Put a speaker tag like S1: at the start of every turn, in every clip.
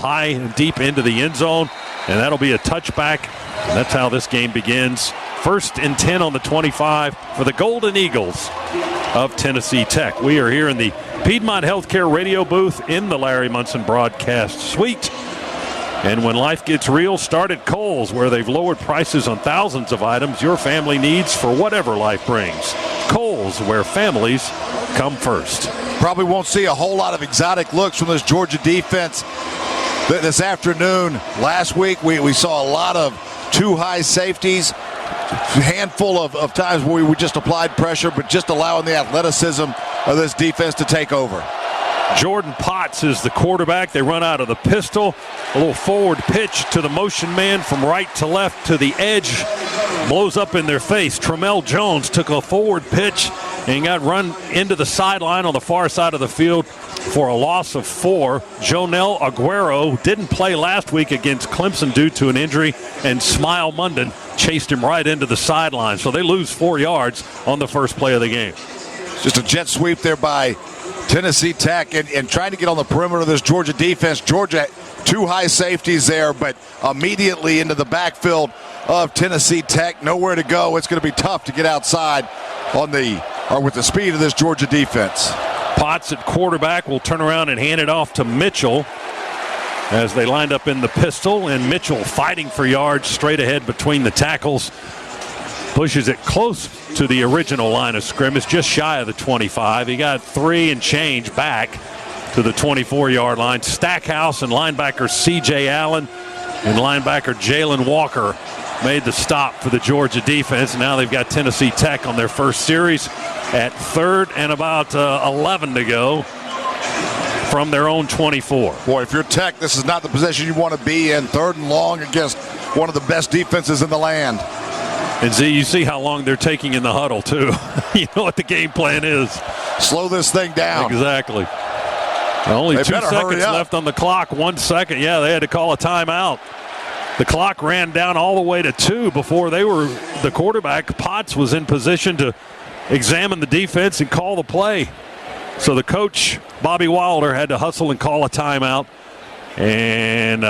S1: high and deep into the end zone, and that'll be a touchback. And that's how this game begins. 1st and 10 on the 25 for the Golden Eagles of Tennessee Tech. We are here in the Piedmont Healthcare radio booth in the Larry Munson broadcast suite. And when life gets real, start at Kohl's, where they've lowered prices on thousands of items your family needs for whatever life brings. Kohl's, where families come first.
S2: Probably won't see a whole lot of exotic looks from this Georgia defense this afternoon. Last week, we saw a lot of too high safeties, a handful of times where we just applied pressure, but just allowing the athleticism of this defense to take over.
S1: Jordan Potts is the quarterback. They run out of the pistol. A little forward pitch to the motion man from right to left to the edge. Blows up in their face. Tramell Jones took a forward pitch and got run into the sideline on the far side of the field for a loss of 4. Jonell Aguero didn't play last week against Clemson due to an injury, and Smile Munden chased him right into the sideline. So they lose 4 yards on the first play of the game.
S2: Just a jet sweep there by Tennessee Tech and trying to get on the perimeter of this Georgia defense. Georgia, 2 high safeties there, but immediately into the backfield of Tennessee Tech. Nowhere to go. It's going to be tough to get outside with the speed of this Georgia defense.
S1: Potts at quarterback will turn around and hand it off to Mitchell as they lined up in the pistol, and Mitchell fighting for yards straight ahead between the tackles. Pushes it close to the original line of scrimmage, just shy of the 25. He got 3 and change back to the 24-yard line. Stackhouse and linebacker C.J. Allen and linebacker Jalen Walker made the stop for the Georgia defense. Now they've got Tennessee Tech on their first series at 3rd and about 11 to go from their own 24.
S2: Boy, if you're Tech, this is not the position you want to be in. 3rd and long against one of the best defenses in the land.
S1: And Z, you see how long they're taking in the huddle, too. You know what the game plan is.
S2: Slow this thing down.
S1: Exactly. Only 2 seconds left on the clock. 1 second. Yeah, they had to call a timeout. The clock ran down all the way to 2 before the quarterback, Potts, was in position to examine the defense and call the play. So the coach, Bobby Wilder, had to hustle and call a timeout. And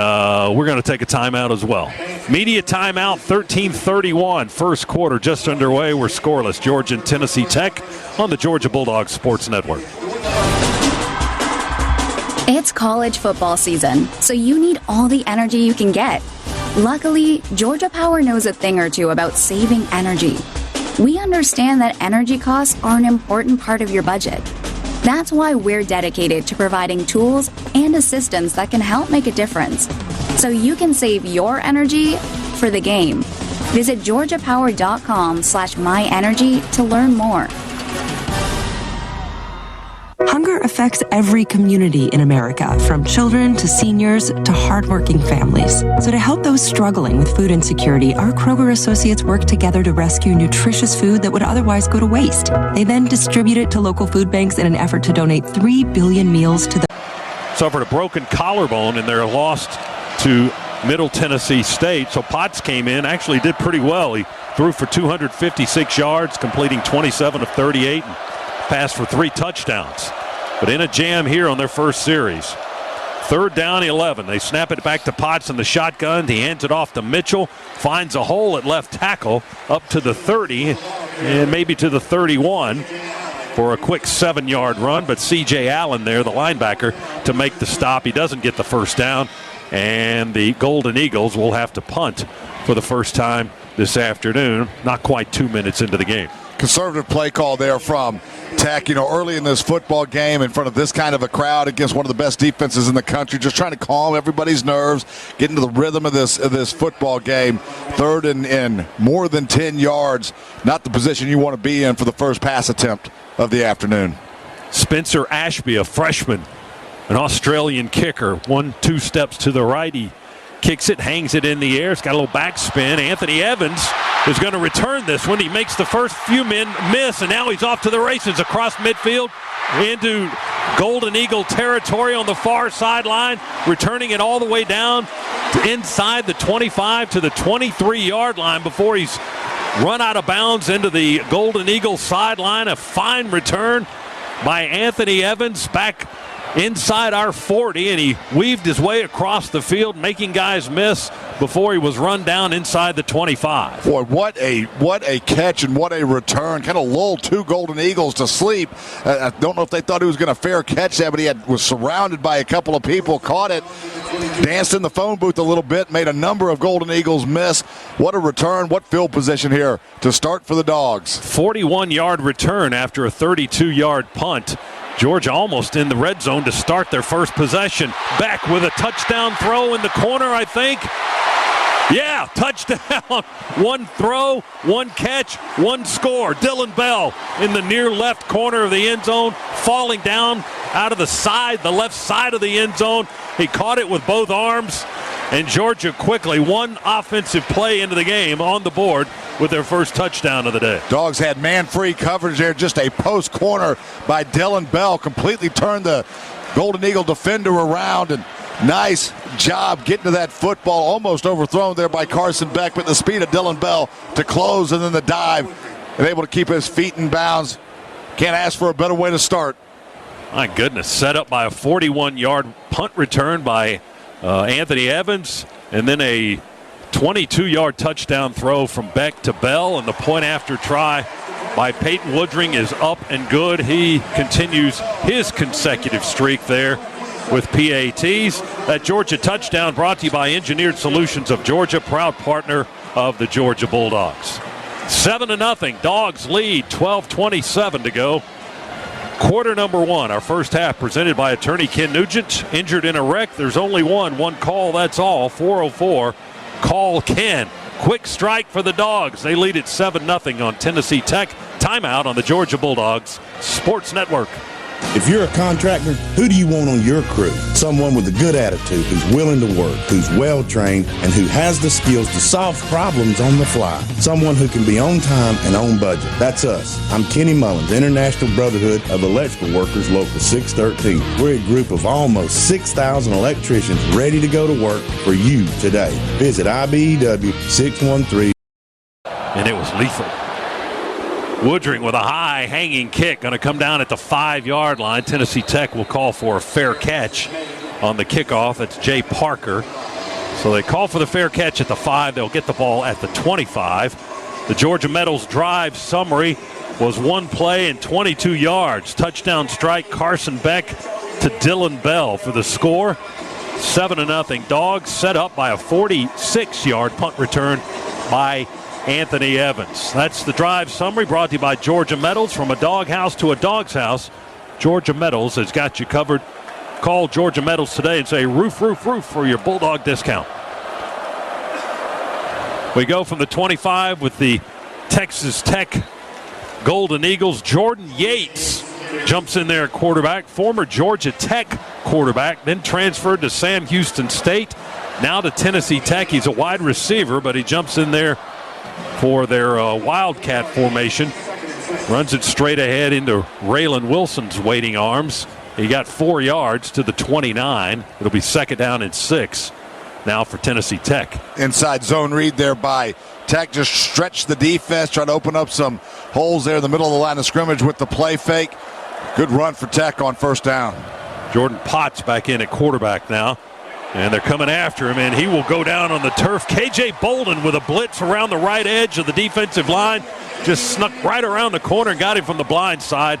S1: we're going to take a timeout as well. Media timeout, 13:31. First quarter just underway. We're scoreless. Georgia and Tennessee Tech on the Georgia Bulldogs Sports Network.
S3: It's college football season, so you need all the energy you can get. Luckily, Georgia Power knows a thing or two about saving energy. We understand that energy costs are an important part of your budget. That's why we're dedicated to providing tools and assistance that can help make a difference, so you can save your energy for the game. Visit georgiapower.com/myenergy to learn more.
S4: Hunger affects every community in America, from children to seniors to hardworking families. So to help those struggling with food insecurity, our Kroger associates work together to rescue nutritious food that would otherwise go to waste. They then distribute it to local food banks in an effort to donate 3 billion meals to the...
S1: Suffered a broken collarbone in their loss to Middle Tennessee State. So Potts came in, actually did pretty well. He threw for 256 yards, completing 27 of 38, and passed for 3 touchdowns. But in a jam here on their first series. 3rd down, 11. They snap it back to Potts in the shotgun. He hands it off to Mitchell. Finds a hole at left tackle up to the 30 and maybe to the 31 for a quick 7-yard run. But C.J. Allen there, the linebacker, to make the stop. He doesn't get the first down. And the Golden Eagles will have to punt for the first time this afternoon. Not quite 2 minutes into the game.
S2: Conservative play call there from Tech, early in this football game in front of this kind of a crowd against one of the best defenses in the country, just trying to calm everybody's nerves, get into the rhythm of this football game. 3rd and in more than 10 yards, not the position you want to be in for the first pass attempt of the afternoon.
S1: Spencer Ashby, a freshman, an Australian kicker, 1-2 steps to the right. He kicks it, hangs it in the air. It's got a little backspin. Anthony Evans is going to return this one. He makes the first few men miss, and now he's off to the races across midfield into Golden Eagle territory on the far sideline, returning it all the way down to inside the 25 to the 23-yard line before he's run out of bounds into the Golden Eagle sideline. A fine return by Anthony Evans back inside our 40, and he weaved his way across the field, making guys miss before he was run down inside the 25.
S2: Boy, what a catch and what a return. Kind of lulled two Golden Eagles to sleep. I don't know if they thought he was going to fair catch that, but he was surrounded by a couple of people, caught it, danced in the phone booth a little bit, made a number of Golden Eagles miss. What a return. What field position here to start for the Dogs.
S1: 41-yard return after a 32-yard punt. Georgia almost in the red zone to start their first possession. Beck with a touchdown throw in the corner, I think. Yeah, touchdown. One throw, one catch, one score. Dylan Bell in the near left corner of the end zone, falling down out of the left side of the end zone. He caught it with both arms, and Georgia quickly, one offensive play into the game, on the board with their first touchdown of the day.
S2: Dogs had man-free coverage there, just a post corner by Dylan Bell, completely turned the Golden Eagle defender around, and nice job getting to that football, almost overthrown there by Carson Beck, but the speed of Dylan Bell to close, and then the dive, and able to keep his feet in bounds. Can't ask for a better way to start.
S1: My goodness, set up by a 41-yard punt return by Anthony Evans, and then a 22-yard touchdown throw from Beck to Bell, and the point after try by Peyton Woodring is up and good. He continues his consecutive streak there with PATs. That Georgia touchdown brought to you by Engineered Solutions of Georgia, proud partner of the Georgia Bulldogs. 7-0, Dogs lead, 12:27 to go. Quarter number one, our first half, presented by attorney Ken Nugent. Injured in a wreck, there's only one call, that's all. 404, call Ken. Quick strike for the Dogs. They lead at 7-0 on Tennessee Tech. Timeout on the Georgia Bulldogs Sports Network.
S5: If you're a contractor, who do you want on your crew? Someone with a good attitude, who's willing to work, who's well-trained, and who has the skills to solve problems on the fly. Someone who can be on time and on budget. That's us. I'm Kenny Mullins, International Brotherhood of Electrical Workers, Local 613. We're a group of almost 6,000 electricians ready to go to work for you today. Visit IBEW 613.
S1: And it was lethal. Woodring with a high hanging kick, going to come down at the 5-yard line. Tennessee Tech will call for a fair catch on the kickoff. That's Jay Parker. So they call for the fair catch at the 5. They'll get the ball at the 25. The Georgia Metals drive summary was one play and 22 yards. Touchdown strike, Carson Beck to Dylan Bell for the score. 7-0. Dogs set up by a 46-yard punt return by Anthony Evans. That's the drive summary brought to you by Georgia Metals. From a doghouse to a dog's house, Georgia Metals has got you covered. Call Georgia Metals today and say roof, roof, roof for your Bulldog discount. We go from the 25 with the Texas Tech Golden Eagles. Jordan Yates jumps in there at quarterback. Former Georgia Tech quarterback, then transferred to Sam Houston State. Now to Tennessee Tech. He's a wide receiver, but he jumps in there for their Wildcat formation. Runs it straight ahead into Raylan Wilson's waiting arms. He got 4 yards to the 29. It'll be second down and 6 now for Tennessee Tech.
S2: Inside zone read there by Tech. Just stretched the defense, trying to open up some holes there in the middle of the line of scrimmage with the play fake. Good run for Tech on first down.
S1: Jordan Potts back in at quarterback now. And they're coming after him, and he will go down on the turf. K.J. Bolden with a blitz around the right edge of the defensive line. Just snuck right around the corner and got him from the blind side.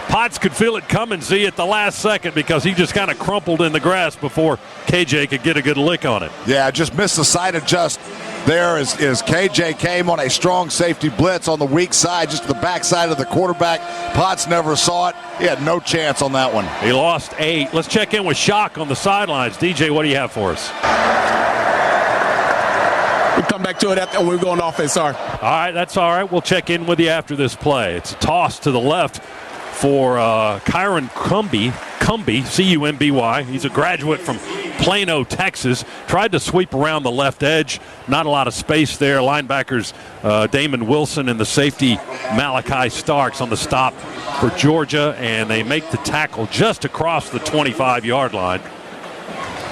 S1: Potts could feel it coming, Z, at the last second because he just kind of crumpled in the grass before K.J. could get a good lick on it.
S2: Yeah, just missed the side adjust there as K.J. came on a strong safety blitz on the weak side, just to the backside of the quarterback. Potts never saw it. He had no chance on that one.
S1: He lost 8. Let's check in with Shock on the sidelines. DJ, what do you have for us?
S6: We'll come back to it after we're going offense, sorry.
S1: All right, that's all right. We'll check in with you after this play. It's a toss to the left for Kyron Cumby, C-U-M-B-Y. He's a graduate from Plano, Texas. Tried to sweep around the left edge. Not a lot of space there. Linebackers Damon Wilson and the safety Malachi Starks on the stop for Georgia, and they make the tackle just across the 25-yard line.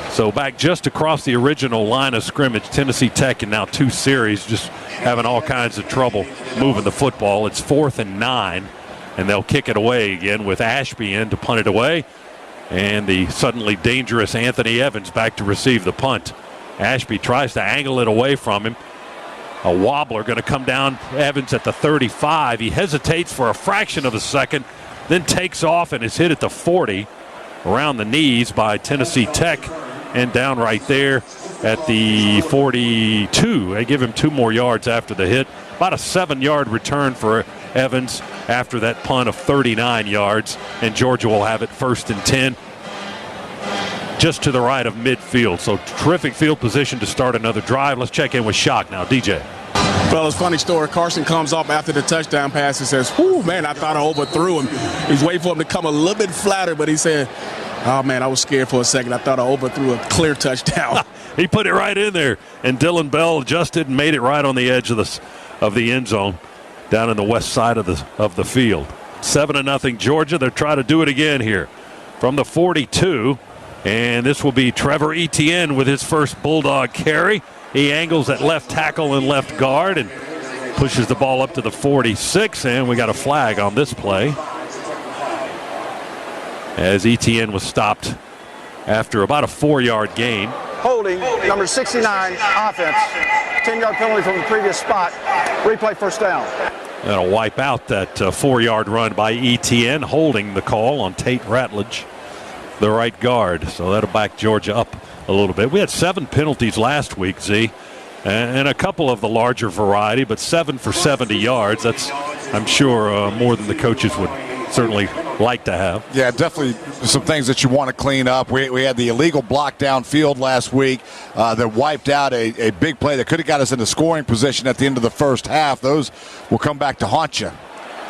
S1: So back just across the original line of scrimmage. Tennessee Tech in now 2 series just having all kinds of trouble moving the football. It's 4th and 9. And they'll kick it away again with Ashby in to punt it away. And the suddenly dangerous Anthony Evans back to receive the punt. Ashby tries to angle it away from him. A wobbler going to come down Evans at the 35. He hesitates for a fraction of a second, then takes off and is hit at the 40 around the knees by Tennessee Tech and down right there at the 42. They give him 2 more yards after the hit. About a 7-yard return for Evans after that punt of 39 yards, and Georgia will have it 1st and 10 just to the right of midfield. So terrific field position to start another drive. Let's check in with Shock now. DJ.
S6: Well, it's a funny story. Carson comes up after the touchdown pass and says, "Whoo, man, I thought I overthrew him." He's waiting for him to come a little bit flatter, but he said, "Oh, man, I was scared for a second. I thought I overthrew a clear touchdown."
S1: He put it right in there, and Dylan Bell adjusted and made it right on the edge of the end zone down in the west side of the field. 7-0 Georgia. They're trying to do it again here from the 42. And this will be Trevor Etienne with his first Bulldog carry. He angles at left tackle and left guard and pushes the ball up to the 46. And we got a flag on this play as Etienne was stopped after about a 4-yard gain.
S7: Holding, number 69, offense. 10-yard penalty from the previous spot. Replay, first down.
S1: That'll wipe out that 4-yard run by Etienne, holding the call on Tate Ratledge, the right guard. So that'll back Georgia up a little bit. We had 7 penalties last week, Z, and a couple of the larger variety, but 7 for 70 yards. That's, I'm sure, more than the coaches would certainly like to have.
S2: Yeah, definitely some things that you want to clean up. We had the illegal block downfield last week that wiped out a big play that could have got us into scoring position at the end of the first half. Those will come back to haunt you.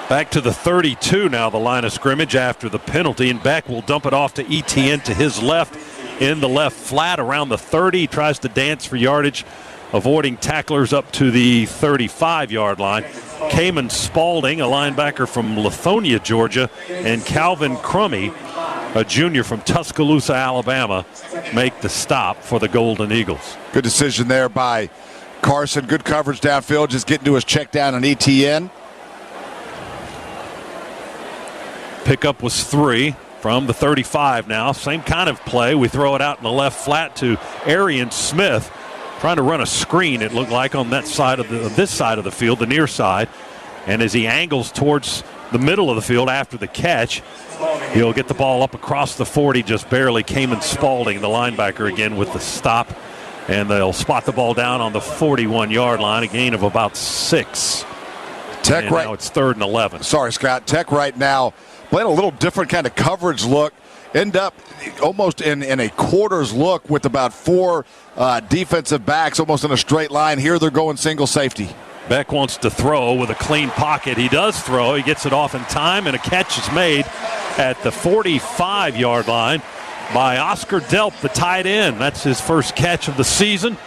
S1: Back to the 32 now, the line of scrimmage after the penalty, and Beck will dump it off to Etienne to his left in the left flat around the 30. He tries to dance for yardage, avoiding tacklers up to the 35-yard line. Cayman Spalding, a linebacker from Lithonia, Georgia, and Calvin Crummy, a junior from Tuscaloosa, Alabama, make the stop for the Golden Eagles.
S2: Good decision there by Carson. Good coverage downfield, just getting to his check down on Etienne.
S1: Pickup was 3 from the 35 now. Same kind of play. We throw it out in the left flat to Arian Smith, trying to run a screen, it looked like, on that side of this side of the field, the near side. And as he angles towards the middle of the field after the catch, he'll get the ball up across the 40 just barely. Cayman Spalding, the linebacker, again with the stop. And they'll spot the ball down on the 41-yard line, a gain of about 6.
S2: Tech
S1: and
S2: right
S1: now it's 3rd and 11.
S2: Sorry, Scott. Tech right now playing a little different kind of coverage look. End up almost in a quarters look with about 4 defensive backs almost in a straight line. Here they're going single safety.
S1: Beck wants to throw with a clean pocket. He does throw. He gets it off in time, and a catch is made at the 45-yard line by Oscar Delp, the tight end. That's his first catch of the season.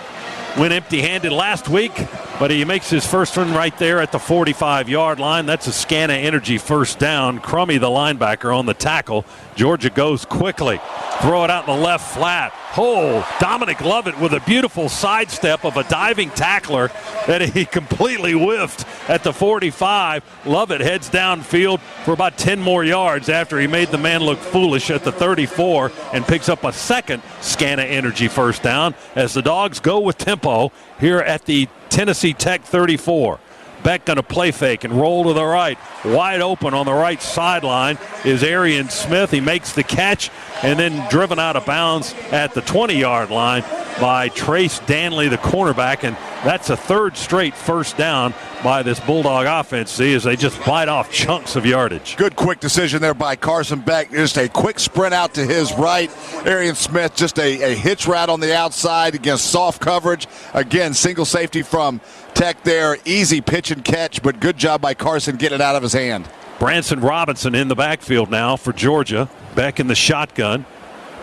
S1: Went empty-handed last week, but he makes his first one right there at the 45-yard line. That's a Scana Energy first down. Crummy, the linebacker, on the tackle. Georgia goes quickly. Throw it out in the left flat. Oh, Dominic Lovett with a beautiful sidestep of a diving tackler that he completely whiffed at the 45. Lovett heads downfield for about 10 more yards after he made the man look foolish at the 34 and picks up a second Scana Energy first down as the Dogs go with tempo here at the Tennessee Tech 34. Beck going to play fake and roll to the right. Wide open on the right sideline is Arian Smith. He makes the catch and then driven out of bounds at the 20-yard line by Trace Danley, the cornerback, and that's a 3rd straight first down by this Bulldog offense, see, as they just bite off chunks of yardage.
S2: Good quick decision there by Carson Beck. Just a quick sprint out to his right. Arian Smith, just a hitch route on the outside against soft coverage. Again, single safety from Tech there. Easy pitch and catch, but good job by Carson getting it out of his hand.
S1: Branson Robinson in the backfield now for Georgia. Beck in the shotgun.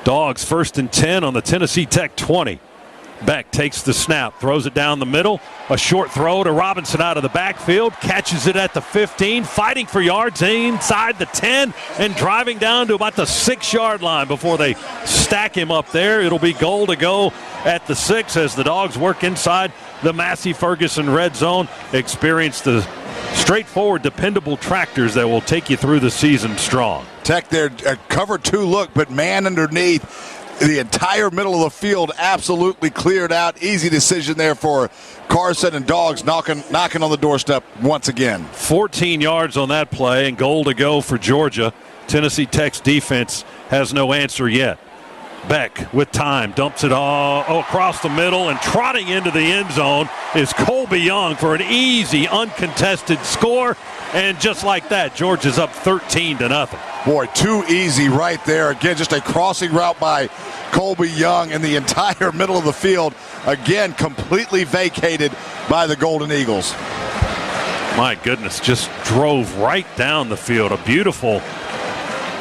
S1: Dogs 1st and 10 on the Tennessee Tech 20. Beck takes the snap, throws it down the middle. A short throw to Robinson out of the backfield. Catches it at the 15, fighting for yards inside the 10, and driving down to about the 6-yard line before they stack him up there. It'll be goal to go at the 6 as the Dogs work inside the Massey Ferguson red zone. Experience the straightforward, dependable tractors that will take you through the season strong.
S2: Tech there, cover 2 look, but man underneath. The entire middle of the field absolutely cleared out. Easy decision there for Carson, and Dogs knocking on the doorstep once again.
S1: 14 yards on that play and goal to go for Georgia. Tennessee Tech's defense has no answer yet. Beck with time dumps it all across the middle, and trotting into the end zone is Colby Young for an easy, uncontested score. And just like that, Georgia's up 13-0.
S2: Boy, too easy right there. Again, just a crossing route by Colby Young in the entire middle of the field. Again, completely vacated by the Golden Eagles.
S1: My goodness, just drove right down the field. A beautiful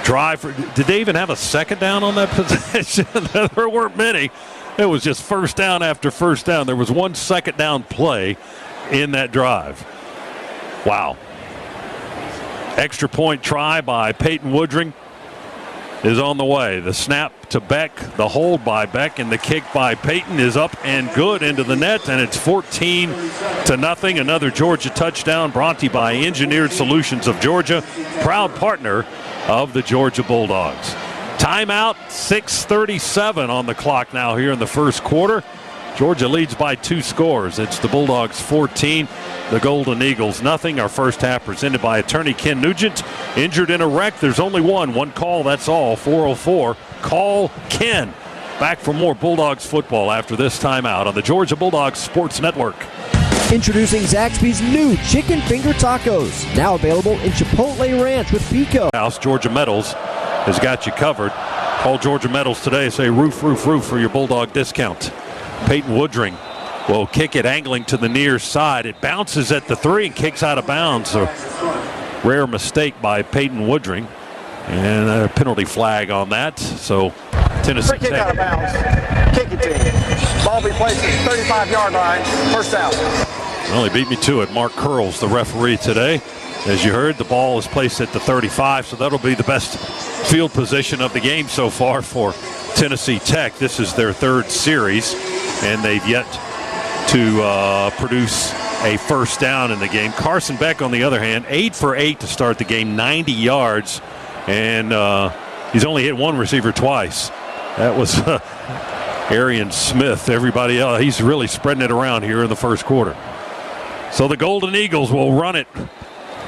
S1: drive. Did they even have a second down on that possession? There weren't many. It was just first down after first down. There was one second down play in that drive. Wow. Extra point try by Peyton Woodring is on the way. The snap to Beck, the hold by Beck, and the kick by Peyton is up and good into the net, and it's 14-0. Another Georgia touchdown brought to you by Engineered Solutions of Georgia, proud partner of the Georgia Bulldogs. Timeout, 6:37 on the clock now here in the first quarter. Georgia leads by 2 scores. It's the Bulldogs 14, the Golden Eagles nothing. Our first half presented by attorney Ken Nugent. Injured in a wreck, there's only one call, that's all. 404, call Ken. Back for more Bulldogs football after this timeout on the Georgia Bulldogs Sports Network.
S8: Introducing Zaxby's new Chicken Finger Tacos. Now available in Chipotle Ranch with pico.
S1: House Georgia Metals has got you covered. Call Georgia Metals today. Say roof for your Bulldog discount. Peyton Woodring will kick it angling to the near side. It bounces at the 3 and kicks out of bounds. A rare mistake by Peyton Woodring. And a penalty flag on that. So Tennessee
S7: Kick out of bounds. Kicking team. Ball be placed at the 35-yard line. First down.
S1: Well, he beat me to it. Mark Curls, the referee today. As you heard, the ball is placed at the 35, so that'll be the best field position of the game so far for Tennessee Tech. This is their 3rd series, and they've yet to produce a first down in the game. Carson Beck, on the other hand, 8 for 8 to start the game, 90 yards, and he's only hit one receiver twice. That was Arian Smith. Everybody else, he's really spreading it around here in the first quarter. So the Golden Eagles will run it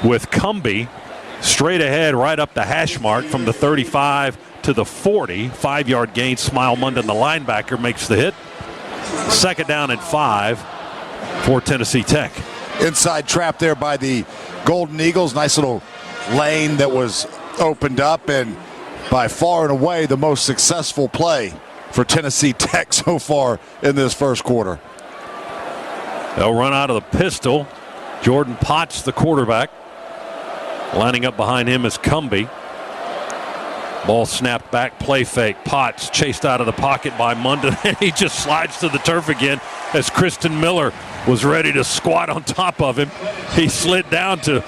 S1: with Cumbie straight ahead right up the hash mark from the 35 to the 40. 5-yard gain. Smile Munden, the linebacker, makes the hit. Second down and 5 for Tennessee Tech.
S2: Inside trap there by the Golden Eagles. Nice little lane that was opened up, and by far and away the most successful play for Tennessee Tech so far in this first quarter.
S1: They'll run out of the pistol. Jordan Potts, the quarterback. Lining up behind him is Cumbie. Ball snapped back, play fake. Potts chased out of the pocket by Munden, and he just slides to the turf again as Kristen Miller was ready to squat on top of him. He slid down to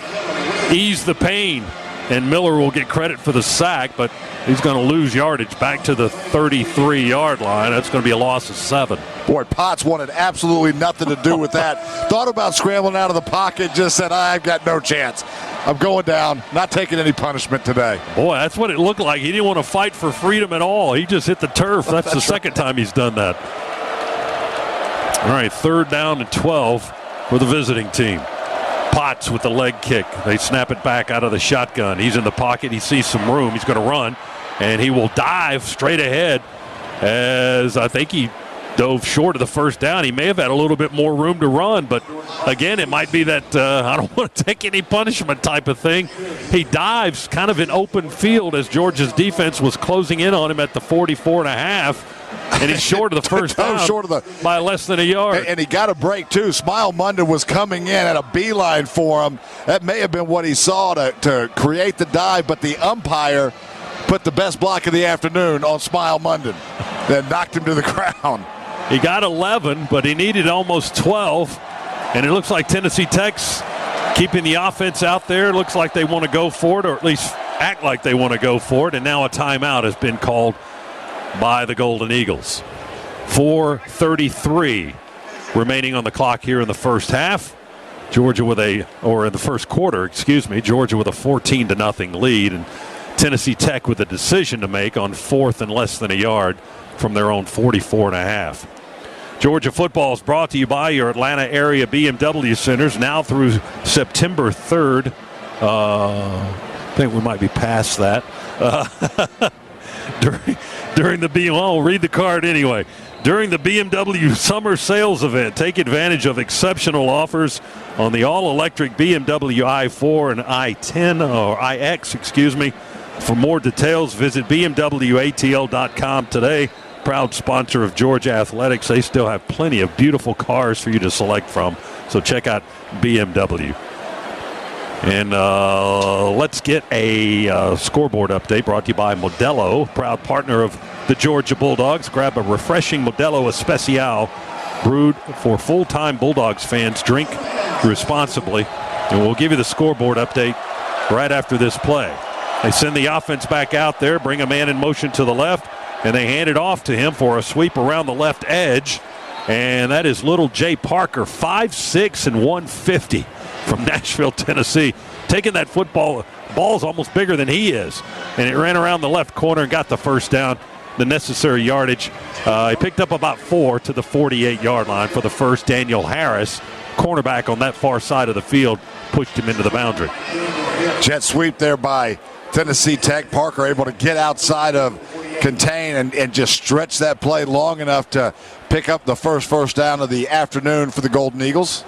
S1: ease the pain, and Miller will get credit for the sack, but he's going to lose yardage back to the 33-yard line. That's going to be a loss of 7.
S2: Boy, Potts wanted absolutely nothing to do with that. Thought about scrambling out of the pocket, just said, I've got no chance. I'm going down, not taking any punishment today.
S1: Boy, that's what it looked like. He didn't want to fight for freedom at all. He just hit the turf. That's the second time he's done that. All right, 3rd down and 12 for the visiting team. Potts with the leg kick. They snap it back out of the shotgun. He's in the pocket. He sees some room. He's going to run, and he will dive straight ahead as I think he dove short of the first down. He may have had a little bit more room to run, but again, it might be that I don't want to take any punishment type of thing. He dives kind of in open field as Georgia's defense was closing in on him at the 44.5. And he's short of the first down by less than a yard.
S2: And he got a break, too. Smile Munden was coming in at a beeline for him. That may have been what he saw to create the dive, but the umpire put the best block of the afternoon on Smile Munden, then knocked him to the ground.
S1: He got 11, but he needed almost 12. And it looks like Tennessee Tech's keeping the offense out there. It looks like they want to go for it, or at least act like they want to go for it. And now a timeout has been called by the Golden Eagles. 4:33 remaining on the clock here in the first half. In the first quarter, Georgia with a 14-0 lead, and Tennessee Tech with a decision to make on 4th and less than a yard from their own 44.5. Georgia football is brought to you by your Atlanta area BMW centers now through September 3rd. I think we might be past that. During the I'll read the card anyway. During the BMW Summer Sales Event, take advantage of exceptional offers on the all-electric BMW i4 and i10 or iX, For more details, visit bmwatl.com today. Proud sponsor of Georgia Athletics. They still have plenty of beautiful cars for you to select from, so check out BMW. And let's get a scoreboard update brought to you by Modelo, proud partner of the Georgia Bulldogs. Grab a refreshing Modelo Especial brewed for full-time Bulldogs fans. Drink responsibly. And we'll give you the scoreboard update right after this play. They send the offense back out there, bring a man in motion to the left, and they hand it off to him for a sweep around the left edge. And that is little Jay Parker, 5'6" and 150 from Nashville, Tennessee. Taking that football, the ball's almost bigger than he is. And it ran around the left corner and got the first down, the necessary yardage. He picked up about 4 to the 48-yard line for the first. Daniel Harris, cornerback on that far side of the field, pushed him into the boundary.
S2: Jet sweep there by Tennessee Tech. Parker able to get outside of contain and just stretch that play long enough to pick up the first down of the afternoon for the Golden Eagles.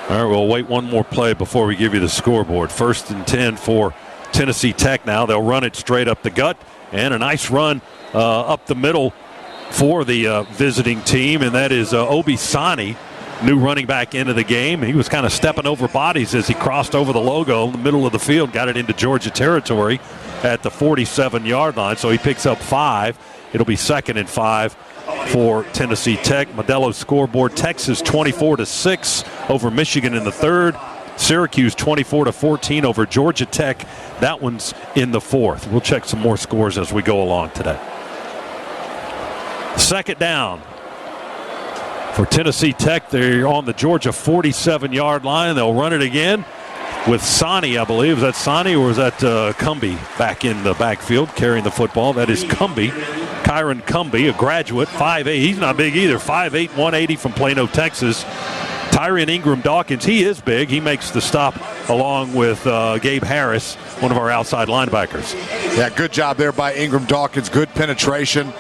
S1: All right, we'll wait one more play before we give you the scoreboard. 1st and 10 for Tennessee Tech now. They'll run it straight up the gut, and a nice run up the middle for the visiting team, and that is Obi Sani, new running back into the game. He was kind of stepping over bodies as he crossed over the logo in the middle of the field, got it into Georgia territory at the 47-yard line, so he picks up 5. It'll be 2nd and 5 for Tennessee Tech. Modelo's scoreboard: Texas 24-6 over Michigan in the 3rd. Syracuse 24-14 over Georgia Tech. That one's in the 4th. We'll check some more scores as we go along today. 2nd down for Tennessee Tech. They're on the Georgia 47-yard line. They'll run it again with Sani, I believe. Is that Sani or is that Cumbie back in the backfield carrying the football? That is Cumbie. Kyron Cumbie, a graduate, 5'8". He's not big either. 5'8", 180 from Plano, Texas. Tyrion Ingram Dawkins, he is big. He makes the stop along with Gabe Harris, one of our outside linebackers.
S2: Yeah, good job there by Ingram Dawkins. Good penetration.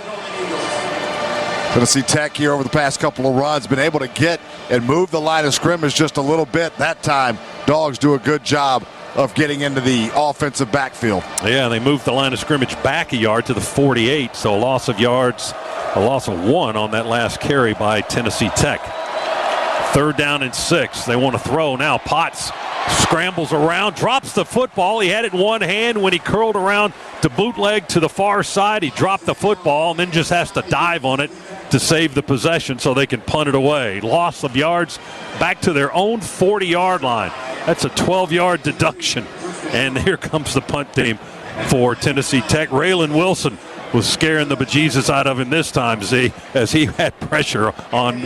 S2: Tennessee Tech here over the past couple of runs been able to get and move the line of scrimmage just a little bit. That time, Dogs do a good job of getting into the offensive backfield.
S1: Yeah, they moved the line of scrimmage back a yard to the 48, so a loss of yards, a loss of 1 on that last carry by Tennessee Tech. 3rd down and 6. They want to throw now. Potts scrambles around, drops the football. He had it in one hand. When he curled around to bootleg to the far side, he dropped the football and then just has to dive on it to save the possession so they can punt it away. Loss of yards back to their own 40-yard line. That's a 12-yard deduction. And here comes the punt team for Tennessee Tech. Raylan Wilson was scaring the bejesus out of him this time, Z, as he had pressure on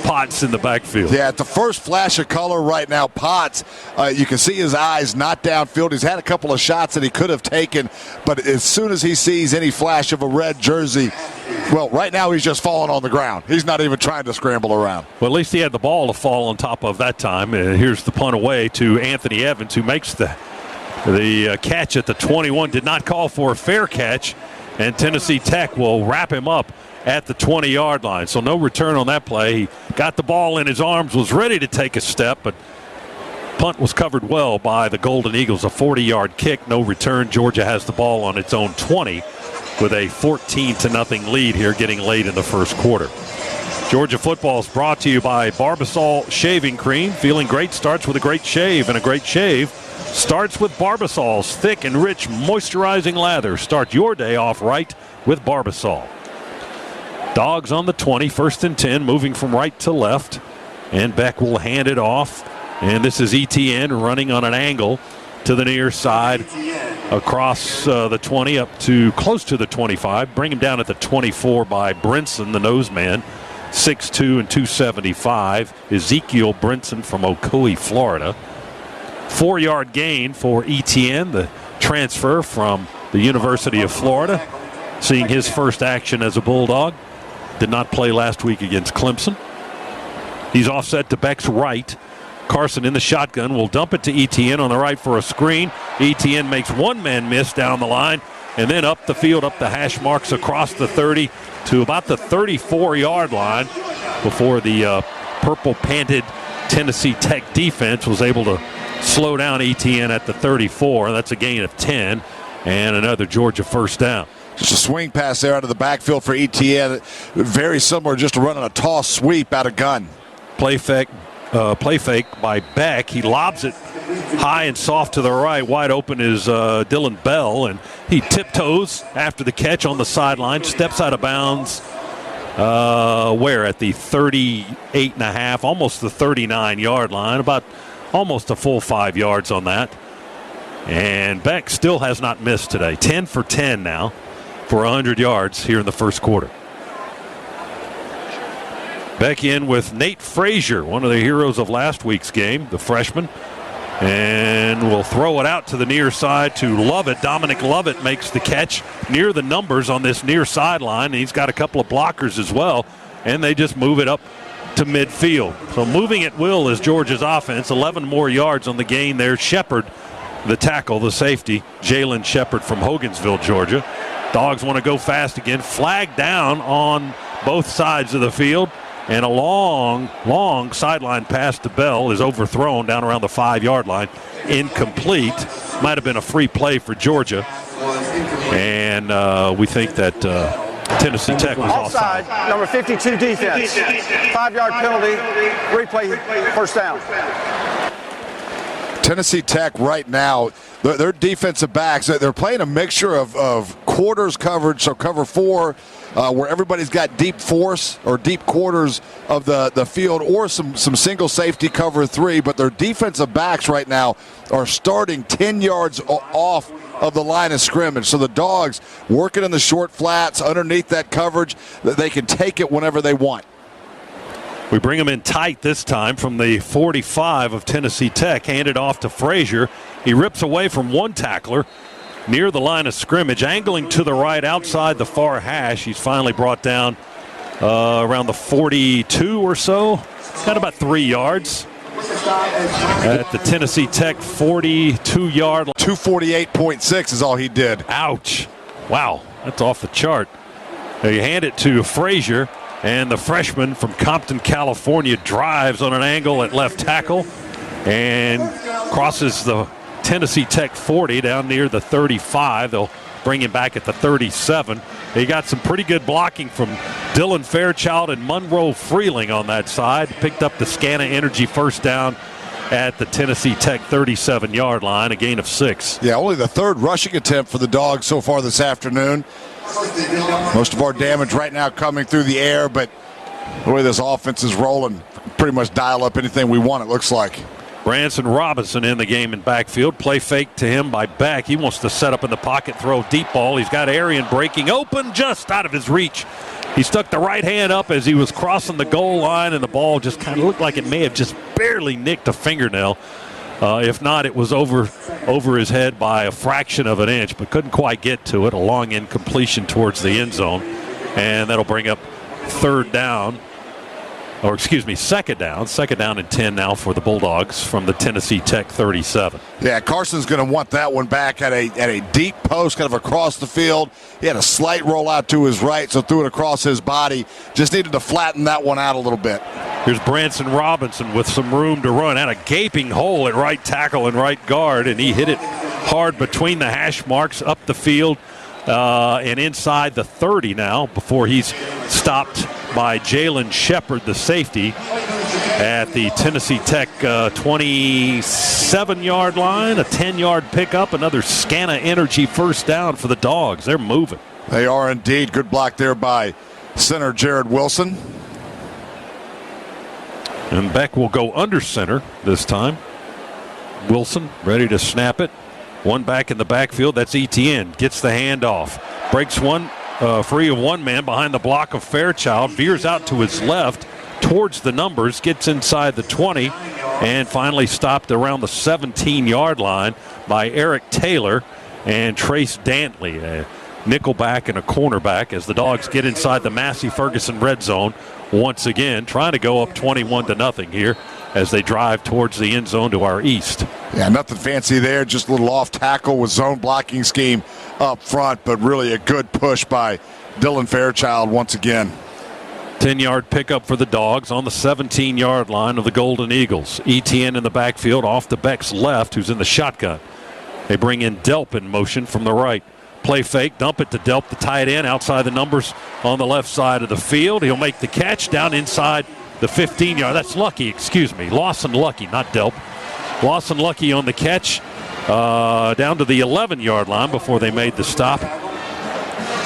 S1: Potts in the backfield.
S2: Yeah, at the first flash of color right now, Potts, you can see his eyes not downfield. He's had a couple of shots that he could have taken, but as soon as he sees any flash of a red jersey, well, right now he's just falling on the ground. He's not even trying to scramble around.
S1: Well, at least he had the ball to fall on top of that time. Here's the punt away to Anthony Evans, who makes the catch at the 21. Did not call for a fair catch, and Tennessee Tech will wrap him up at the 20-yard line. So no return on that play. He got the ball in his arms, was ready to take a step, but punt was covered well by the Golden Eagles. A 40-yard kick, no return. Georgia has the ball on its own 20 with a 14-0 lead here getting late in the first quarter. Georgia football is brought to you by Barbasol Shaving Cream. Feeling great starts with a great shave, and a great shave starts with Barbasol's thick and rich moisturizing lather. Start your day off right with Barbasol. Dogs on the 20, 1st and 10, moving from right to left. And Beck will hand it off. And this is Etienne running on an angle to the near side across the 20 up to close to the 25. Bring him down at the 24 by Brinson, the nose man. 6'2" and 275. Ezekiel Brinson from Ocoee, Florida. 4-yard gain for Etienne, the transfer from the University of Florida, seeing his first action as a Bulldog. Did not play last week against Clemson. He's offset to Beck's right. Carson in the shotgun will dump it to Etienne on the right for a screen. Etienne makes one man miss down the line, and then up the field, up the hash marks across the 30 to about the 34-yard line before the purple-panted Tennessee Tech defense was able to slow down Etienne at the 34. That's a gain of 10 and another Georgia first down.
S2: Just a swing pass there out of the backfield for Etienne. Very similar, just to running a toss sweep out of gun.
S1: Play fake by Beck. He lobs it high and soft to the right. Wide open is Dylan Bell, and he tiptoes after the catch on the sideline, steps out of bounds. Where? At the 38.5, almost the 39-yard line, about almost a full 5 yards on that. And Beck still has not missed today. 10 for 10 now for 100 yards here in the first quarter. Beck in with Nate Frazier, one of the heroes of last week's game, the freshman. And we'll throw it out to the near side to LoveIt. Dominic LoveIt makes the catch near the numbers on this near sideline. And he's got a couple of blockers as well. And they just move it up to midfield. So moving at will is Georgia's offense. 11 more yards on the gain there. Shepard, the tackle, the safety, Jalen Shepard from Hogansville, Georgia. Dogs want to go fast again. Flag down on both sides of the field. And a long sideline pass to Bell is overthrown down around the 5-yard line. Incomplete. Might have been a free play for Georgia. And we think that Tennessee Tech was offside.
S7: Number 52 defense. 5-yard penalty. Replay first down.
S2: Tennessee Tech right now, their defensive backs, they're playing a mixture of quarters coverage, so cover 4, where everybody's got deep force or deep quarters of the field, or some single safety cover 3, but their defensive backs right now are starting 10 yards off of the line of scrimmage. So the Dogs working in the short flats underneath that coverage, that they can take it whenever they want.
S1: We bring him in tight this time from the 45 of Tennessee Tech. Handed off to Frazier. He rips away from one tackler near the line of scrimmage, angling to the right outside the far hash. He's finally brought down around the 42 or so. Got about 3 yards at the Tennessee Tech 42-yard line.
S2: 248.6 is all he did.
S1: Ouch. Wow, that's off the chart. They hand it to Frazier. And the freshman from Compton, California, drives on an angle at left tackle and crosses the Tennessee Tech 40 down near the 35. They'll bring him back at the 37. They got some pretty good blocking from Dylan Fairchild and Monroe Freeling on that side. Picked up the Scana Energy first down at the Tennessee Tech 37-yard line, a gain of 6.
S2: Yeah, only the 3rd rushing attempt for the Dogs so far this afternoon. Most of our damage right now coming through the air, but the way this offense is rolling, pretty much dial up anything we want, it looks like.
S1: Branson Robinson in the game in backfield. Play fake to him by Beck. He wants to set up in the pocket, throw deep ball. He's got Arian breaking open just out of his reach. He stuck the right hand up as he was crossing the goal line, and the ball just kind of looked like it may have just barely nicked a fingernail. If not, it was over his head by a fraction of an inch, but couldn't quite get to it. A long incompletion towards the end zone, and that'll bring up second down. Second down and 10 now for the Bulldogs from the Tennessee Tech 37.
S2: Yeah, Carson's going to want that one back at a deep post, kind of across the field. He had a slight rollout to his right, so threw it across his body. Just needed to flatten that one out a little bit.
S1: Here's Branson Robinson with some room to run. Had a gaping hole at right tackle and right guard, and he hit it hard between the hash marks up the field and inside the 30 now before he's stopped by Jalen Shepard, the safety, at the Tennessee Tech 27-yard line. A 10-yard pickup, another Scana Energy first down for the Dogs. They're moving.
S2: They are indeed. Good block there by center Jared Wilson.
S1: And Beck will go under center this time. Wilson ready to snap it. One back in the backfield. That's Etienne. Gets the handoff. Breaks one free of one man behind the block of Fairchild, veers out to his left towards the numbers, gets inside the 20, and finally stopped around the 17-yard line by Eric Taylor and Trace Dantley, a nickelback and a cornerback, as the Dogs get inside the Massey-Ferguson red zone once again, trying to go up 21-0 here as they drive towards the end zone to our east.
S2: Yeah, nothing fancy there, just a little off tackle with zone blocking scheme up front, but really a good push by Dylan Fairchild once again.
S1: 10-yard pickup for the Dogs on the 17-yard line of the Golden Eagles. ETN in the backfield off to Beck's left, who's in the shotgun. They bring in Delp in motion from the right. Play fake, dump it to Delp, the tight end, outside the numbers on the left side of the field. He'll make the catch down inside the 15-yard. That's Lucky, excuse me. Lawson Lucky, not Delp. Lawson Lucky on the catch down to the 11-yard line before they made the stop.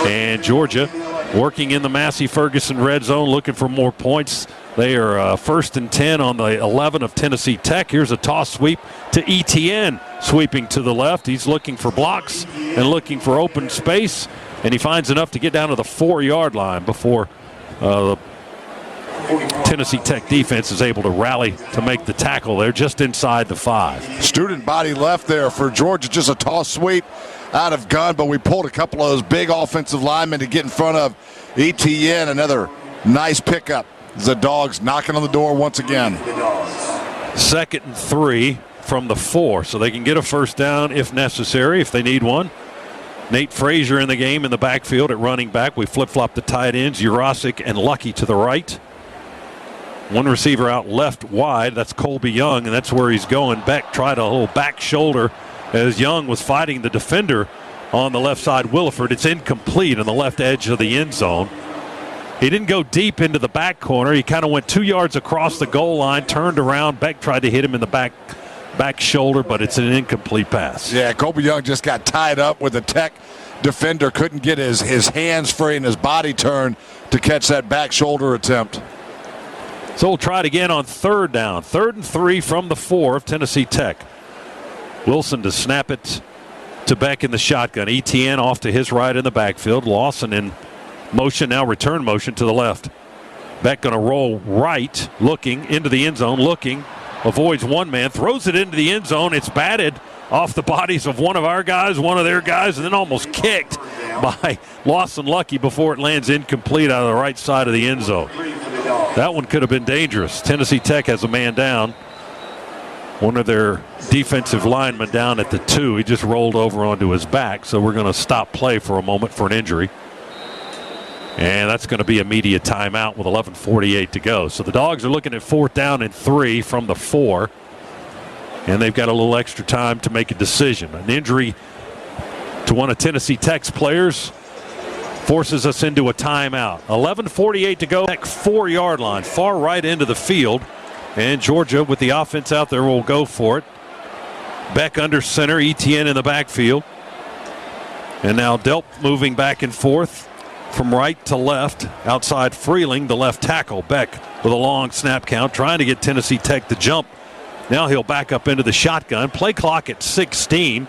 S1: And Georgia working in the Massey-Ferguson red zone, looking for more points. They are 1st and 10 on the 11 of Tennessee Tech. Here's a toss sweep to ETN, sweeping to the left. He's looking for blocks and looking for open space, and he finds enough to get down to the 4-yard line before the Tennessee Tech defense is able to rally to make the tackle there just inside the 5.
S2: Student body left there for Georgia, just a toss sweep out of gun, but we pulled a couple of those big offensive linemen to get in front of ETN. Another nice pickup. The Dogs knocking on the door once again.
S1: 2nd and 3 from the 4, so they can get a first down if necessary, if they need one. Nate Frazier in the game in the backfield at running back. We flip-flop the tight ends, Urasic and Lucky to the right. One receiver out left wide, that's Colby Young, and that's where he's going. Beck tried a little back shoulder as Young was fighting the defender on the left side, Williford. It's incomplete on the left edge of the end zone. He didn't go deep into the back corner. He kind of went 2 yards across the goal line, turned around. Beck tried to hit him in the back shoulder, but it's an incomplete pass.
S2: Yeah, Colby Young just got tied up with a Tech defender. Couldn't get his hands free and his body turned to catch that back shoulder attempt.
S1: So we'll try it again on 3rd down. 3rd and 3 from the 4 of Tennessee Tech. Wilson to snap it to Beck in the shotgun. ETN off to his right in the backfield. Lawson in motion, now return motion to the left. Beck going to roll right, looking into the end zone, looking, avoids one man, throws it into the end zone. It's batted off the bodies of one of our guys, one of their guys, and then almost kicked by Lawson Lucky before it lands incomplete out of the right side of the end zone. That one could have been dangerous. Tennessee Tech has a man down. One of their defensive linemen down at the 2. He just rolled over onto his back, so we're going to stop play for a moment for an injury. And that's going to be a media timeout with 11:48 to go. So the Dogs are looking at 4th down and 3 from the 4. And they've got a little extra time to make a decision. An injury to one of Tennessee Tech's players forces us into a timeout. 11:48 to go. Tech 4-yard line, far right into the field. And Georgia, with the offense out there, will go for it. Beck under center, ETN in the backfield. And now Delp moving back and forth from right to left. Outside Freeling, the left tackle. Beck with a long snap count, trying to get Tennessee Tech to jump. Now he'll back up into the shotgun. Play clock at 16.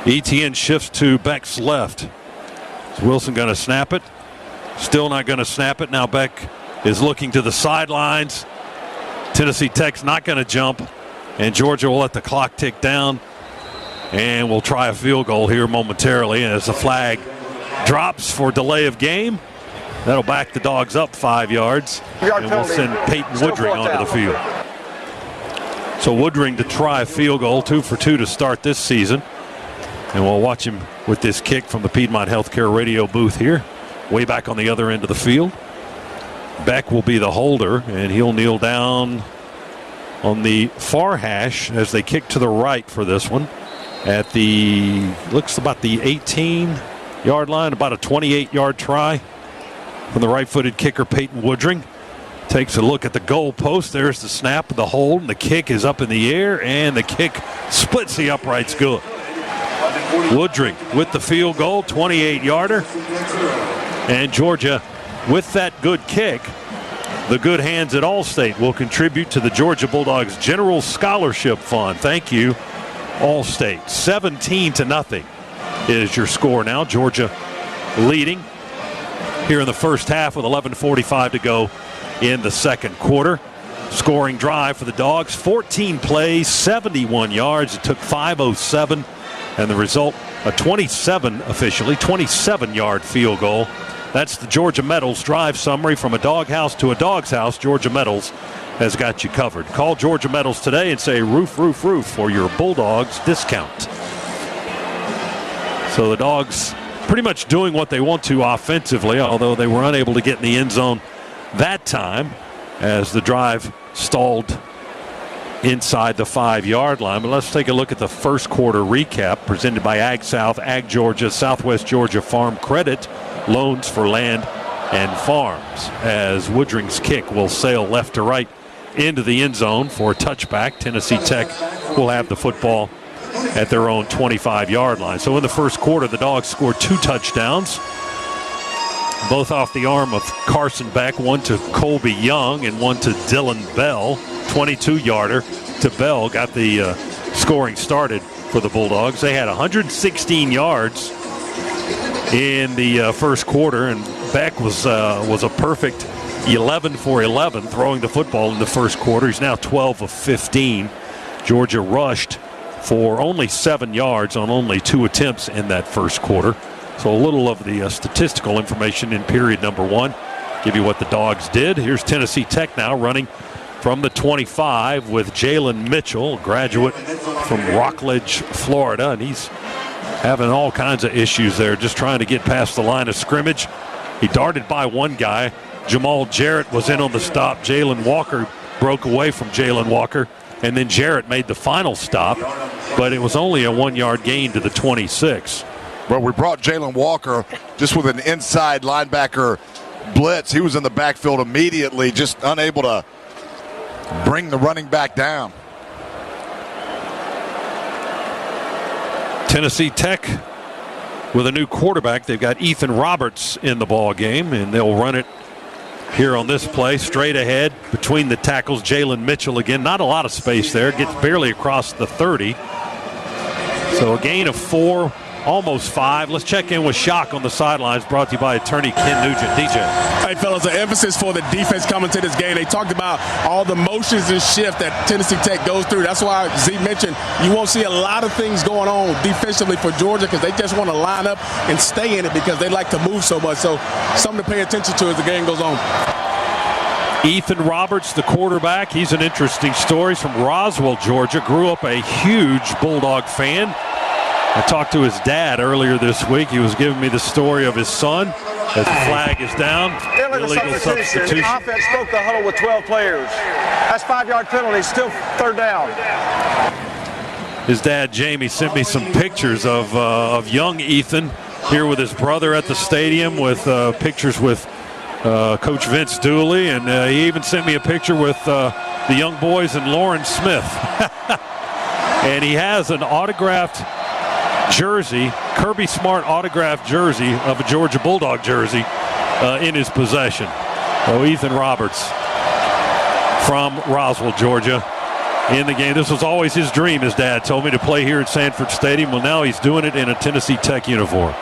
S1: ETN shifts to Beck's left. Is Wilson going to snap it? Still not going to snap it. Now Beck is looking to the sidelines. Tennessee Tech's not going to jump, and Georgia will let the clock tick down, and we'll try a field goal here momentarily. And as the flag drops for delay of game, that'll back the Dogs up 5 yards, and we'll send Peyton Woodring onto the field. So Woodring to try a field goal, 2 for 2 to start this season. And we'll watch him with this kick from the Piedmont Healthcare radio booth here, way back on the other end of the field. Beck will be the holder, and he'll kneel down on the far hash as they kick to the right for this one. At the, looks about the 18-yard line, about a 28-yard try from the right-footed kicker Peyton Woodring. Takes a look at the goal post. There's the snap, the hold, and the kick is up in the air, and the kick splits the uprights good. Woodring with the field goal, 28-yarder. And Georgia, with that good kick, the good hands at Allstate will contribute to the Georgia Bulldogs General Scholarship Fund. Thank you, Allstate. 17-0. is your score now. Georgia leading here in the first half with 11:45 to go in the second quarter. Scoring drive for the Dogs, 14 plays, 71 yards. It took 5:07, and the result, a 27-yard field goal. That's the Georgia Metals drive summary. From a doghouse to a dog's house, Georgia Metals has got you covered. Call Georgia Metals today and say roof, roof, roof for your Bulldogs discount. So the Dogs pretty much doing what they want to offensively, although they were unable to get in the end zone that time as the drive stalled inside the 5-yard line. But let's take a look at the first quarter recap presented by Ag South, Ag Georgia, Southwest Georgia Farm Credit, loans for land and farms, as Woodring's kick will sail left to right into the end zone for a touchback. Tennessee Tech will have the football at their own 25-yard line. So in the first quarter, the Dogs scored 2 touchdowns, both off the arm of Carson Beck, one to Colby Young and one to Dylan Bell. 22-yarder to Bell got the scoring started for the Bulldogs. They had 116 yards in the first quarter, and Beck was a perfect 11 for 11 throwing the football in the first quarter. He's now 12 of 15. Georgia rushed for only 7 yards on only 2 attempts in that first quarter. So a little of the statistical information in period number 1. Give you what the Dogs did. Here's Tennessee Tech now running from the 25 with Jalen Mitchell, graduate from Rockledge, Florida, and he's having all kinds of issues there, just trying to get past the line of scrimmage. He darted by one guy. Jamal Jarrett was in on the stop. Jalen Walker broke away from Jalen Walker, and then Jarrett made the final stop, but it was only a 1-yard gain to the 26.
S2: Well, we brought Jalen Walker just with an inside linebacker blitz. He was in the backfield immediately, just unable to bring the running back down.
S1: Tennessee Tech with a new quarterback. They've got Ethan Roberts in the ball game, and they'll run it here on this play. Straight ahead between the tackles, Jalen Mitchell again. Not a lot of space there. Gets barely across the 30. So a gain of 4, almost 5. Let's check in with Shock on the sidelines, brought to you by attorney Ken Nugent. DJ.
S6: Hey, fellas, an emphasis for the defense coming to this game. They talked about all the motions and shift that Tennessee Tech goes through. That's why Z mentioned you won't see a lot of things going on defensively for Georgia, because they just want to line up and stay in it because they like to move so much. So something to pay attention to as the game goes on.
S1: Ethan Roberts, the quarterback, he's an interesting story. He's from Roswell, Georgia. Grew up a huge Bulldog fan. I talked to his dad earlier this week. He was giving me the story of his son as the flag is down.
S7: Illegal substitution. Offense broke the huddle with 12 players. That's 5-yard penalty, still third down.
S1: His dad, Jamie, sent me some pictures of young Ethan here with his brother at the stadium, with pictures with Coach Vince Dooley, and he even sent me a picture with the young boys and Lauren Smith. And he has an autographed jersey, Kirby Smart autographed jersey of a Georgia Bulldog jersey in his possession. So Ethan Roberts from Roswell, Georgia, in the game. This was always his dream, his dad told me, to play here at Sanford Stadium. Well, now he's doing it in a Tennessee Tech uniform.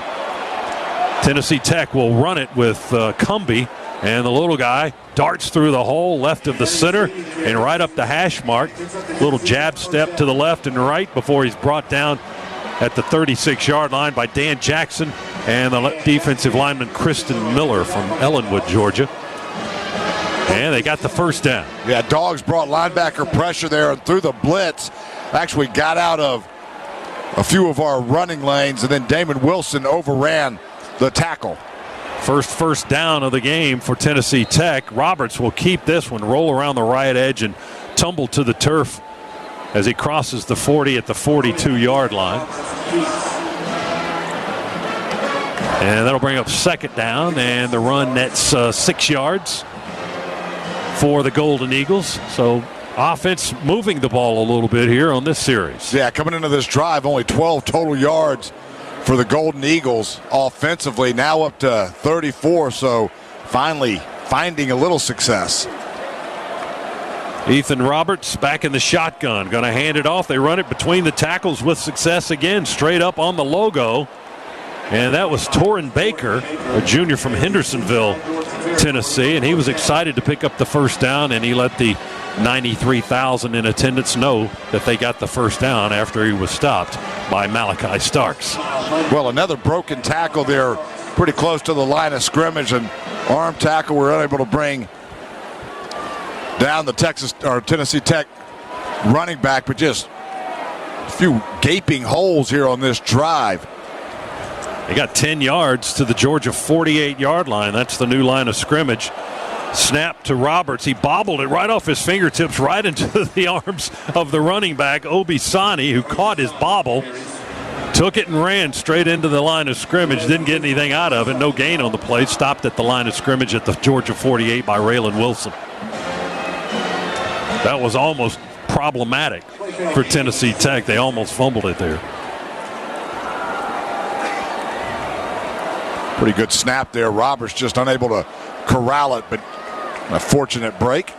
S1: Tennessee Tech will run it with Cumbie, and the little guy darts through the hole left of the center and right up the hash mark. Little jab step to the left and right before he's brought down at the 36-yard line by Dan Jackson and the defensive lineman Kristen Miller from Ellenwood, Georgia. And they got the first down.
S2: Yeah, Dogs brought linebacker pressure there and through the blitz. Actually got out of a few of our running lanes, and then Damon Wilson overran the tackle.
S1: First down of the game for Tennessee Tech. Roberts will keep this one, roll around the right edge and tumble to the turf as he crosses the 40 at the 42-yard line. And that'll bring up second down, and the run nets 6 yards for the Golden Eagles. So offense moving the ball a little bit here on this series.
S2: Yeah, coming into this drive, only 12 total yards for the Golden Eagles offensively, now up to 34, so finally finding a little success.
S1: Ethan Roberts back in the shotgun, going to hand it off. They run it between the tackles with success again, straight up on the logo. And that was Torrin Baker, a junior from Hendersonville, Tennessee, and he was excited to pick up the first down, and he let the 93,000 in attendance know that they got the first down after he was stopped by Malachi Starks.
S2: Well, another broken tackle there pretty close to the line of scrimmage, and arm tackle were unable to bring down the Tennessee Tech running back, but just a few gaping holes here on this drive.
S1: They got 10 yards to the Georgia 48-yard line. That's the new line of scrimmage. Snap to Roberts. He bobbled it right off his fingertips right into the arms of the running back, Obisani, who caught his bobble, took it and ran straight into the line of scrimmage. Didn't get anything out of it. No gain on the play. Stopped at the line of scrimmage at the Georgia 48 by Raylan Wilson. That was almost problematic for Tennessee Tech. They almost fumbled it there.
S2: Pretty good snap there. Roberts just unable to corral it, but a fortunate break.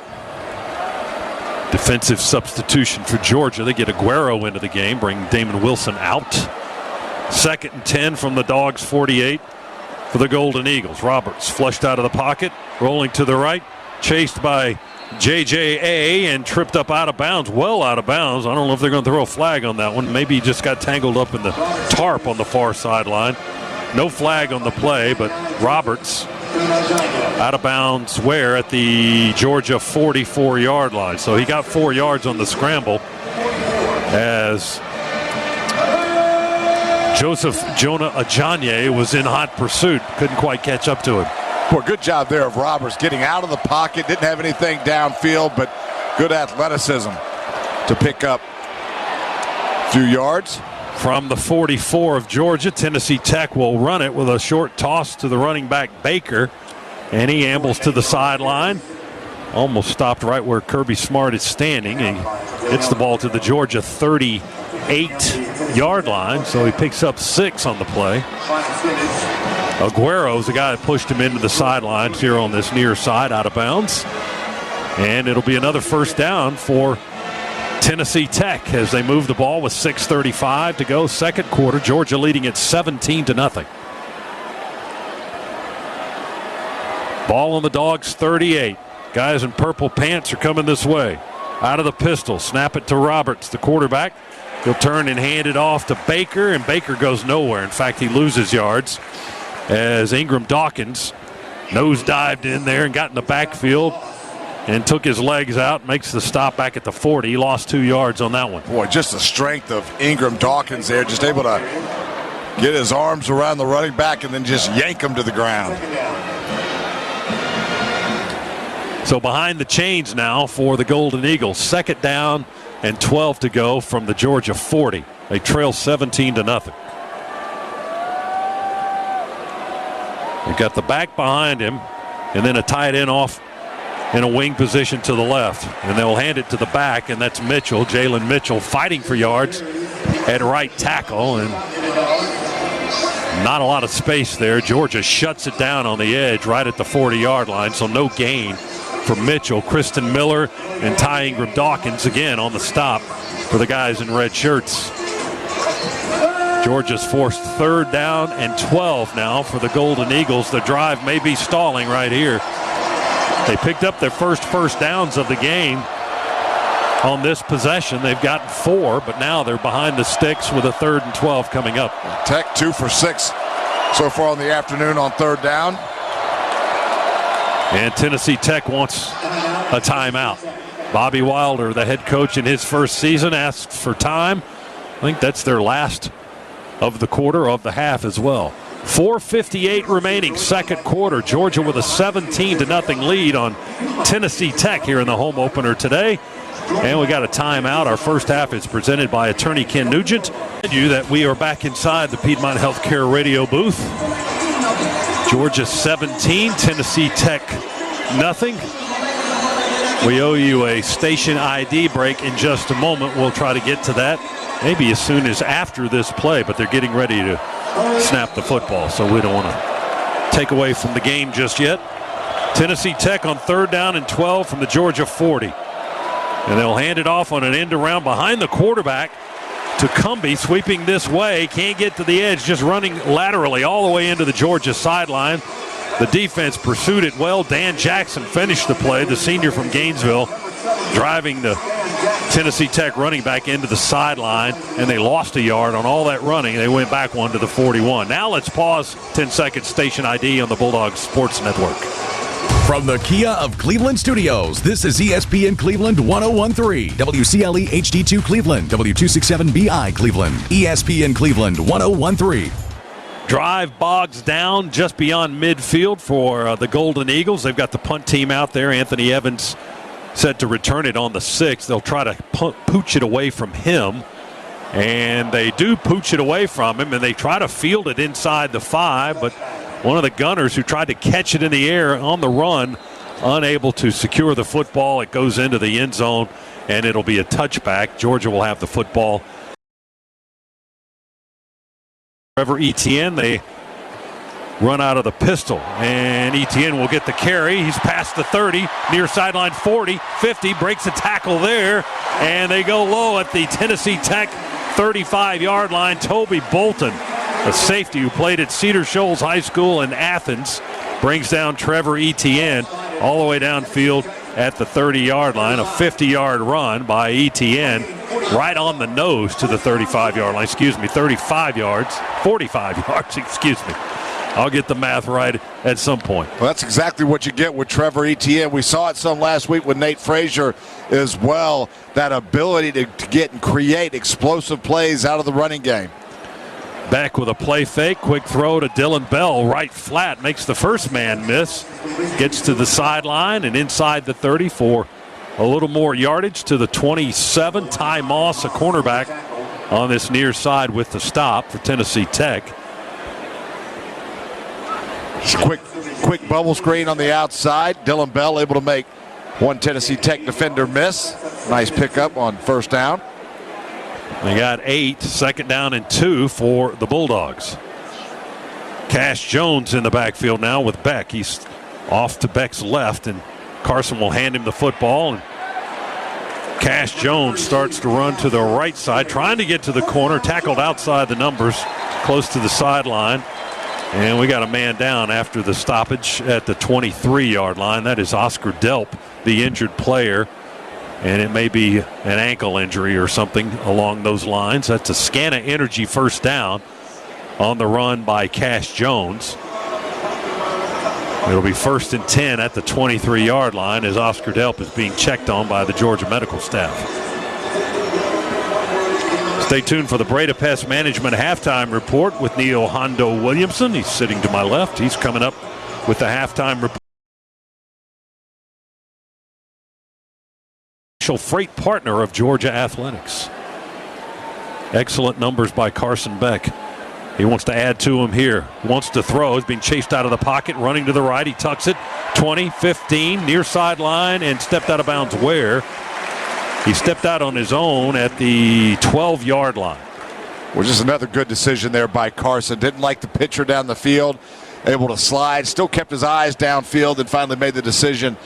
S1: Defensive substitution for Georgia. They get Aguero into the game, bring Damon Wilson out. 2nd and 10 from the Dogs 48 for the Golden Eagles. Roberts flushed out of the pocket, rolling to the right, chased by JJA and tripped up out of bounds, well out of bounds. I don't know if they're going to throw a flag on that one. Maybe he just got tangled up in the tarp on the far sideline. No flag on the play, but Roberts out of bounds where? At the Georgia 44-yard line. So he got 4 yards on the scramble as Joseph Jonah Ajanye was in hot pursuit. Couldn't quite catch up to him.
S2: Well, good job there of Roberts getting out of the pocket. Didn't have anything downfield, but good athleticism to pick up a few yards.
S1: From the 44 of Georgia, Tennessee Tech will run it with a short toss to the running back Baker, and he ambles to the sideline. Almost stopped right where Kirby Smart is standing. He hits the ball to the Georgia 38-yard line, so he picks up 6 on the play. Aguero's the guy that pushed him into the sidelines here on this near side, out of bounds. And it'll be another first down for Tennessee Tech as they move the ball with 6:35 to go. Second quarter, Georgia leading it 17-0. Ball on the Dogs 38. Guys in purple pants are coming this way. Out of the pistol, snap it to Roberts, the quarterback. He'll turn and hand it off to Baker, and Baker goes nowhere. In fact, he loses yards as Ingram Dawkins nose-dived in there and got in the backfield and took his legs out, makes the stop back at the 40. He lost 2 yards on that one.
S2: Boy, just the strength of Ingram Dawkins there, just able to get his arms around the running back and then just yank him to the ground.
S1: So behind the chains now for the Golden Eagles. 2nd down and 12 to go from the Georgia 40. They trail 17-0. They've got the back behind him and then a tight end off in a wing position to the left, and they'll hand it to the back, and that's Mitchell, Jalen Mitchell, fighting for yards at right tackle, and not a lot of space there. Georgia shuts it down on the edge right at the 40-yard line, so no gain for Mitchell. Kristen Miller and Ty Ingram Dawkins again on the stop for the guys in red shirts. Georgia's forced 3rd down and 12 now for the Golden Eagles. The drive may be stalling right here. They picked up their first downs of the game on this possession. They've gotten 4, but now they're behind the sticks with a 3rd and 12 coming up.
S2: Tech 2 for 6 so far in the afternoon on 3rd down.
S1: And Tennessee Tech wants a timeout. Bobby Wilder, the head coach in his first season, asks for time. I think that's their last of the quarter, of the half as well. 4:58 remaining, second quarter. Georgia with a 17-0 lead on Tennessee Tech here in the home opener today. And we got a timeout. Our first half is presented by attorney Ken Nugent. You that we are back inside the Piedmont Healthcare radio booth. Georgia 17, Tennessee Tech nothing. We owe you a station ID break in just a moment. We'll try to get to that maybe as soon as after this play, but they're getting ready to snap the football, so we don't want to take away from the game just yet. Tennessee Tech on 3rd down and 12 from the Georgia 40. And they'll hand it off on an end around behind the quarterback Tecumbe sweeping this way, can't get to the edge, just running laterally all the way into the Georgia sideline. The defense pursued it well. Dan Jackson finished the play, the senior from Gainesville, driving the Tennessee Tech running back into the sideline, and they lost a yard on all that running. They went back one to the 41. Now let's pause 10 seconds, station ID on the Bulldogs Sports Network.
S9: From the Kia of Cleveland Studios, this is ESPN Cleveland 1013, WCLE HD2 Cleveland, W267BI Cleveland, ESPN Cleveland 1013.
S1: Drive bogs down just beyond midfield for the Golden Eagles. They've got the punt team out there. Anthony Evans set to return it on the 6. They'll try to pooch it away from him. And they do pooch it away from him, and they try to field it inside the 5, but one of the gunners who tried to catch it in the air on the run, unable to secure the football. It goes into the end zone, and it'll be a touchback. Georgia will have the football. Trevor Etienne, they run out of the pistol, and Etienne will get the carry. He's past the 30, near sideline 40, 50, breaks a tackle there, and they go low at the Tennessee Tech 35-yard line. Toby Bolton, a safety who played at Cedar Shoals High School in Athens, brings down Trevor Etienne all the way downfield at the 30-yard line. A 50-yard run by Etienne right on the nose to the 35-yard line. 45 yards, excuse me. I'll get the math right at some point.
S2: Well, that's exactly what you get with Trevor Etienne. We saw it some last week with Nate Frazier as well, that ability to get and create explosive plays out of the running game.
S1: Beck with a play fake, quick throw to Dylan Bell, right flat, makes the first man miss, gets to the sideline and inside the 30 for a little more yardage to the 27. Ty Moss, a cornerback, on this near side with the stop for Tennessee Tech.
S2: Quick bubble screen on the outside. Dylan Bell able to make one Tennessee Tech defender miss. Nice pickup on first down.
S1: They got 8, second down and 2 for the Bulldogs. Cash Jones in the backfield now with Beck. He's off to Beck's left, and Carson will hand him the football. And Cash Jones starts to run to the right side, trying to get to the corner, tackled outside the numbers, close to the sideline. And we got a man down after the stoppage at the 23-yard line. That is Oscar Delp, the injured player. And it may be an ankle injury or something along those lines. That's a Scana Energy first down on the run by Cash Jones. It'll be 1st and 10 at the 23-yard line as Oscar Delp is being checked on by the Georgia medical staff. Stay tuned for the Breda Pest Management halftime report with Neil Hondo Williamson. He's sitting to my left. He's coming up with the halftime report. Freight partner of Georgia Athletics. Excellent numbers by Carson Beck. He wants to add to him here. Wants to throw. He's being chased out of the pocket, running to the right. He tucks it. 20, 15, near sideline, and stepped out of bounds where? He stepped out on his own at the 12-yard line.
S2: Well, just another good decision there by Carson. Didn't like the pitcher down the field. Able to slide. Still kept his eyes downfield and finally made the decision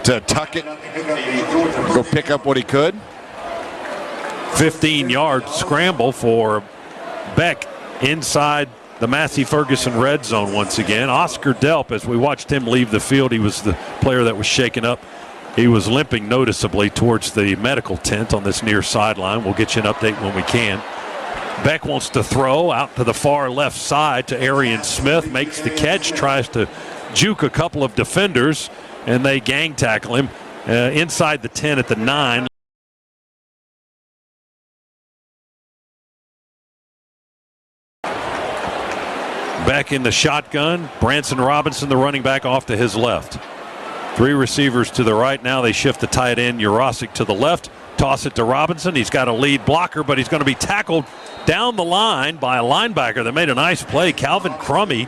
S2: to tuck it, go pick up what he could.
S1: 15-yard scramble for Beck inside the Massey Ferguson red zone once again. Oscar Delp, as we watched him leave the field, he was the player that was shaken up. He was limping noticeably towards the medical tent on this near sideline. We'll get you an update when we can. Beck wants to throw out to the far left side to Arian Smith, makes the catch, tries to juke a couple of defenders, and they gang tackle him inside the 10 at the 9. Beck in the shotgun. Branson Robinson, the running back, off to his left. 3 receivers to the right. Now they shift the tight end, Urosic, to the left. Toss it to Robinson. He's got a lead blocker, but he's going to be tackled down the line by a linebacker that made a nice play. Calvin Crummy,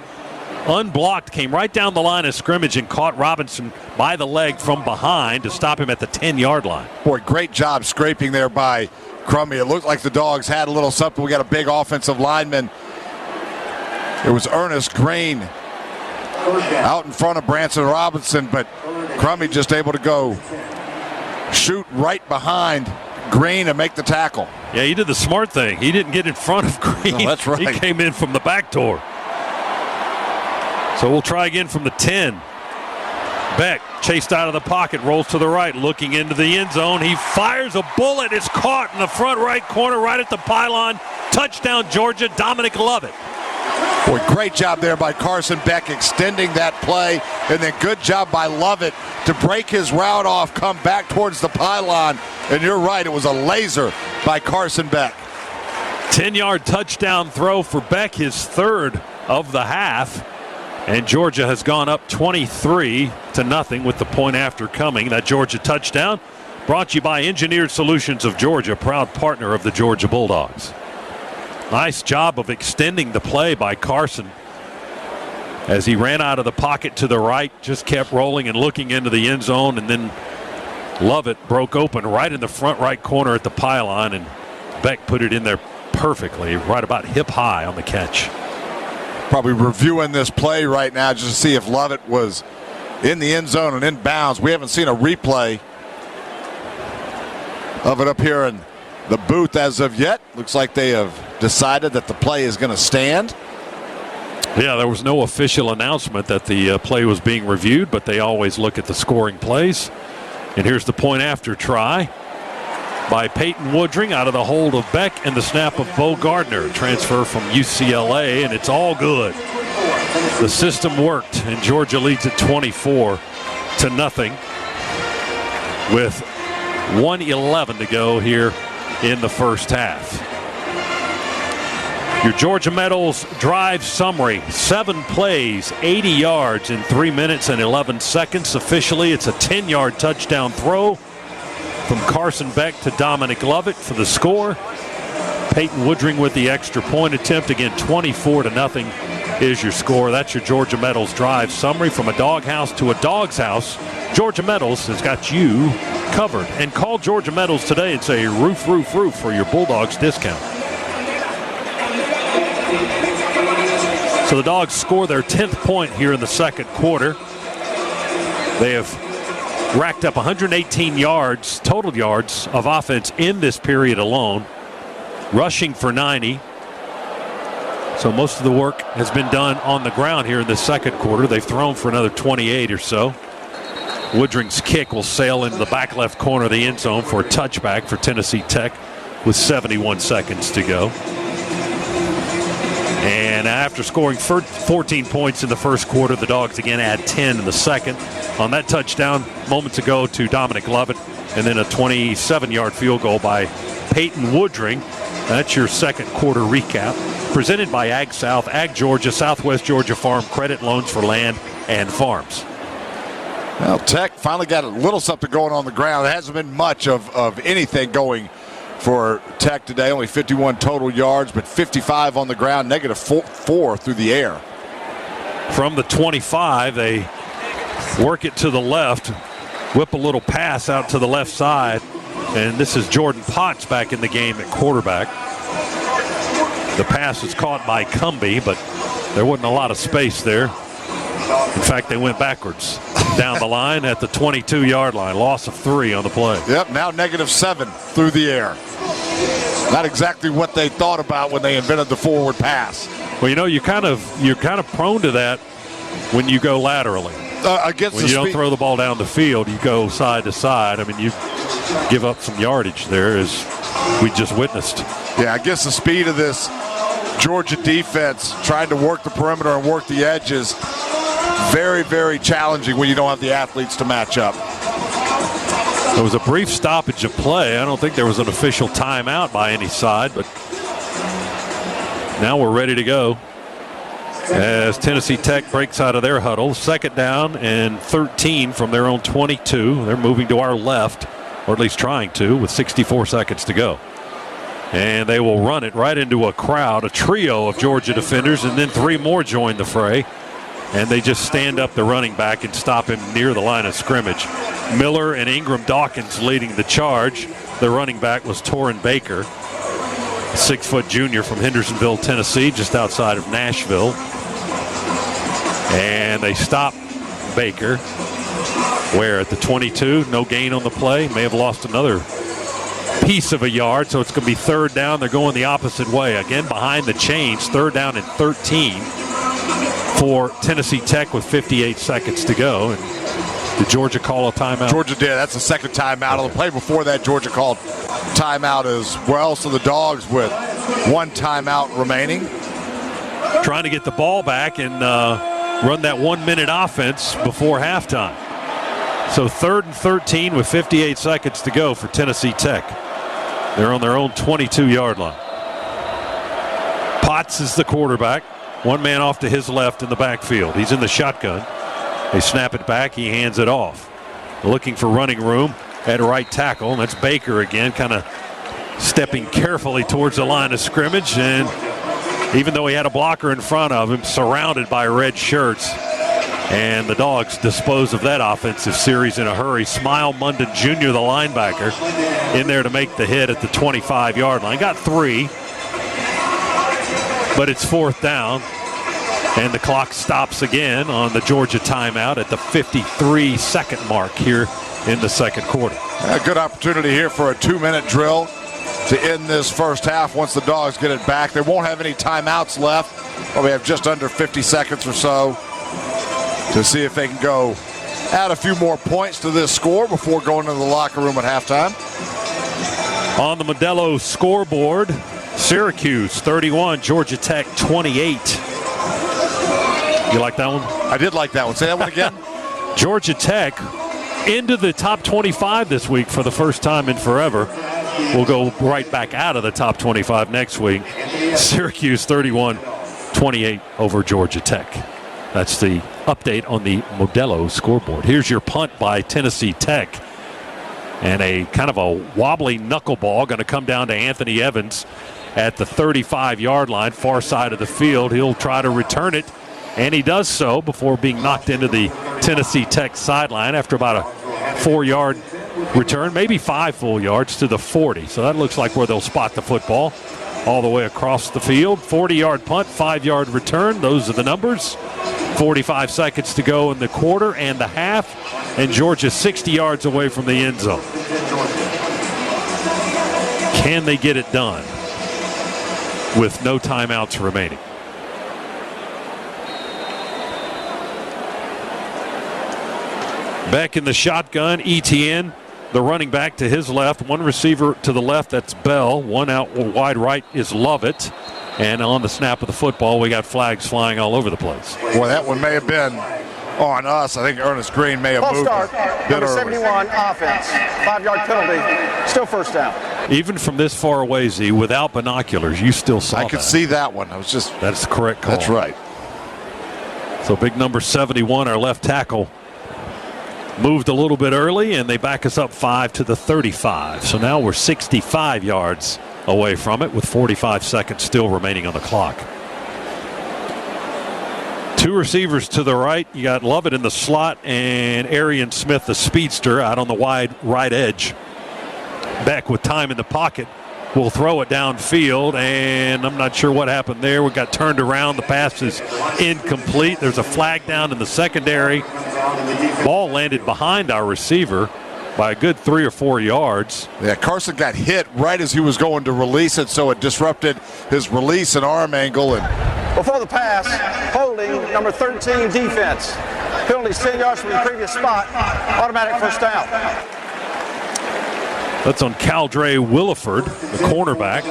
S1: unblocked, came right down the line of scrimmage and caught Robinson by the leg from behind to stop him at the 10-yard line.
S2: Boy, great job scraping there by Crummy. It looked like the Dogs had a little something. We got a big offensive lineman. It was Ernest Green out in front of Branson Robinson, but Crummy just able to go shoot right behind Green and make the tackle.
S1: Yeah, he did the smart thing. He didn't get in front of Green.
S2: Oh, that's right.
S1: He came in from the back door. So we'll try again from the 10. Beck chased out of the pocket, rolls to the right, looking into the end zone. He fires a bullet. It's caught in the front right corner, right at the pylon. Touchdown, Georgia. Dominic Lovett.
S2: Boy, great job there by Carson Beck extending that play, and then good job by Lovett to break his route off, come back towards the pylon. And you're right, it was a laser by Carson Beck.
S1: 10-yard touchdown throw for Beck, his third of the half. And Georgia has gone up 23-0 with the point after coming. That Georgia touchdown brought to you by Engineered Solutions of Georgia, proud partner of the Georgia Bulldogs. Nice job of extending the play by Carson as he ran out of the pocket to the right, just kept rolling and looking into the end zone, and then Lovett broke open right in the front right corner at the pylon, and Beck put it in there perfectly, right about hip high on the catch.
S2: Probably reviewing this play right now just to see if Lovett was in the end zone and in bounds. We haven't seen a replay of it up here in the booth as of yet. Looks like they have decided that the play is going to stand.
S1: Yeah, there was no official announcement that the play was being reviewed, but they always look at the scoring plays. And here's the point after try by Peyton Woodring out of the hold of Beck, and the snap of Bo Gardner, transfer from UCLA, and it's all good. The system worked, and Georgia leads at 24-0 with 1:11 to go here in the first half. Your Georgia Metals drive summary: 7 plays, 80 yards in 3 minutes and 11 seconds. Officially, it's a 10-yard touchdown throw from Carson Beck to Dominic Lovett for the score. Peyton Woodring with the extra point attempt. Again, 24-0 is your score. That's your Georgia Metals drive summary. From a doghouse to a dog's house, Georgia Metals has got you covered. And call Georgia Metals today and say roof, roof, roof for your Bulldogs discount. So the Dogs score their 10th point here in the second quarter. They have racked up 118 yards, total yards of offense in this period alone, rushing for 90. So most of the work has been done on the ground here in the second quarter. They've thrown for another 28 or so. Woodring's kick will sail into the back left corner of the end zone for a touchback for Tennessee Tech with 71 seconds to go. And after scoring 14 points in the first quarter, the Dogs again add 10 in the second. On that touchdown moments ago to Dominic Lovett, and then a 27-yard field goal by Peyton Woodring. That's your second quarter recap. Presented by Ag South, Ag Georgia, Southwest Georgia Farm Credit, loans for land and farms.
S2: Well, Tech finally got a little something going on the ground. There hasn't been much of anything going for Tech today. Only 51 total yards, but 55 on the ground, negative 4 through the air.
S1: From the 25, they work it to the left, whip a little pass out to the left side, and this is Jordan Potts back in the game at quarterback. The pass was caught by Cumbie, but there wasn't a lot of space there. In fact, they went backwards down the line at the 22-yard line. Loss of 3 on the play.
S2: Yep, now negative 7 through the air. Not exactly what they thought about when they invented the forward pass.
S1: Well, you know, you're kind of prone to that when you go laterally.
S2: Against
S1: when you don't throw the ball down the field, you go side to side. I mean, you give up some yardage there, as we just witnessed.
S2: Yeah, I guess the speed of this Georgia defense, trying to work the perimeter and work the edges, very, very challenging when you don't have the athletes to match up.
S1: There was a brief stoppage of play. I don't think there was an official timeout by any side, but now we're ready to go as Tennessee Tech breaks out of their huddle. Second down and 13 from their own 22. They're moving to our left, or at least trying to, with 64 seconds to go. And they will run it right into a crowd, a trio of Georgia defenders, and then 3 more join the fray. And they just stand up the running back and stop him near the line of scrimmage. Miller and Ingram Dawkins leading the charge. The running back was Torrin Baker, a 6-foot junior from Hendersonville, Tennessee, just outside of Nashville. And they stop Baker, where at the 22, no gain on the play. May have lost another piece of a yard, so it's going to be third down. They're going the opposite way. Again, behind the chains, third down and 13 for Tennessee Tech with 58 seconds to go. And did Georgia call a timeout?
S2: Georgia did. That's the second timeout. On the play before that, Georgia called timeout as well. So the Dogs with one timeout remaining.
S1: Trying to get the ball back and run that 1 minute offense before halftime. So third and 13 with 58 seconds to go for Tennessee Tech. They're on their own 22-yard line. Potts is the quarterback. One man off to his left in the backfield. He's in the shotgun. They snap it back. He hands it off. Looking for running room at right tackle. And that's Baker again, kind of stepping carefully towards the line of scrimmage. And even though he had a blocker in front of him, surrounded by red shirts. And the Dogs dispose of that offensive series in a hurry. Smile Munden Jr., the linebacker, in there to make the hit at the 25-yard line. Got 3, but it's fourth down. And the clock stops again on the Georgia timeout at the 53-second mark here in the second quarter.
S2: A good opportunity here for a 2-minute drill to end this first half once the Dogs get it back. They won't have any timeouts left. Probably have just under 50 seconds or so to see if they can go add a few more points to this score before going into the locker room at halftime.
S1: On the Modelo scoreboard, Syracuse 31, Georgia Tech 28. You like that one?
S2: I did like that one. Say that one again.
S1: Georgia Tech into the top 25 this week for the first time in forever. We'll go right back out of the top 25 next week. Syracuse 31-28 over Georgia Tech. That's the update on the Modelo scoreboard. Here's your punt by Tennessee Tech. And a kind of a wobbly knuckleball going to come down to Anthony Evans at the 35-yard line, far side of the field. He'll try to return it, and he does so before being knocked into the Tennessee Tech sideline after about a 4-yard return, maybe 5 full yards to the 40. So that looks like where they'll spot the football all the way across the field. 40-yard punt, 5-yard return. Those are the numbers. 45 seconds to go in the quarter and the half, and Georgia 60 yards away from the end zone. Can they get it done with no timeouts remaining? Back in the shotgun, Etienne, the running back to his left. One receiver to the left, that's Bell. One out wide right is LoveIt. And on the snap of the football, we got flags flying all over the place.
S2: Boy, that one may have been on us. I think Ernest Green may have moved
S7: start,
S2: a bit
S7: number
S2: early.
S7: 71 offense, 5-yard penalty, still first down.
S1: Even from this far away, Z, without binoculars, you still saw that.
S2: I could see that one. I was just.
S1: That's the correct call.
S2: That's right.
S1: So big number 71, our left tackle, moved a little bit early, and they back us up 5 to the 35. So now we're 65 yards away from it with 45 seconds still remaining on the clock. 2 receivers to the right. You got LoveIt in the slot and Arian Smith, the speedster, out on the wide right edge. Beck with time in the pocket will throw it downfield, and I'm not sure what happened there. We got turned around. The pass is incomplete. There's a flag down in the secondary. Ball landed behind our receiver by a good 3 or 4 yards.
S2: Yeah, Carson got hit right as he was going to release it, so it disrupted his release and arm angle. And
S7: Before the pass, holding number 13 defense. Penalties 10 yards from the previous spot, automatic first down.
S1: That's on Caldre Williford, the cornerback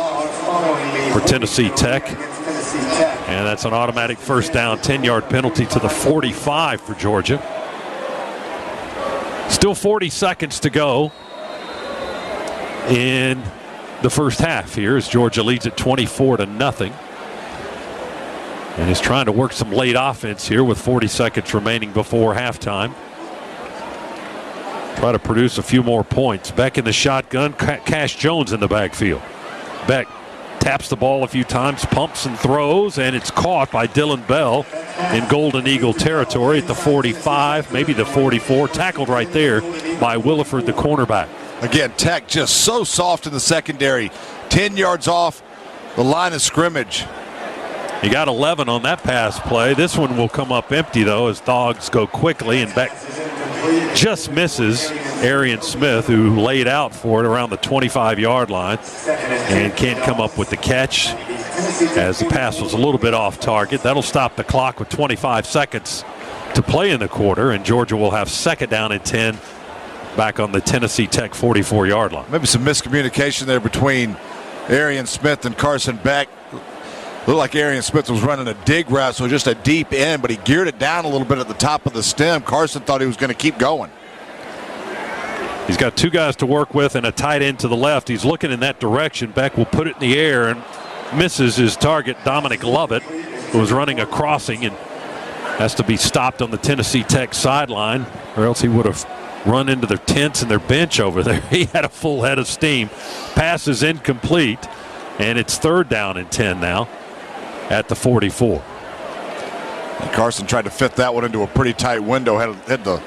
S1: for Tennessee Tech. And that's an automatic first down, 10-yard penalty to the 45 for Georgia. Still 40 seconds to go in the first half here as Georgia leads at 24-0. And is trying to work some late offense here with 40 seconds remaining before halftime. Try to produce a few more points. Beck in the shotgun, Cash Jones in the backfield. Beck taps the ball a few times, pumps and throws, and it's caught by Dylan Bell in Golden Eagle territory at the 45, maybe the 44. Tackled right there by Williford, the cornerback.
S2: again, Tech just so soft in the secondary. 10 yards off the line of scrimmage.
S1: He got 11 on that pass play. This one will come up empty, though, as Dogs go quickly, and Beck just misses Arian Smith, who laid out for it around the 25-yard line and can't come up with the catch as the pass was a little bit off target. That'll stop the clock with 25 seconds to play in the quarter, and Georgia will have second down and 10 back on the Tennessee Tech 44-yard line.
S2: Maybe some miscommunication there between Arian Smith and Carson Beck. Looked like Arian Smith was running a dig route, so just a deep end, but he geared it down a little bit at the top of the stem. Carson thought he was going to keep going.
S1: He's got two guys to work with and a tight end to the left. He's looking in that direction. Beck will put it in the air and misses his target, Dominic Lovett, who was running a crossing and has to be stopped on the Tennessee Tech sideline, or else he would have run into their tents and their bench over there. He had a full head of steam. Pass is incomplete, and it's third down and 10 now at the 44.
S2: And Carson tried to fit that one into a pretty tight window. Had to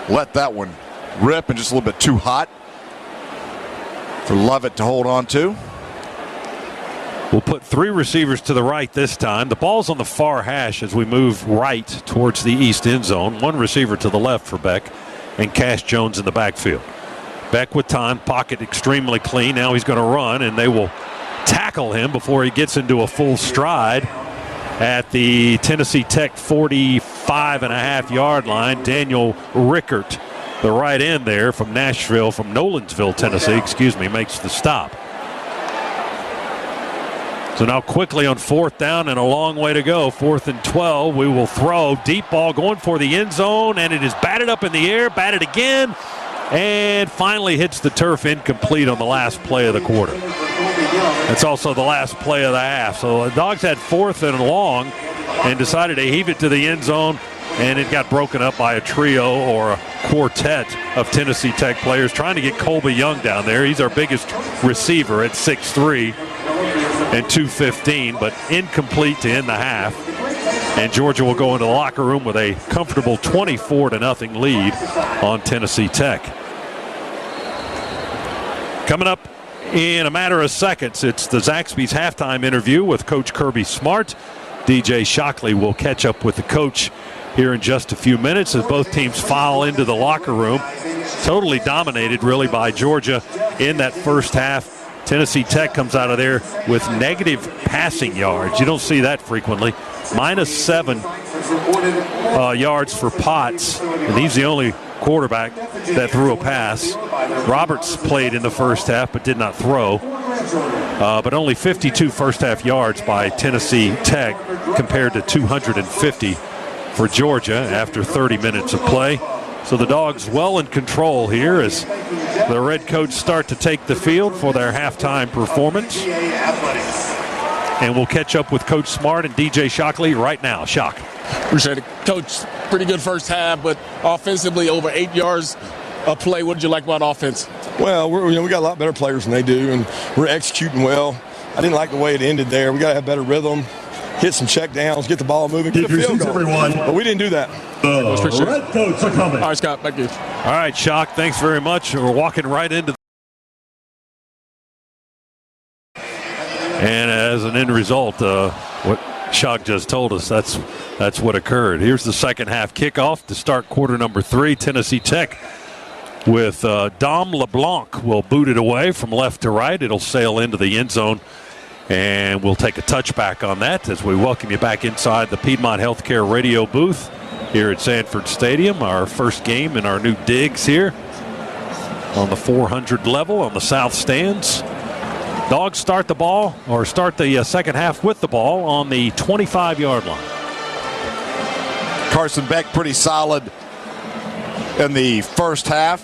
S2: let that one rip, and just a little bit too hot for Lovett to hold on to.
S1: We'll put three receivers to the right this time. The ball's on the far hash as we move right towards the east end zone. One receiver to the left for Beck, and Cash Jones in the backfield. Beck with time, pocket extremely clean. Now he's going to run, and they will tackle him before he gets into a full stride at the Tennessee Tech 45.5-yard line. Daniel Rickert, the right end there from Nolensville, Tennessee, makes the stop. So now quickly on fourth down and a long way to go. 4th and 12. We will throw. Deep ball going for the end zone, and it is batted up in the air, batted again, and finally hits the turf, incomplete on the last play of the quarter. That's also the last play of the half. So the Dogs had 4th and long and decided to heave it to the end zone, and it got broken up by a trio or a quartet of Tennessee Tech players trying to get Colby Young down there. He's our biggest receiver at 6'3". And 2:15, but incomplete to end the half. And Georgia will go into the locker room with a comfortable 24-0 lead on Tennessee Tech. Coming up in a matter of seconds, it's the Zaxby's halftime interview with Coach Kirby Smart. DJ Shockley will catch up with the coach here in just a few minutes as both teams file into the locker room. Totally dominated, really, by Georgia in that first half. Tennessee Tech comes out of there with negative passing yards. You don't see that frequently. -7 yards for Potts, and he's the only quarterback that threw a pass. Roberts played in the first half but did not throw. But only 52 first half yards by Tennessee Tech compared to 250 for Georgia after 30 minutes of play. So the Dogs well in control here as the Red Coats start to take the field for their halftime performance. And we'll catch up with Coach Smart and DJ Shockley right now. Shock.
S6: Appreciate it. Coach, pretty good first half, but offensively over 8 yards of play. What did you like about offense?
S10: Well, we got a lot better players than they do, and we're executing well. I didn't like the way it ended there. We got to have better rhythm, hit some check downs, get the ball moving, get a field goal. But we didn't do that.
S11: The Red Coats are coming.
S6: All right, Scott, thank you.
S1: All right, Shock, thanks very much. We're walking right into and as an end result, what Shock just told us, that's what occurred. Here's the second half kickoff to start quarter number 3. Tennessee Tech with Dom LeBlanc will boot it away from left to right. It'll sail into the end zone, and we'll take a touchback on that as we welcome you back inside the Piedmont Healthcare radio booth here at Sanford Stadium. Our first game in our new digs here on the 400 level on the south stands. Dogs start the second half with the ball on the 25-yard line.
S2: Carson Beck pretty solid in the first half.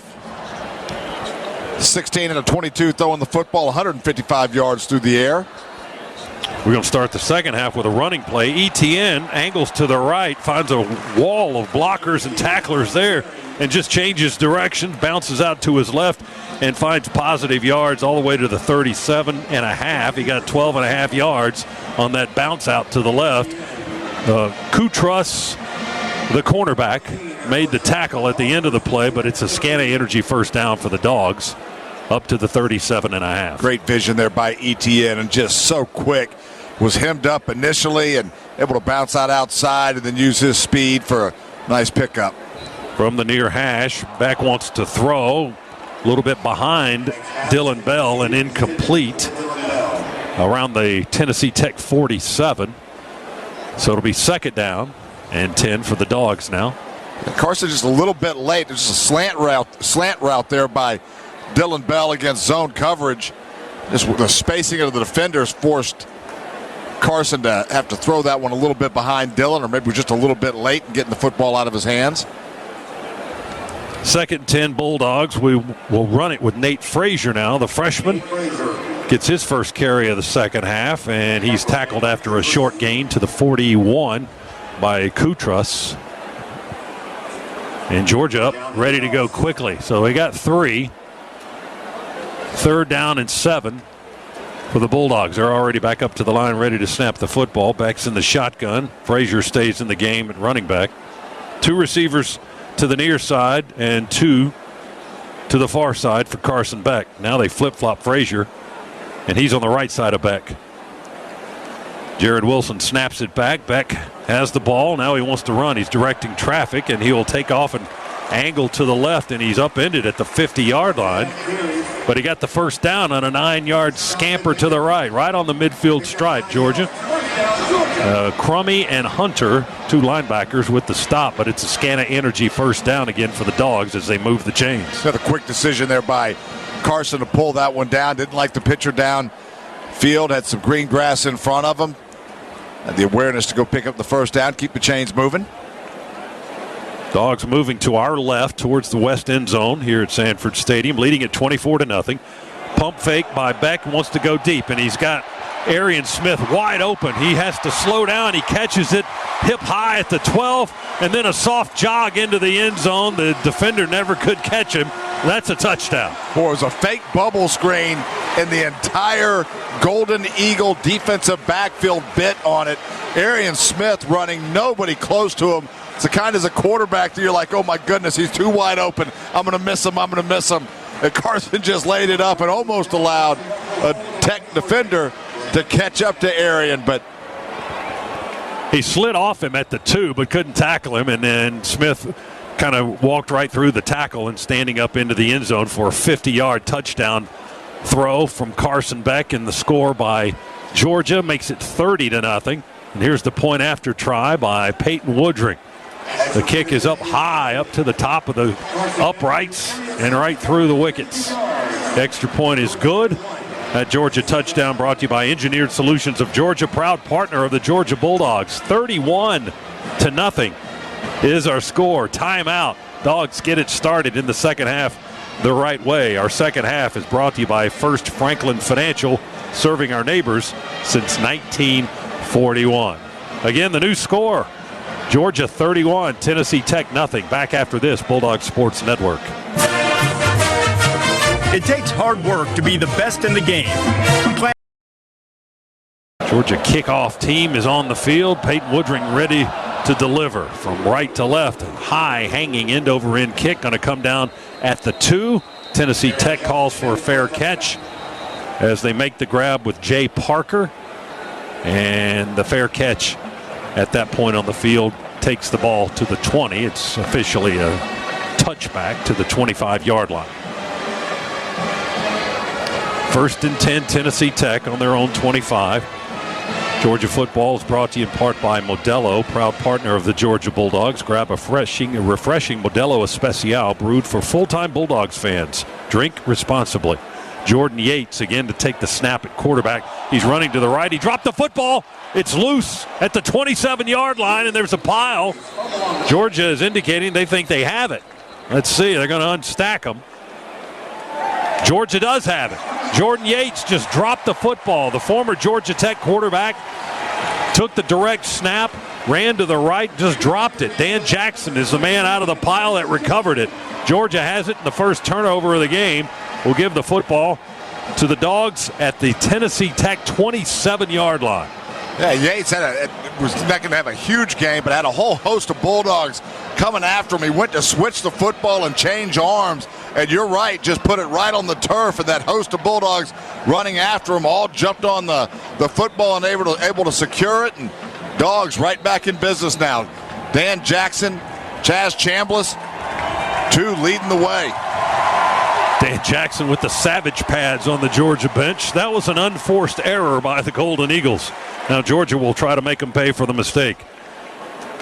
S2: 16 and a 22 throwing the football, 155 yards through the air.
S1: We're going to start the second half with a running play. ETN angles to the right, finds a wall of blockers and tacklers there, and just changes direction, bounces out to his left, and finds positive yards all the way to the 37.5. He got 12.5 yards on that bounce out to the left. Kutras, the cornerback, made the tackle at the end of the play, but it's a Scana Energy first down for the Dogs up to the 37.5.
S2: Great vision there by ETN, and just so quick. Was hemmed up initially and able to bounce out outside and then use his speed for a nice pickup.
S1: from the near hash. Beck wants to throw. A little bit behind Dylan Bell and incomplete around the Tennessee Tech 47. So it'll be 2nd down and 10 for the Dogs now.
S2: Carson just a little bit late. There's a slant route there by Dylan Bell against zone coverage. Just the spacing of the defenders forced Carson to have to throw that one a little bit behind Dylan, or maybe just a little bit late in getting the football out of his hands.
S1: 2nd and 10 Bulldogs. We will run it with Nate Frazier now. The freshman gets his first carry of the second half, and he's tackled after a short gain to the 41 by Kutras. And Georgia up, ready to go quickly. So they got 3. 3rd down and 7 for the Bulldogs. They're already back up to the line, ready to snap the football. Beck's in the shotgun. Frazier stays in the game at running back. 2 receivers to the near side and 2 to the far side for Carson Beck. Now they flip-flop Frazier, and he's on the right side of Beck. Jared Wilson snaps it back. Beck has the ball. Now he wants to run. He's directing traffic, and he will take off and angle to the left, and he's upended at the 50-yard line. But he got the first down on a 9-yard scamper to the right on the midfield stripe, Georgia. Crummy and Hunter, 2 linebackers with the stop, but it's a Scana Energy first down again for the Dogs as they move the chains.
S2: Got a quick decision there by Carson to pull that one down. Didn't like the pitcher down field. Had some green grass in front of him. Had the awareness to go pick up the first down, keep the chains moving.
S1: Dogs moving to our left towards the west end zone here at Sanford Stadium, leading at 24-0. Pump fake by Beck, wants to go deep, and he's got Arian Smith wide open. He has to slow down. He catches it hip high at the 12, and then a soft jog into the end zone. The defender never could catch him. That's a touchdown.
S2: Boy, it was a fake bubble screen, and the entire Golden Eagle defensive backfield bit on it. Arian Smith running, nobody close to him. It's the kind as a quarterback that you're like, oh my goodness, he's too wide open. I'm going to miss him. And Carson just laid it up and almost allowed a Tech defender to catch up to Arian, but
S1: he slid off him at the 2 but couldn't tackle him, and then Smith kind of walked right through the tackle and standing up into the end zone for a 50-yard touchdown throw from Carson Beck, and the score by Georgia makes it 30-0. And here's the point after try by Peyton Woodring. The kick is up high, up to the top of the uprights and right through the wickets. Extra point is good. That Georgia touchdown brought to you by Engineered Solutions of Georgia, proud partner of the Georgia Bulldogs. 31-0 is our score. Timeout. Dogs get it started in the second half the right way. Our second half is brought to you by First Franklin Financial, serving our neighbors since 1941. Again, the new score. Georgia 31, Tennessee Tech 0. Back after this, Bulldog Sports Network.
S12: It takes hard work to be the best in the game.
S1: Georgia kickoff team is on the field. Peyton Woodring ready to deliver from right to left. High hanging end over end kick going to come down at the 2. Tennessee Tech calls for a fair catch as they make the grab with Jay Parker. And the fair catch at that point on the field takes the ball to the 20. It's officially a touchback to the 25-yard line. 1st and 10, Tennessee Tech on their own 25. Georgia football is brought to you in part by Modelo, proud partner of the Georgia Bulldogs. Grab a refreshing Modelo Especial brewed for full-time Bulldogs fans. Drink responsibly. Jordan Yates again to take the snap at quarterback. He's running to the right. He dropped the football. It's loose at the 27-yard line, and there's a pile. Georgia is indicating they think they have it. Let's see. They're going to unstack them. Georgia does have it. Jordan Yates just dropped the football. The former Georgia Tech quarterback took the direct snap, ran to the right, just dropped it. Dan Jackson is the man out of the pile that recovered it. Georgia has it in the first turnover of the game. We'll give the football to the Dogs at the Tennessee Tech 27-yard line.
S2: Yeah, Yates was not going to have a huge game, but had a whole host of Bulldogs coming after him. He went to switch the football and change arms, and you're right, just put it right on the turf, and that host of Bulldogs running after him all jumped on the football and able to secure it, and Dogs right back in business now. Dan Jackson, Chaz Chambliss 2 leading the way.
S1: Dan Jackson with the savage pads on the Georgia bench. That was an unforced error by the Golden Eagles. Now Georgia will try to make them pay for the mistake.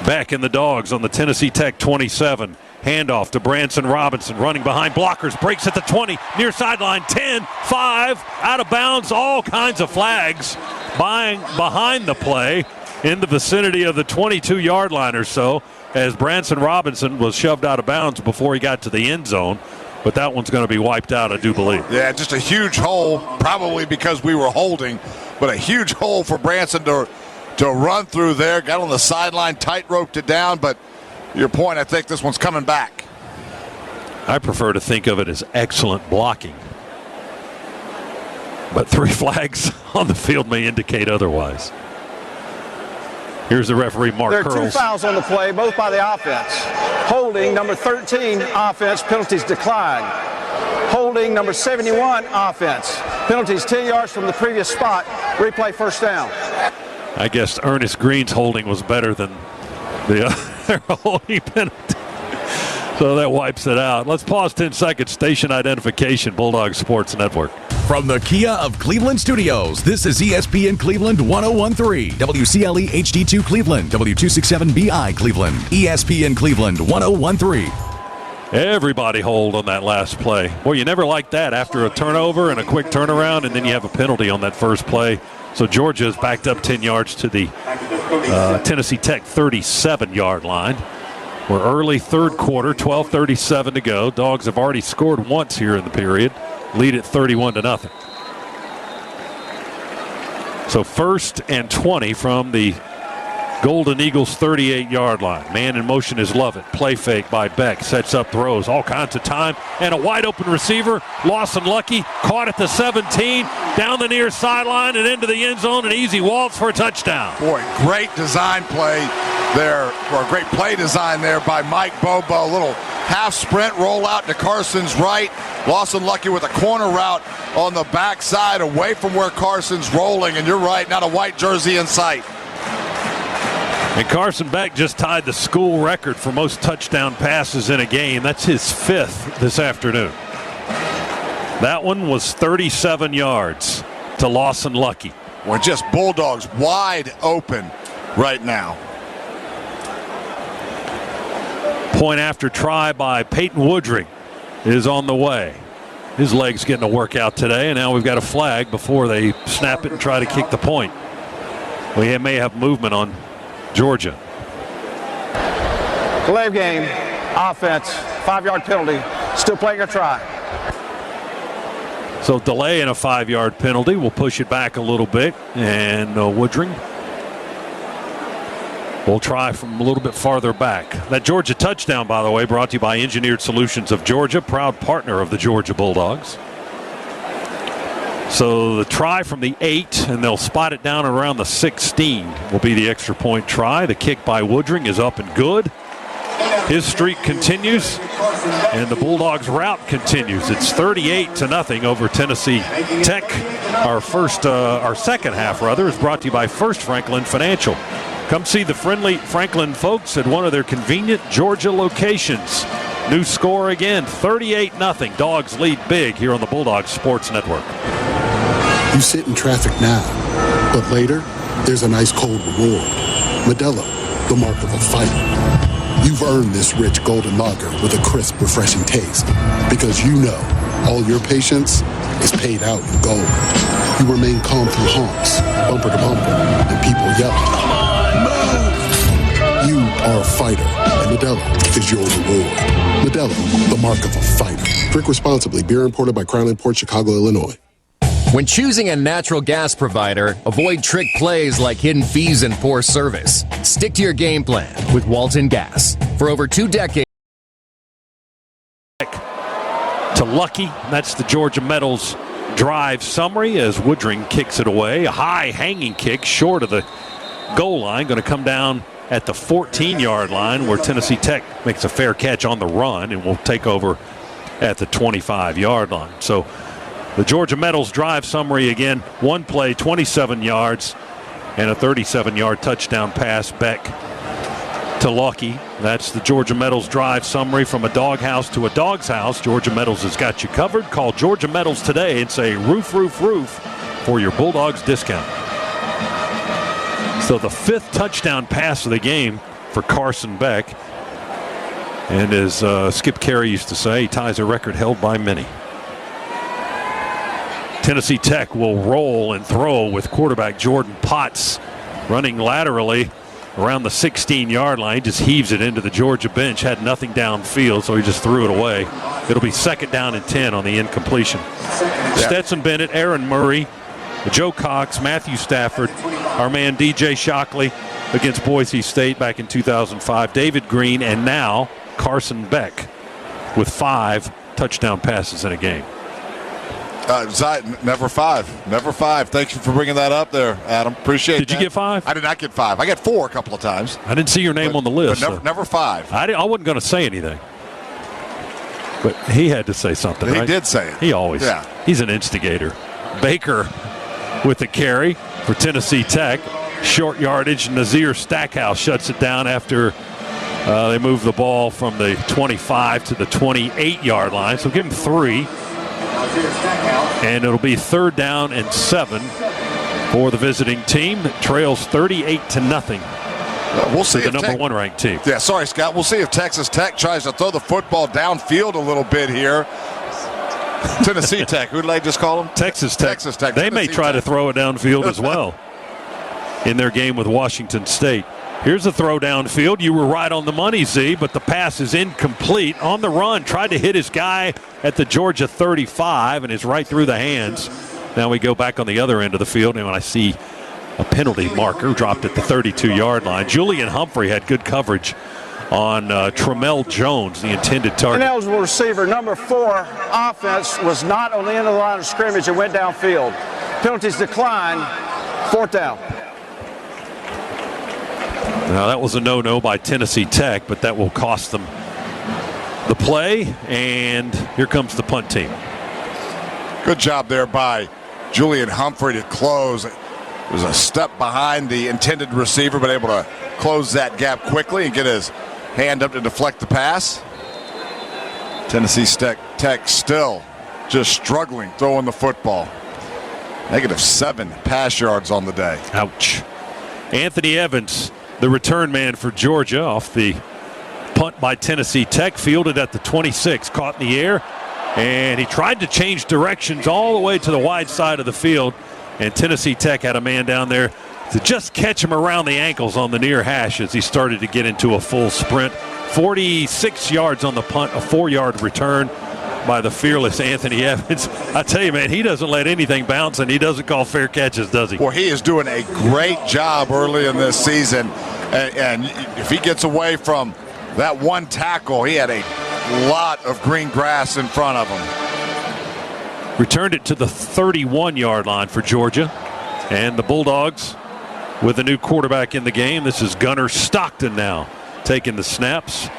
S1: Back in the Dogs on the Tennessee Tech 27. Handoff to Branson Robinson, running behind blockers, breaks at the 20, near sideline 10, 5, out of bounds, all kinds of flags behind the play in the vicinity of the 22-yard line or so, as Branson Robinson was shoved out of bounds before he got to the end zone. But that one's going to be wiped out, I do believe.
S2: Yeah, just a huge hole, probably because we were holding, but a huge hole for Branson to run through there. Got on the sideline, tight-roped it down, but your point, I think this one's coming back.
S1: I prefer to think of it as excellent blocking. But 3 flags on the field may indicate otherwise. Here's the referee, Mark
S7: There are
S1: Curls.
S7: 2 fouls on the play, both by the offense. Holding, number 13, offense, penalties decline. Holding, number 71, offense. Penalties 10 yards from the previous spot. Replay first down.
S1: I guess Ernest Green's holding was better than the other holding penalty. So that wipes it out. Let's pause 10 seconds. Station identification, Bulldog Sports Network.
S9: From the Kia of Cleveland studios, this is ESPN Cleveland 1013, WCLE HD2 Cleveland, W267BI Cleveland, ESPN Cleveland 1013.
S1: Everybody hold on that last play. Boy, you never like that after a turnover and a quick turnaround, and then you have a penalty on that first play. So Georgia is backed up 10 yards to the Tennessee Tech 37-yard line. We're early third quarter, 12:37 to go. Dogs have already scored once here in the period. Lead at 31-0. So 1st and 20 from the Golden Eagles 38-yard line. Man in motion is LoveIt. Play fake by Beck. Sets up throws. All kinds of time. And a wide open receiver. Lawson Lucky caught at the 17. Down the near sideline and into the end zone. An easy waltz for a touchdown.
S2: Boy, great design play there, or great play design there by Mike Bobo. A little half sprint rollout to Carson's right. Lawson Lucky with a corner route on the backside away from where Carson's rolling. And you're right, not a white jersey in sight.
S1: And Carson Beck just tied the school record for most touchdown passes in a game. That's his 5th this afternoon. That one was 37 yards to Lawson Lucky.
S2: We're just Bulldogs wide open right now.
S1: Point after try by Peyton Woodring is on the way. His leg's getting a workout today, and now we've got a flag before they snap it and try to kick the point. We may have movement on Georgia.
S7: Delay game, offense, 5-yard penalty, still playing a try.
S1: So delay and a 5-yard penalty. We'll push it back a little bit, and Woodring will try from a little bit farther back. That Georgia touchdown, by the way, brought to you by Engineered Solutions of Georgia, proud partner of the Georgia Bulldogs. So the try from the 8, and they'll spot it down around the 16, will be the extra point try. The kick by Woodring is up and good. His streak continues, and the Bulldogs' route continues. It's 38-0 over Tennessee Tech. Our second half, is brought to you by First Franklin Financial. Come see the friendly Franklin folks at one of their convenient Georgia locations. New score again, 38-0. Dogs lead big here on the Bulldogs Sports Network.
S13: You sit in traffic now, but later, there's a nice cold reward. Modelo, the mark of a fighter. You've earned this rich golden lager with a crisp, refreshing taste. Because you know all your patience is paid out in gold. You remain calm through honks, bumper to bumper, and people yelling. Come on, move! You are a fighter, and Modelo is your reward. Modelo, the mark of a fighter. Drink responsibly. Beer imported by Crown Imports, Chicago, Illinois.
S14: When choosing a natural gas provider, avoid trick plays like hidden fees and poor service. Stick to your game plan with Walton Gas. For over 2 decades.
S1: To Lucky, that's the Georgia Metals drive summary as Woodring kicks it away. A high hanging kick short of the goal line, going to come down at the 14-yard line where Tennessee Tech makes a fair catch on the run and will take over at the 25-yard line. So the Georgia Metals drive summary again, one play, 27 yards, and a 37-yard touchdown pass. Beck to Lucky. That's the Georgia Metals Drive summary. From a doghouse to a dog's house, Georgia Metals has got you covered. Call Georgia Metals today and say roof, roof, roof for your Bulldogs discount. So the 5th touchdown pass of the game for Carson Beck. And as Skip Carey used to say, he ties a record held by many. Tennessee Tech will roll and throw with quarterback Jordan Potts running laterally around the 16-yard line. He just heaves it into the Georgia bench. Had nothing downfield, so he just threw it away. It'll be 2nd down and 10 on the incompletion. Yeah. Stetson Bennett, Aaron Murray, Joe Cox, Matthew Stafford, our man DJ Shockley against Boise State back in 2005, David Green, and now Carson Beck with 5 touchdown passes in a game.
S2: Never 5. Never 5. Thank you for bringing that up there, Adam. Appreciate it.
S1: Did you get 5?
S2: I did not get 5. I got 4 a couple of times.
S1: I didn't see your name on the list.
S2: But never 5.
S1: I wasn't going to say anything. But he had to say something,
S2: He
S1: right?
S2: did say it.
S1: He always.
S2: Yeah.
S1: He's an instigator. Baker with the carry for Tennessee Tech. Short yardage. Nazir Stackhouse shuts it down after they move the ball from the 25 to the 28-yard line. So give him 3. And it'll be 3rd down and 7 for the visiting team. It trails 38-0.
S2: We'll see
S1: the number 1 ranked team.
S2: Yeah, sorry, Scott. We'll see if Texas Tech tries to throw the football downfield a little bit here. Tennessee Tech. Who did I just call them?
S1: Texas Tech.
S2: Texas Tech.
S1: They may try to throw it downfield as well in their game with Washington State. Here's a throw downfield. You were right on the money, Z, but the pass is incomplete. On the run, tried to hit his guy at the Georgia 35, and is right through the hands. Now we go back on the other end of the field, and when I see a penalty marker dropped at the 32-yard line. Julian Humphrey had good coverage on Tramel Jones, the intended target.
S7: Ineligible receiver number 4 offense was not on the end of the line of scrimmage and went downfield. Penalties decline. 4th down.
S1: Now that was a no-no by Tennessee Tech, but that will cost them the play, and here comes the punt team.
S2: Good job there by Julian Humphrey to close. It was a step behind the intended receiver, but able to close that gap quickly and get his hand up to deflect the pass. Tennessee Tech still just struggling throwing the football. -7 pass yards on the day.
S1: Ouch. Anthony Evans, the return man for Georgia, off the punt by Tennessee Tech, fielded at the 26, caught in the air, and he tried to change directions all the way to the wide side of the field, and Tennessee Tech had a man down there to just catch him around the ankles on the near hash as he started to get into a full sprint. 46 yards on the punt, a 4-yard return by the fearless Anthony Evans. I tell you, man, he doesn't let anything bounce, and he doesn't call fair catches, does he?
S2: Well, he is doing a great job early in this season, and if he gets away from that one tackle, he had a lot of green grass in front of him.
S1: Returned it to the 31-yard line for Georgia, and the Bulldogs with a new quarterback in the game. This is Gunnar Stockton now taking the snaps.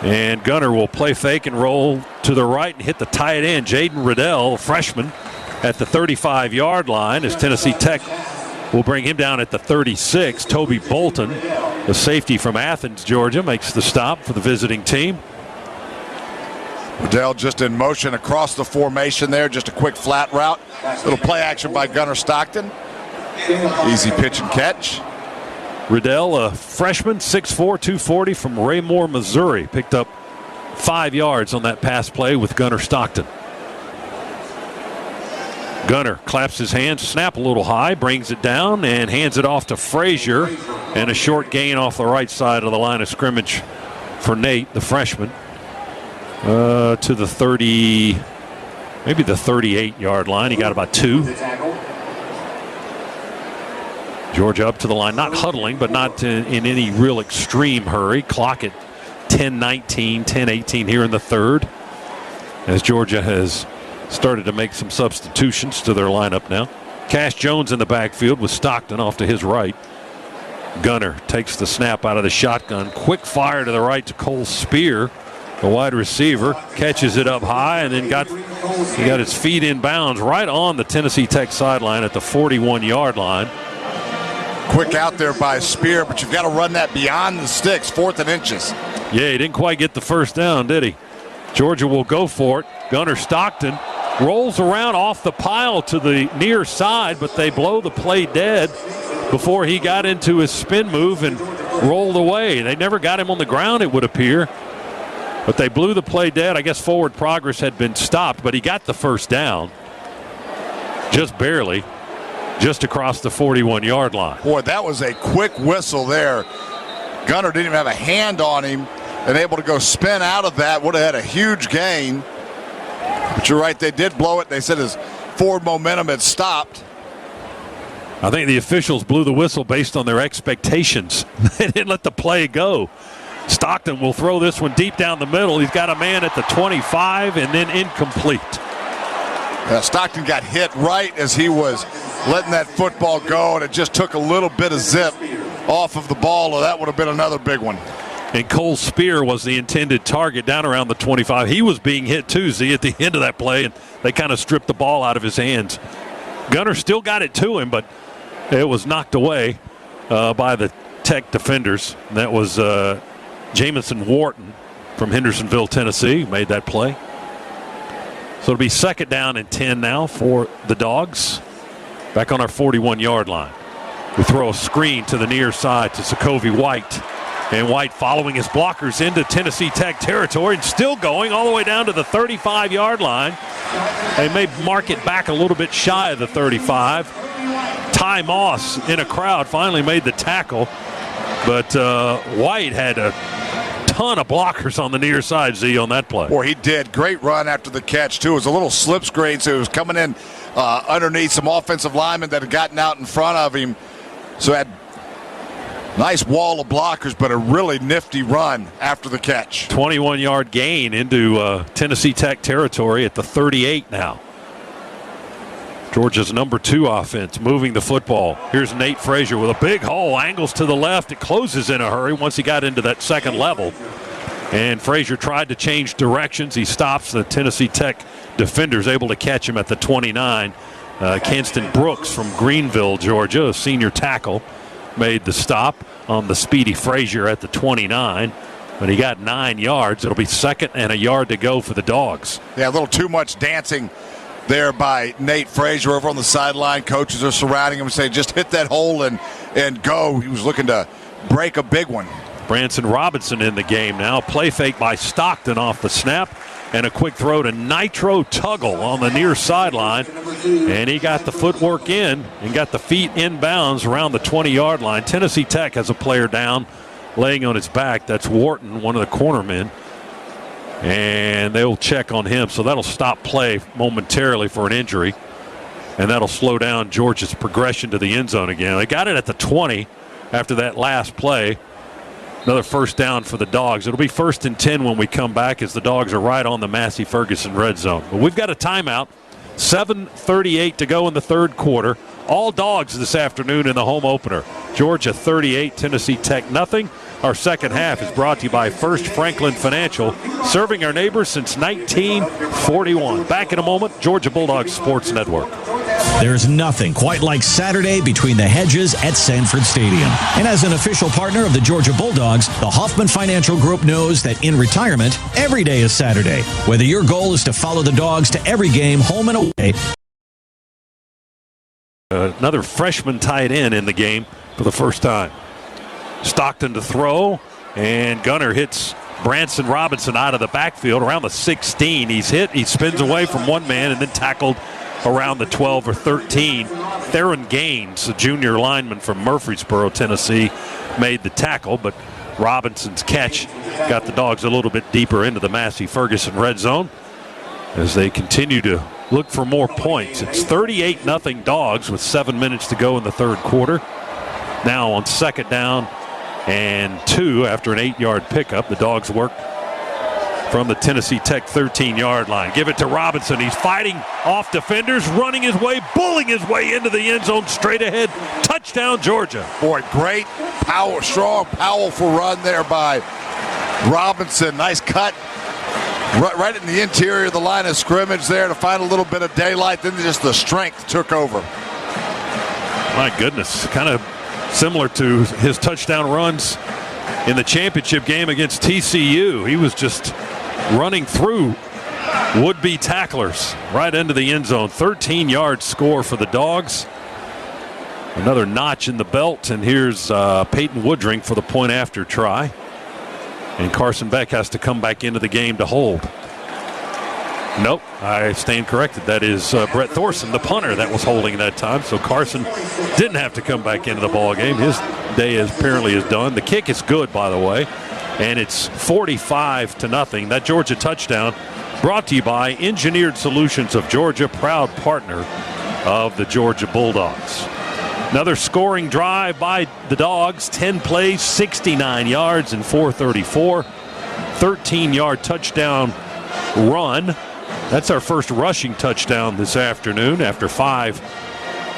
S1: And Gunnar will play fake and roll to the right and hit the tight end, Jaden Riddell, freshman, at the 35-yard line, as Tennessee Tech will bring him down at the 36. Toby Bolton, the safety from Athens, Georgia, makes the stop for the visiting team.
S2: Riddell just in motion across the formation there, just a quick flat route. Little play action by Gunnar Stockton. Easy pitch and catch.
S1: Riddell, a freshman, 6'4", 240 from Raymore, Missouri. Picked up 5 yards on that pass play with Gunnar Stockton. Gunnar claps his hands, snap a little high, brings it down, and hands it off to Frazier. And a short gain off the right side of the line of scrimmage for Nate, the freshman, to the 30, maybe the 38-yard line. He got about 2. Georgia up to the line, not huddling, but not in any real extreme hurry. Clock at 10:19, 10:18 here in the third, as Georgia has started to make some substitutions to their lineup now. Cash Jones in the backfield with Stockton off to his right. Gunnar takes the snap out of the shotgun. Quick fire to the right to Cole Spear, the wide receiver. Catches it up high and then got his feet in bounds right on the Tennessee Tech sideline at the 41-yard line.
S2: Quick out there by Spear, but you've got to run that beyond the sticks, 4th and inches.
S1: Yeah, he didn't quite get the first down, did he? Georgia will go for it. Gunnar Stockton rolls around off the pile to the near side, but they blow the play dead before he got into his spin move and rolled away. They never got him on the ground, it would appear, but they blew the play dead. I guess forward progress had been stopped, but he got the first down, just barely, just across the 41-yard line.
S2: Boy, that was a quick whistle there. Gunnar didn't even have a hand on him and able to go spin out of that. Would have had a huge gain. But you're right, they did blow it. They said his forward momentum had stopped.
S1: I think the officials blew the whistle based on their expectations. They didn't let the play go. Stockton will throw this one deep down the middle. He's got a man at the 25 and then incomplete.
S2: Stockton got hit right as he was letting that football go, and it just took a little bit of zip off of the ball, or that would have been another big one.
S1: And Cole Spear was the intended target down around the 25. He was being hit too, Z, at the end of that play, and they kind of stripped the ball out of his hands. Gunnar still got it to him, but it was knocked away by the Tech defenders. And that was Jamison Wharton from Hendersonville, Tennessee, made that play. So it'll be 2nd down and 10 now for the Dogs. Back on our 41-yard line. We throw a screen to the near side to Sokovie White. And White following his blockers into Tennessee Tech territory and still going all the way down to the 35-yard line. They may mark it back a little bit shy of the 35. Ty Moss in a crowd finally made the tackle. But White had a ton of blockers on the near side, Z, on that play.
S2: Boy, he did. Great run after the catch, too. It was a little slip screen, so he was coming in underneath some offensive linemen that had gotten out in front of him. So had nice wall of blockers, but a really nifty run after the catch.
S1: 21-yard gain into Tennessee Tech territory at the 38 now. Georgia's number 2 offense moving the football. Here's Nate Frazier with a big hole, angles to the left. It closes in a hurry once he got into that second level. And Frazier tried to change directions. He stops the Tennessee Tech defenders, able to catch him at the 29. Kanston Brooks from Greenville, Georgia, a senior tackle, made the stop on the speedy Frazier at the 29. But he got 9 yards. It'll be 2nd and a yard to go for the Dogs.
S2: Yeah, a little too much dancing there by Nate Frazier over on the sideline. Coaches are surrounding him and saying, just hit that hole and go. He was looking to break a big one.
S1: Branson Robinson in the game now. Play fake by Stockton off the snap. And a quick throw to Nitro Tuggle on the near sideline. And he got the footwork in and got the feet inbounds around the 20-yard line. Tennessee Tech has a player down laying on his back. That's Wharton, one of the cornermen. And they'll check on him. So that'll stop play momentarily for an injury. And that'll slow down Georgia's progression to the end zone again. They got it at the 20 after that last play. Another first down for the Dogs. It'll be 1st and 10 when we come back as the Dogs are right on the Massey Ferguson red zone. But we've got a timeout. 7:38 to go in the third quarter. All Dogs this afternoon in the home opener. Georgia 38, Tennessee Tech nothing. Our second half is brought to you by First Franklin Financial, serving our neighbors since 1941. Back in a moment, Georgia Bulldogs Sports Network.
S15: There's nothing quite like Saturday between the hedges at Sanford Stadium. And as an official partner of the Georgia Bulldogs, the Hoffman Financial Group knows that in retirement, every day is Saturday. Whether your goal is to follow the Dogs to every game, home and away.
S1: Another freshman tight end in the game for the first time. Stockton to throw, and Gunnar hits Branson Robinson out of the backfield around the 16. He's hit, he spins away from one man and then tackled around the 12 or 13. Theron Gaines, a junior lineman from Murfreesboro, Tennessee, made the tackle, but Robinson's catch got the Dogs a little bit deeper into the Massey Ferguson red zone as they continue to look for more points. It's 38-0 Dogs with 7 minutes to go in the third quarter. Now on 2nd down and 2 after an 8-yard pickup. The Dogs work from the Tennessee Tech 13-yard line. Give it to Robinson. He's fighting off defenders, running his way, bulling his way into the end zone, straight ahead. Touchdown, Georgia.
S2: Boy, great, strong, powerful run there by Robinson. Nice cut right in the interior of the line of scrimmage there to find a little bit of daylight. Then just the strength took over.
S1: My goodness, kind of Similar to his touchdown runs in the championship game against TCU. He was just running through would-be tacklers right into the end zone. 13-yard score for the Dogs. Another notch in the belt, and here's Peyton Woodring for the point-after try. And Carson Beck has to come back into the game to hold. Nope, I stand corrected. That is Brett Thorson, the punter, that was holding that time. So Carson didn't have to come back into the ball game. His day apparently is done. The kick is good, by the way, and it's 45-0. That Georgia touchdown brought to you by Engineered Solutions of Georgia, proud partner of the Georgia Bulldogs. Another scoring drive by the Dogs. 10 plays, 69 yards, and 434. 13-yard touchdown run. That's our first rushing touchdown this afternoon after 5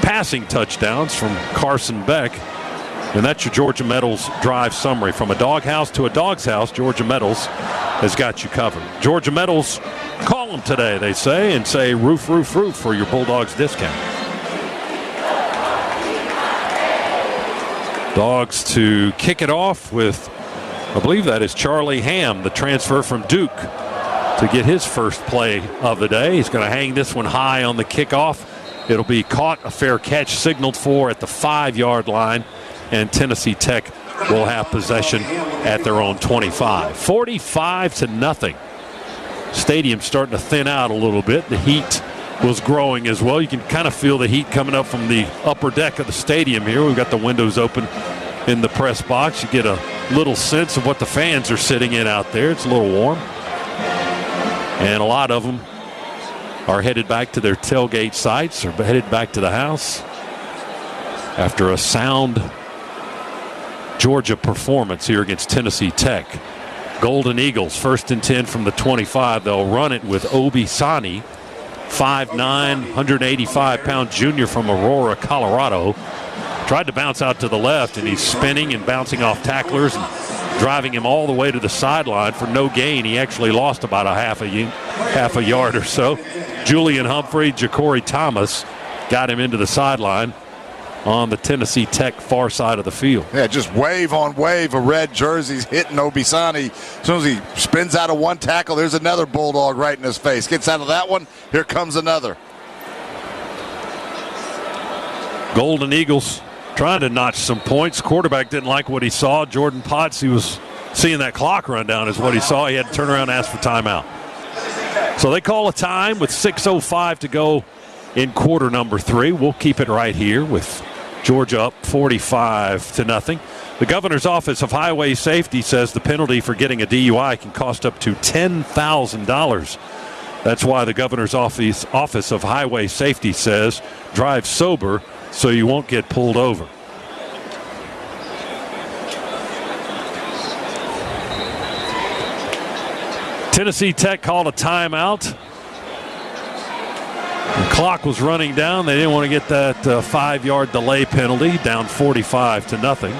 S1: passing touchdowns from Carson Beck. And that's your Georgia Metals drive summary. From a doghouse to a dog's house, Georgia Metals has got you covered. Georgia Metals, call them today, they say, and say roof, roof, roof for your Bulldogs discount. Dogs to kick it off with, I believe that is Charlie Ham, the transfer from Duke, to get his first play of the day. He's going to hang this one high on the kickoff. It'll be caught, a fair catch signaled for at the 5-yard line, and Tennessee Tech will have possession at their own 25. 45-0. Stadium starting to thin out a little bit. The heat was growing as well. You can kind of feel the heat coming up from the upper deck of the stadium here. We've got the windows open in the press box. You get a little sense of what the fans are sitting in out there. It's a little warm. And a lot of them are headed back to their tailgate sites or headed back to the house after a sound Georgia performance here against Tennessee Tech. Golden Eagles, 1st and 10 from the 25. They'll run it with Obi Sani, 5'9", 185-pound junior from Aurora, Colorado. Tried to bounce out to the left, and he's spinning and bouncing off tacklers and driving him all the way to the sideline for no gain. He actually lost about a half a yard or so. Julian Humphrey, Ja'Cory Thomas got him into the sideline on the Tennessee Tech far side of the field.
S2: Yeah, just wave on wave of red jerseys hitting Obisani. As soon as he spins out of one tackle, there's another Bulldog right in his face. Gets out of that one, here comes another.
S1: Golden Eagles trying to notch some points. Quarterback didn't like what he saw. Jordan Potts, he was seeing that clock run down is what he saw. He had to turn around and ask for timeout. So they call a time with 6:05 to go in quarter number 3. We'll keep it right here with Georgia up 45-0. The Governor's Office of Highway Safety says the penalty for getting a DUI can cost up to $10,000. That's why the Governor's Office of Highway Safety says drive sober so you won't get pulled over. Tennessee Tech called a timeout. The clock was running down. They didn't want to get that 5-yard delay penalty, down 45-0.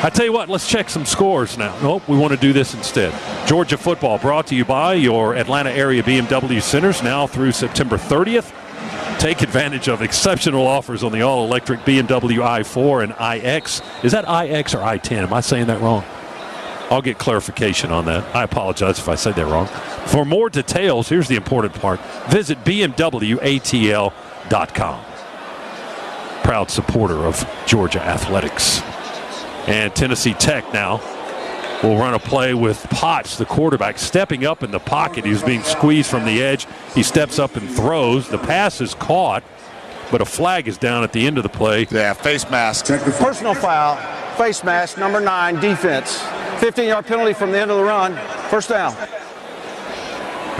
S1: I tell you what, let's check some scores now. Nope, we want to do this instead. Georgia football brought to you by your Atlanta area BMW centers now through September 30th. Take advantage of exceptional offers on the all-electric BMW i4 and iX. Is that iX or i10? Am I saying that wrong? I'll get clarification on that. I apologize if I said that wrong. For more details, here's the important part. Visit bmwatl.com. Proud supporter of Georgia athletics. And Tennessee Tech now will run a play with Potts, the quarterback, stepping up in the pocket. He's being squeezed from the edge. He steps up and throws. The pass is caught, but a flag is down at the end of the play.
S2: Yeah, face mask.
S7: Personal foul, face mask, number 9, defense. 15-yard penalty from the end of the run. First down.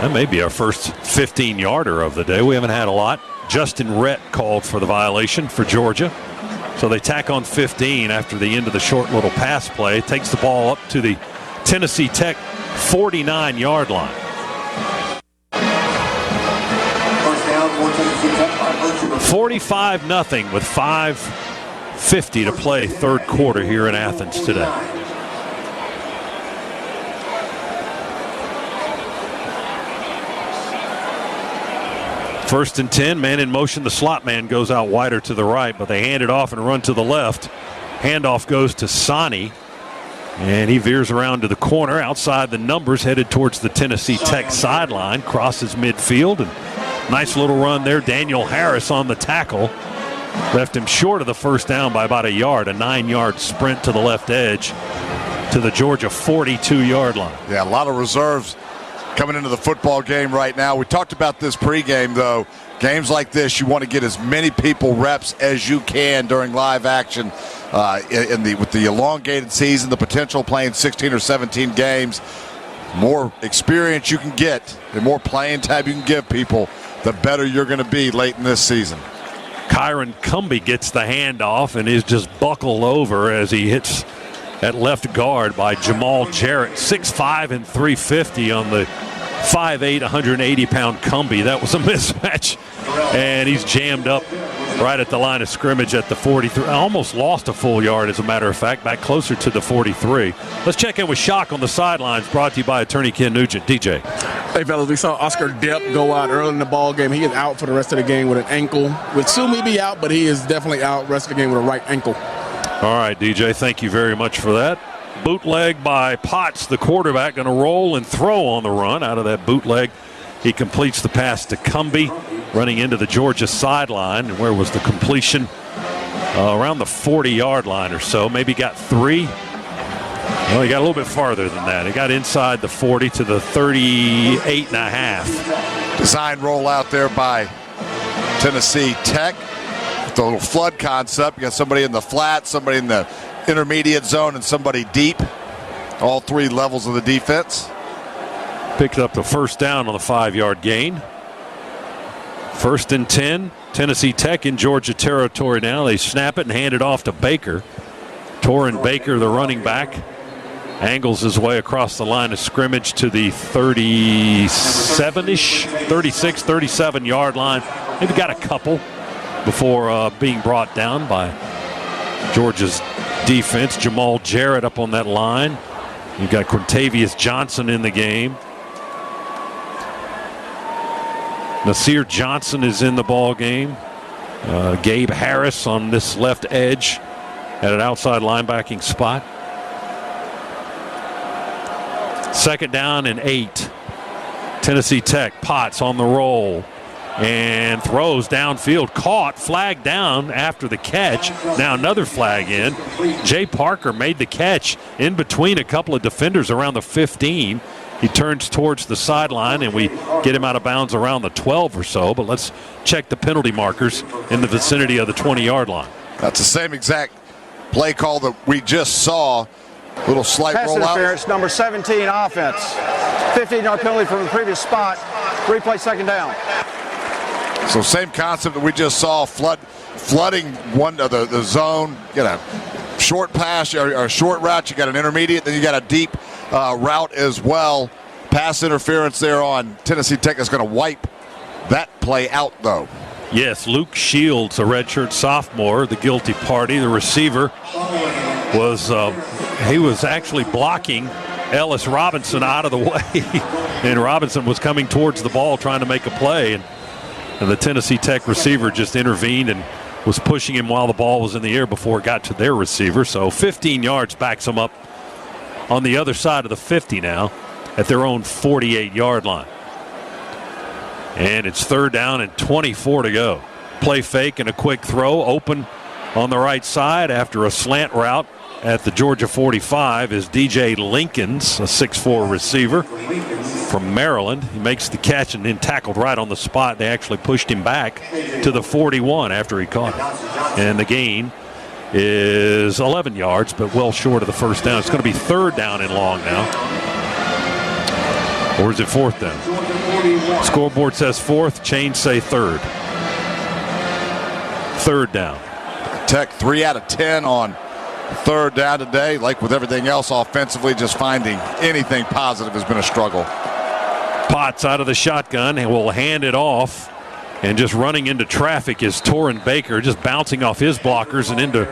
S1: That may be our first 15-yarder of the day. We haven't had a lot. Justin Rhett called for the violation for Georgia. So they tack on 15 after the end of the short little pass play. Takes the ball up to the Tennessee Tech 49-yard line. 45-0 with 5:50 to play third quarter here in Athens today. First and 10, man in motion. The slot man goes out wider to the right, but they hand it off and run to the left. Handoff goes to Sani, and he veers around to the corner outside the numbers, headed towards the Tennessee Tech sideline, crosses midfield, and nice little run there. Daniel Harris on the tackle. Left him short of the first down by about a yard, a 9-yard sprint to the left edge to the Georgia 42-yard line.
S2: Yeah, a lot of reserves coming into the football game right now. We talked about this pregame, though. Games like this, you want to get as many people reps as you can during live action. With the elongated season, the potential playing 16 or 17 games, more experience you can get, the more playing time you can give people, the better you're going to be late in this season.
S1: Kyron Cumbie gets the handoff and is just buckled over as he hits at left guard by Jamal Jarrett. 6'5" and 350 on the 5'8", 180-pound Cumbie. That was a mismatch, and he's jammed up right at the line of scrimmage at the 43. Almost lost a full yard, as a matter of fact, back closer to the 43. Let's check in with Shock on the sidelines, brought to you by attorney Ken Nugent. DJ.
S6: Hey, fellas, we saw Oscar Depp go out early in the ball game. He is out for the rest of the game with an ankle. Would soon be out, but he is definitely out rest of the game with a right ankle.
S1: All right, DJ, thank you very much for that. Bootleg by Potts, the quarterback, going to roll and throw on the run. Out of that bootleg, he completes the pass to Cumbie, running into the Georgia sideline. And where was the completion? Around the 40-yard line or so. Maybe got 3. Well, he got a little bit farther than that. He got inside the 40 to the 38.5.
S2: Design roll out there by Tennessee Tech. With the little flood concept. You got somebody in the flat, somebody in the intermediate zone, and somebody deep. All 3 levels of the defense.
S1: Picked up the first down on the 5-yard gain. First and 10. Tennessee Tech in Georgia territory now. They snap it and hand it off to Baker. Torrin Baker, the running back, angles his way across the line of scrimmage to the 37-ish, 36, 37-yard line. Maybe got a couple before being brought down by Georgia's defense. Jamal Jarrett up on that line. You've got Quintavious Johnson in the game. Nasir Johnson is in the ball game. Gabe Harris on this left edge at an outside linebacking spot. Second down and 8. Tennessee Tech. Potts on the roll and throws downfield. Caught, flagged down after the catch. Now another flag in. Jay Parker made the catch in between a couple of defenders around the 15. He turns towards the sideline, and we get him out of bounds around the 12 or so. But let's check the penalty markers in the vicinity of the 20-yard line.
S2: That's the same exact play call that we just saw. Little slight
S7: Pass
S2: rollout.
S7: interference, number 17 offense. 15-yard penalty from the previous spot. Replay second down.
S2: So same concept that we just saw, flooding one of the zone. You got a short pass or a short route. You got an intermediate, then you got a deep route as well. Pass interference there on Tennessee Tech is going to wipe that play out, though.
S1: Yes, Luke Shields, a redshirt sophomore, the guilty party. The receiver was he was actually blocking Ellis Robinson out of the way, and Robinson was coming towards the ball trying to make a play, and the Tennessee Tech receiver just intervened and was pushing him while the ball was in the air before it got to their receiver. So 15 yards backs them up on the other side of the 50 now at their own 48-yard line. And it's third down and 24 to go. Play fake and a quick throw. Open on the right side after a slant route at the Georgia 45 is DJ Lincolns, a 6'4 receiver from Maryland. He makes the catch and then tackled right on the spot. They actually pushed him back to the 41 after he caught it. And the gain is 11 yards, but well short of the first down. It's going to be third down and long now. Or is it fourth down? Scoreboard says fourth. Chains say third. Third down.
S2: Tech 3 out of 10 on third down today. Like with everything else offensively, just finding anything positive has been a struggle.
S1: Potts out of the shotgun and will hand it off. And just running into traffic is Torrin Baker, just bouncing off his blockers and into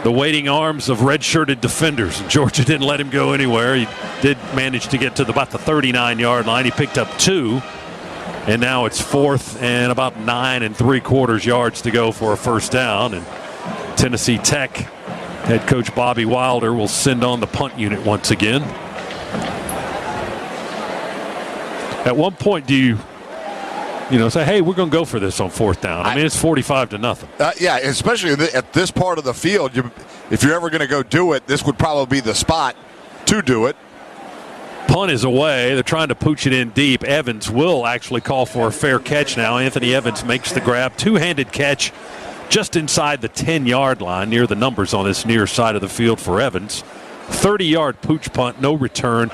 S1: the waiting arms of red-shirted defenders. Georgia didn't let him go anywhere. He did manage to get to about the 39-yard line. He picked up 2 And now it's 4th and about 9 3/4 yards to go for a first down. And Tennessee Tech head coach Bobby Wilder will send on the punt unit once again. At one point, do you say, hey, we're going to go for this on 4th down? I mean, it's 45-0.
S2: Yeah, especially at this part of the field. If you're ever going to go do it, this would probably be the spot to do it.
S1: Punt is away. They're trying to pooch it in deep. Evans will actually call for a fair catch now. Anthony Evans makes the grab. Two-handed catch just inside the 10-yard line, near the numbers on this near side of the field for Evans. 30-yard pooch punt, no return.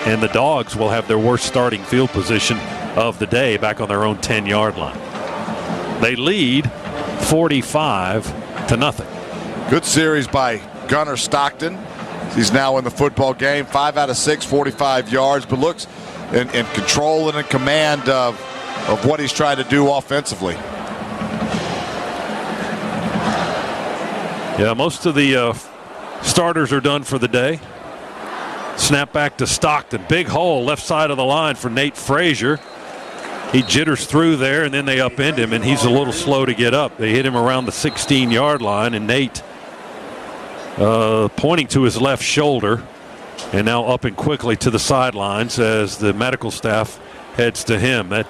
S1: And the Dogs will have their worst starting field position of the day back on their own 10-yard line. They lead 45-0.
S2: Good series by Gunnar Stockton. He's now in the football game. 5 out of 6, 45 yards, but looks in control and in command of what he's trying to do offensively.
S1: Yeah, most of the starters are done for the day. Snap back to Stockton. Big hole left side of the line for Nate Frazier. He jitters through there, and then they upend him, and he's a little slow to get up. They hit him around the 16-yard line, and Nate pointing to his left shoulder, and now up and quickly to the sidelines as the medical staff heads to him. That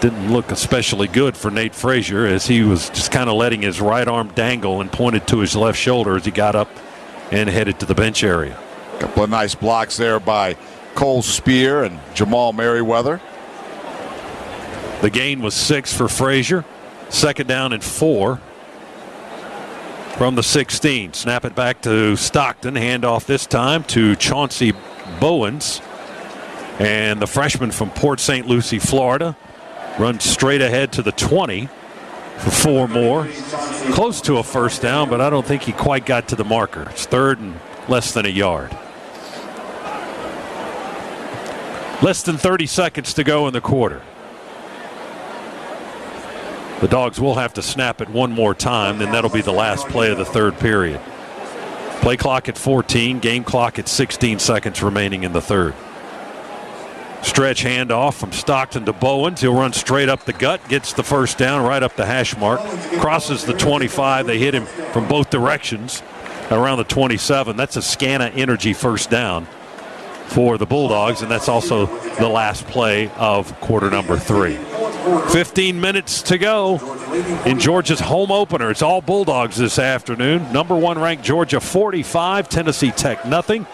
S1: didn't look especially good for Nate Frazier, as he was just kind of letting his right arm dangle and pointed to his left shoulder as he got up and headed to the bench area.
S2: A couple of nice blocks there by Cole Spear and Jamal Merriweather.
S1: The gain was 6 for Frazier. 2nd down and 4 from the 16. Snap it back to Stockton. Handoff this time to Chauncey Bowens. And the freshman from Port St. Lucie, Florida, runs straight ahead to the 20 for 4 more. Close to a first down, but I don't think he quite got to the marker. It's 3rd and less than a yard. Less than 30 seconds to go in the quarter. The Dogs will have to snap it one more time, then that'll be the last play of the 3rd period. Play clock at 14, game clock at 16 seconds remaining in the 3rd. Stretch handoff from Stockton to Bowens. He'll run straight up the gut, gets the first down right up the hash mark, crosses the 25. They hit him from both directions around the 27. That's a Scana Energy first down for the Bulldogs, and that's also the last play of quarter number 3. 15 minutes to go in Georgia's home opener. It's all Bulldogs this afternoon. Number 1 ranked Georgia 45, Tennessee Tech nothing.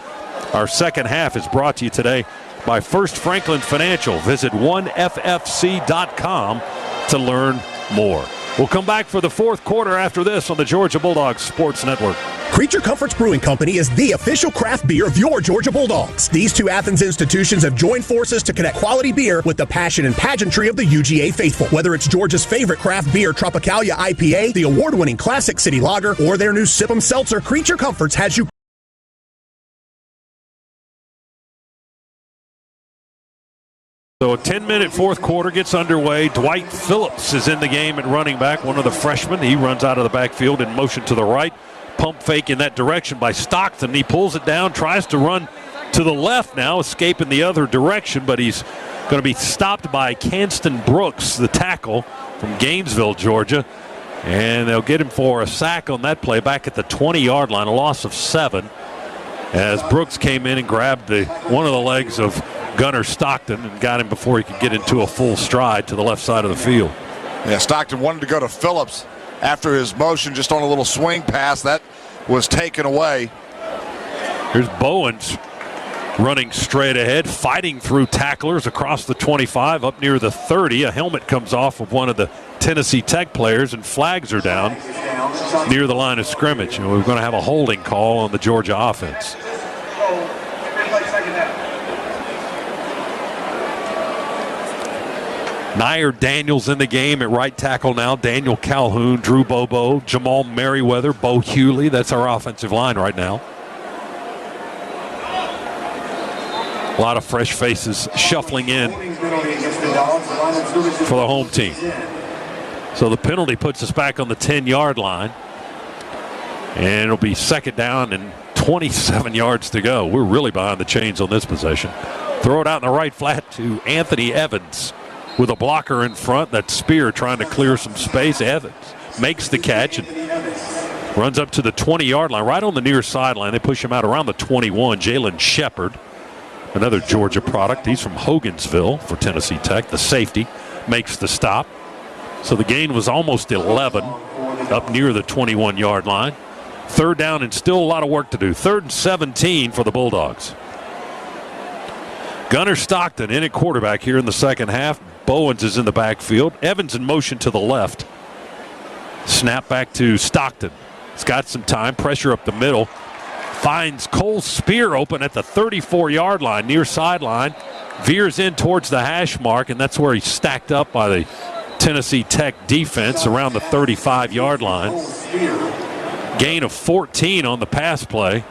S1: Our second half is brought to you today by First Franklin Financial. Visit 1ffc.com to learn more. We'll come back for the 4th quarter after this on the Georgia Bulldogs Sports Network.
S16: Creature Comforts Brewing Company is the official craft beer of your Georgia Bulldogs. These two Athens institutions have joined forces to connect quality beer with the passion and pageantry of the UGA faithful. Whether it's Georgia's favorite craft beer, Tropicalia IPA, the award-winning Classic City Lager, or their new Sip 'em Seltzer, Creature Comforts has you.
S1: So a 10-minute 4th quarter gets underway. Dwight Phillips is in the game at running back, one of the freshmen. He runs out of the backfield in motion to the right. Pump fake in that direction by Stockton. He pulls it down, tries to run to the left now, escaping the other direction, but he's going to be stopped by Canston Brooks, the tackle from Gainesville, Georgia. And they'll get him for a sack on that play back at the 20-yard line, a loss of 7, as Brooks came in and grabbed one of the legs of Gunnar Stockton and got him before he could get into a full stride to the left side of the field.
S2: Yeah, Stockton wanted to go to Phillips after his motion, just on a little swing pass. That was taken away.
S1: Here's Bowens running straight ahead, fighting through tacklers across the 25 up near the 30. A helmet comes off of one of the Tennessee Tech players, and flags are down near the line of scrimmage. And we're going to have a holding call on the Georgia offense. Nair Daniels in the game at right tackle now. Daniel Calhoun, Drew Bobo, Jamal Merriweather, Bo Hewley. That's our offensive line right now. A lot of fresh faces shuffling in for the home team. So the penalty puts us back on the 10-yard line. And it'll be 2nd down and 27 yards to go. We're really behind the chains on this possession. Throw it out in the right flat to Anthony Evans. with a blocker in front. That Spear trying to clear some space. Evans makes the catch and runs up to the 20-yard line, right on the near sideline. They push him out around the 21. Jalen Shepard, another Georgia product. He's from Hogansville for Tennessee Tech. The safety makes the stop. So the gain was almost 11 up near the 21-yard line. Third down and still a lot of work to do. 3rd and 17 for the Bulldogs. Gunnar Stockton in at quarterback here in the second half. Bowens is in the backfield. Evans in motion to the left. Snap back to Stockton. He's got some time. Pressure up the middle. Finds Cole Spear open at the 34-yard line, near sideline. Veers in towards the hash mark, and that's where he's stacked up by the Tennessee Tech defense around the 35-yard line. Gain of 14 on the pass play.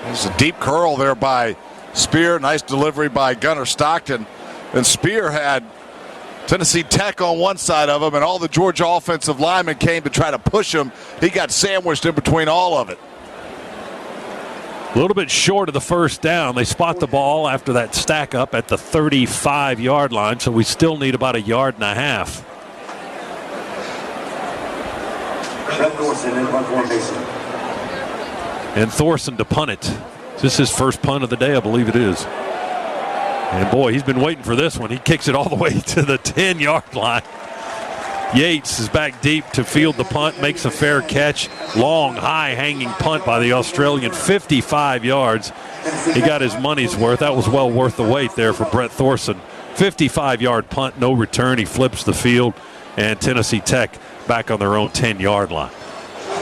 S2: There's a deep curl there by Spear. Nice delivery by Gunnar Stockton. And Spear had Tennessee Tech on one side of him, and all the Georgia offensive linemen came to try to push him. He got sandwiched in between all of it.
S1: A little bit short of the first down. They spot the ball after that stack up at the 35-yard line, so we still need about 1.5 yards. And Thorson to punt it. Is this his first punt of the day? I believe it is. And boy, he's been waiting for this one. He kicks it all the way to the 10-yard line. Yates is back deep to field the punt, makes a fair catch. Long, high-hanging punt by the Australian, 55 yards. He got his money's worth. That was well worth the wait there for Brett Thorson. 55-yard punt, no return. He flips the field, and Tennessee Tech back on their own 10-yard line.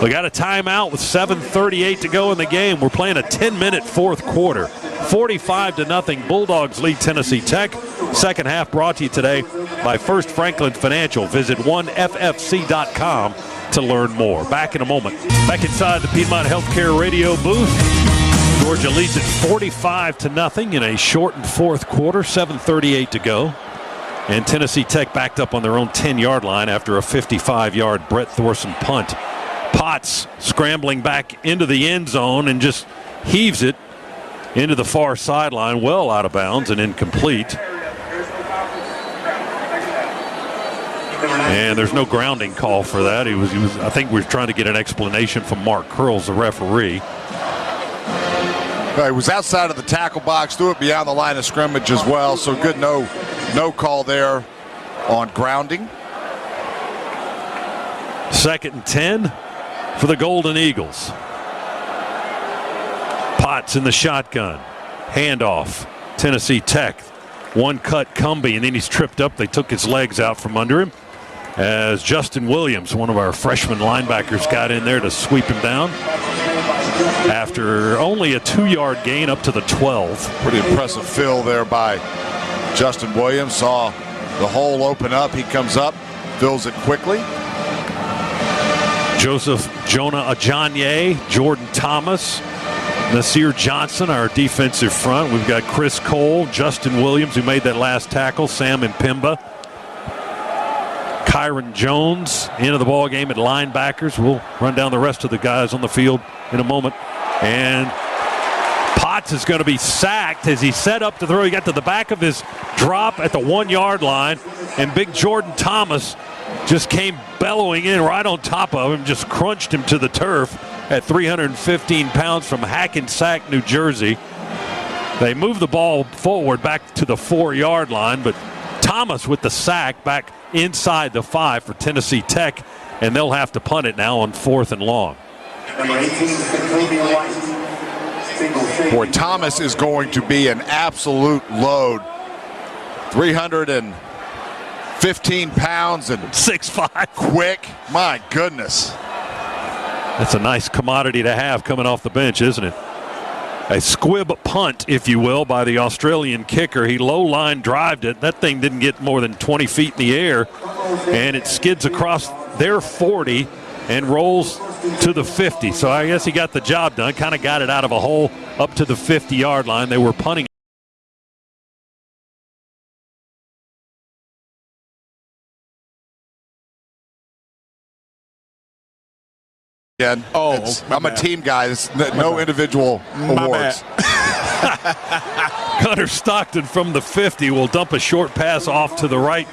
S1: We got a timeout with 7:38 to go in the game. We're playing a 10-minute fourth quarter. 45-0. Bulldogs lead Tennessee Tech. Second half brought to you today by First Franklin Financial. Visit 1ffc.com to learn more. Back in a moment. Back inside the Piedmont Healthcare radio booth. Georgia leads it 45-0 in a shortened fourth quarter. 7:38 to go. And Tennessee Tech backed up on their own 10-yard line after a 55-yard Brett Thorson punt. Potts scrambling back into the end zone and just heaves it into the far sideline, well out of bounds and incomplete. And there's no grounding call for that. He was I think we were trying to get an explanation from Mark Curls, the referee.
S2: He was outside of the tackle box, threw it beyond the line of scrimmage as well. So good, no call there on grounding.
S1: 2nd and 10 for the Golden Eagles. Potts in the shotgun. Handoff. Tennessee Tech. One cut Cumbie, and then he's tripped up. They took his legs out from under him as Justin Williams, one of our freshman linebackers, got in there to sweep him down after only a 2-yard gain up to the 12.
S2: Pretty impressive fill there by Justin Williams. Saw the hole open up. He comes up, fills it quickly.
S1: Joseph Jonah Ajanye, Jordan Thomas, Nasir Johnson, our defensive front. We've got Chris Cole, Justin Williams, who made that last tackle, Sam Mpimba. Kyron Jones into the ball game at linebackers. We'll run down the rest of the guys on the field in a moment. And Potts is going to be sacked as he set up to throw. He got to the back of his drop at the 1-yard line, and big Jordan Thomas just came bellowing in right on top of him, just crunched him to the turf at 315 pounds from Hackensack, New Jersey. They move the ball forward back to the 4-yard line, but Thomas with the sack back inside the 5 for Tennessee Tech, and they'll have to punt it now on 4th and long.
S2: Boy, Thomas is going to be an absolute load. 315 pounds and
S1: 6'5".
S2: Quick. My goodness.
S1: That's a nice commodity to have coming off the bench, isn't it? A squib punt, if you will, by the Australian kicker. He low-line drived it. That thing didn't get more than 20 feet in the air, and it skids across their 40 and rolls to the 50. So I guess he got the job done, kind of got it out of a hole up to the 50-yard line. They were punting.
S2: Again. I'm a team guy. It's no individual awards.
S1: Gunnar Stockton from the 50 will dump a short pass off to the right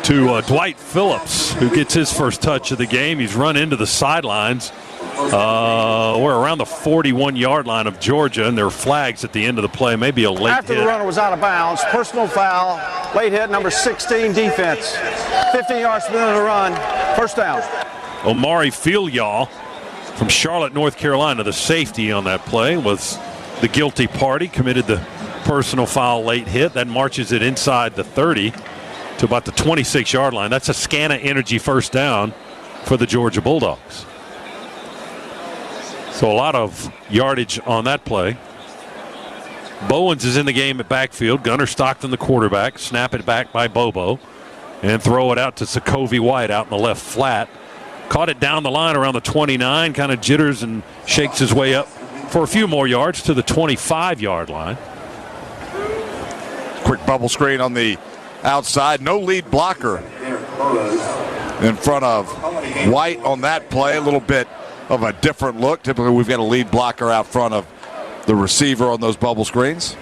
S1: to Dwight Phillips, who gets his first touch of the game. He's run into the sidelines. We're around the 41-yard line of Georgia, and there are flags at the end of the play. Maybe a late
S7: After
S1: hit.
S7: the runner was out of bounds, personal foul, late hit, number 16, defense. 15 yards from the end of the run, first down.
S1: Omari Filial from Charlotte, North Carolina, the safety on that play, was the guilty party, committed the personal foul late hit. That marches it inside the 30 to about the 26-yard line. That's a Scana Energy first down for the Georgia Bulldogs. So a lot of yardage on that play. Bowens is in the game at backfield. Gunnar Stockton, the quarterback. Snap it back by Bobo and throw it out to Sokovie White out in the left flat. Caught it down the line around the 29, kind of jitters and shakes his way up for a few more yards to the 25-yard line.
S2: Quick bubble screen on the outside. No lead blocker in front of White on that play. A little bit of a different look. Typically, we've got a lead blocker out front of the receiver on those bubble screens.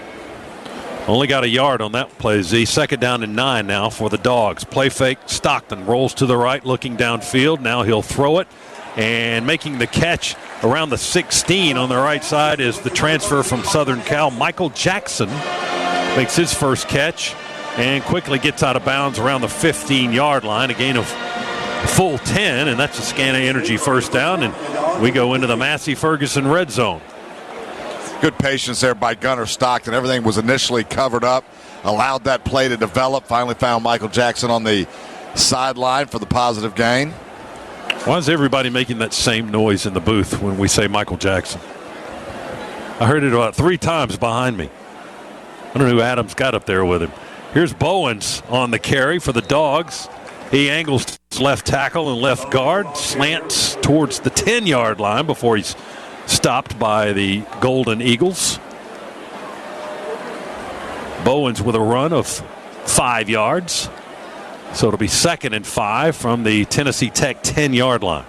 S1: Only got a yard on that play, Z. Second down and 9 now for the Dogs. Play fake. Stockton rolls to the right, looking downfield. Now he'll throw it. And making the catch around the 16 on the right side is the transfer from Southern Cal, Michael Jackson. Makes his first catch and quickly gets out of bounds around the 15-yard line. A gain of full 10, and that's a Scana Energy first down. And we go into the Massey Ferguson red zone.
S2: Good patience there by Gunnar Stockton. Everything was initially covered up, allowed that play to develop, finally found Michael Jackson on the sideline for the positive gain.
S1: Why is everybody making that same noise in the booth when we say Michael Jackson? I heard it about 3 times behind me. I don't know who Adams got up there with him. Here's Bowens on the carry for the Dogs. He angles to his left tackle and left guard, slants towards the 10-yard line before he's stopped by the Golden Eagles. Bowens with a run of 5 yards. So it'll be 2nd and 5 from the Tennessee Tech 10-yard line.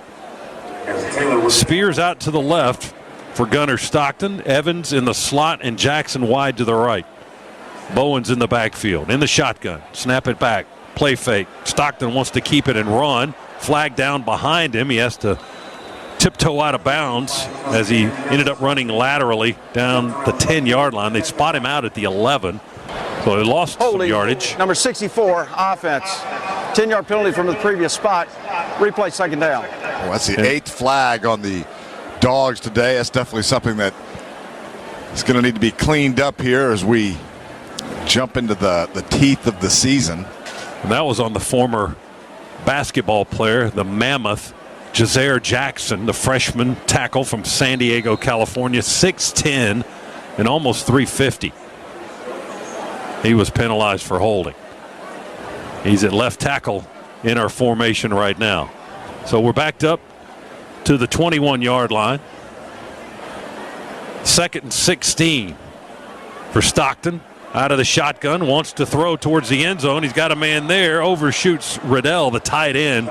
S1: Spears out to the left for Gunnar Stockton. Evans in the slot and Jackson wide to the right. Bowens in the backfield, in the shotgun. Snap it back. Play fake. Stockton wants to keep it and run. Flag down behind him. He has to tiptoe out of bounds as he ended up running laterally down the 10-yard line. They spot him out at the 11. So he lost some yardage.
S7: Number 64, offense. 10-yard penalty from the previous spot. Replay, second down.
S2: Well, that's the 8th flag on the Dogs today. That's definitely something that is going to need to be cleaned up here as we jump into the teeth of the season.
S1: And that was on the former basketball player, the Mammoth, Jazair Jackson, the freshman tackle from San Diego, California, 6'10" and almost 350. He was penalized for holding. He's at left tackle in our formation right now. So we're backed up to the 21-yard line. 2nd and 16 for Stockton. Out of the shotgun, wants to throw towards the end zone. He's got a man there, overshoots Riddell, the tight end.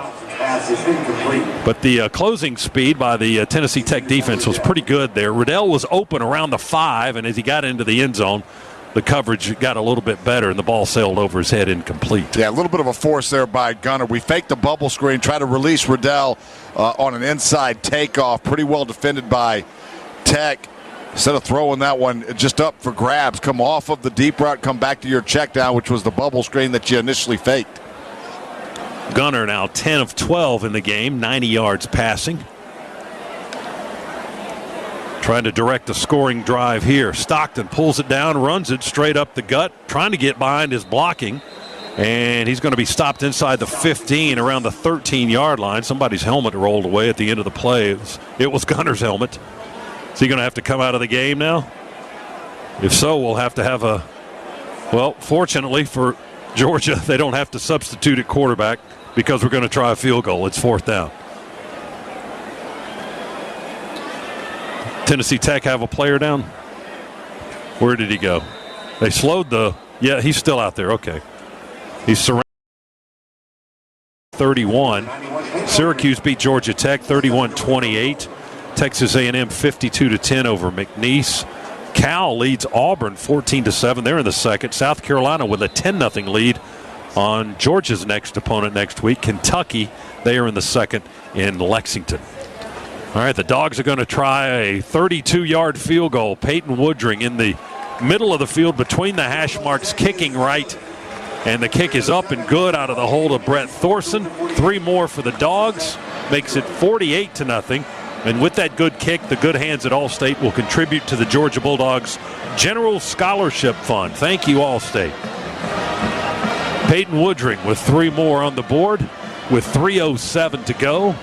S1: But the closing speed by the Tennessee Tech defense was pretty good there. Riddell was open around the 5, and as he got into the end zone, the coverage got a little bit better, and the ball sailed over his head incomplete.
S2: Yeah, a little bit of a force there by Gunnar. We faked the bubble screen, try to release Riddell on an inside takeoff. Pretty well defended by Tech. Instead of throwing that one just up for grabs, come off of the deep route, come back to your check down, which was the bubble screen that you initially faked.
S1: Gunnar now 10 of 12 in the game, 90 yards passing. Trying to direct a scoring drive here. Stockton pulls it down, runs it straight up the gut, trying to get behind his blocking. And he's going to be stopped inside the 15 around the 13-yard line. Somebody's helmet rolled away at the end of the play. It was Gunnar's helmet. Is he going to have to come out of the game now? If so, we'll have to have a, well, fortunately for Georgia, they don't have to substitute at quarterback because we're going to try a field goal. It's 4th down. Tennessee Tech have a player down. Where did he go? They slowed the, yeah, he's still out there. Okay. He's surrounded. 31. Syracuse beat Georgia Tech 31-28. Texas A&M 52-10 over McNeese. Cal leads Auburn 14-7. They're in the second. South Carolina with a 10-0 lead on Georgia's next opponent next week. Kentucky, they are in the second in Lexington. All right, the Dogs are going to try a 32-yard field goal. Peyton Woodring in the middle of the field between the hash marks, kicking right. And the kick is up and good out of the hold of Brett Thorson. 3 more for the Dogs. Makes it 48-0. And with that good kick, the good hands at Allstate will contribute to the Georgia Bulldogs General Scholarship Fund. Thank you, Allstate. Peyton Woodring with 3 more on the board with 3:07 to go.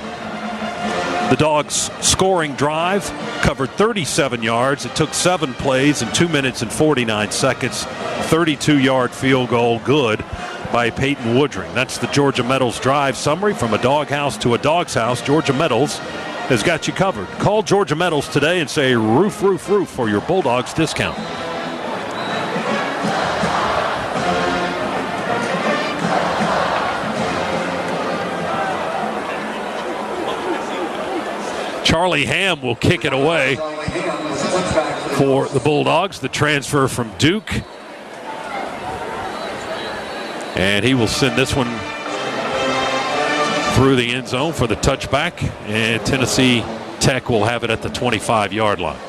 S1: The Dogs' scoring drive covered 37 yards. It took 7 plays in 2 minutes and 49 seconds. 32-yard field goal good by Peyton Woodring. That's the Georgia Metals drive summary. From a doghouse to a dog's house, Georgia Metals has got you covered. Call Georgia Metals today and say roof, roof, roof for your Bulldogs discount. Charlie Ham will kick it away for the Bulldogs. The transfer from Duke. And he will send this one through the end zone for the touchback. And Tennessee Tech will have it at the 25-yard line.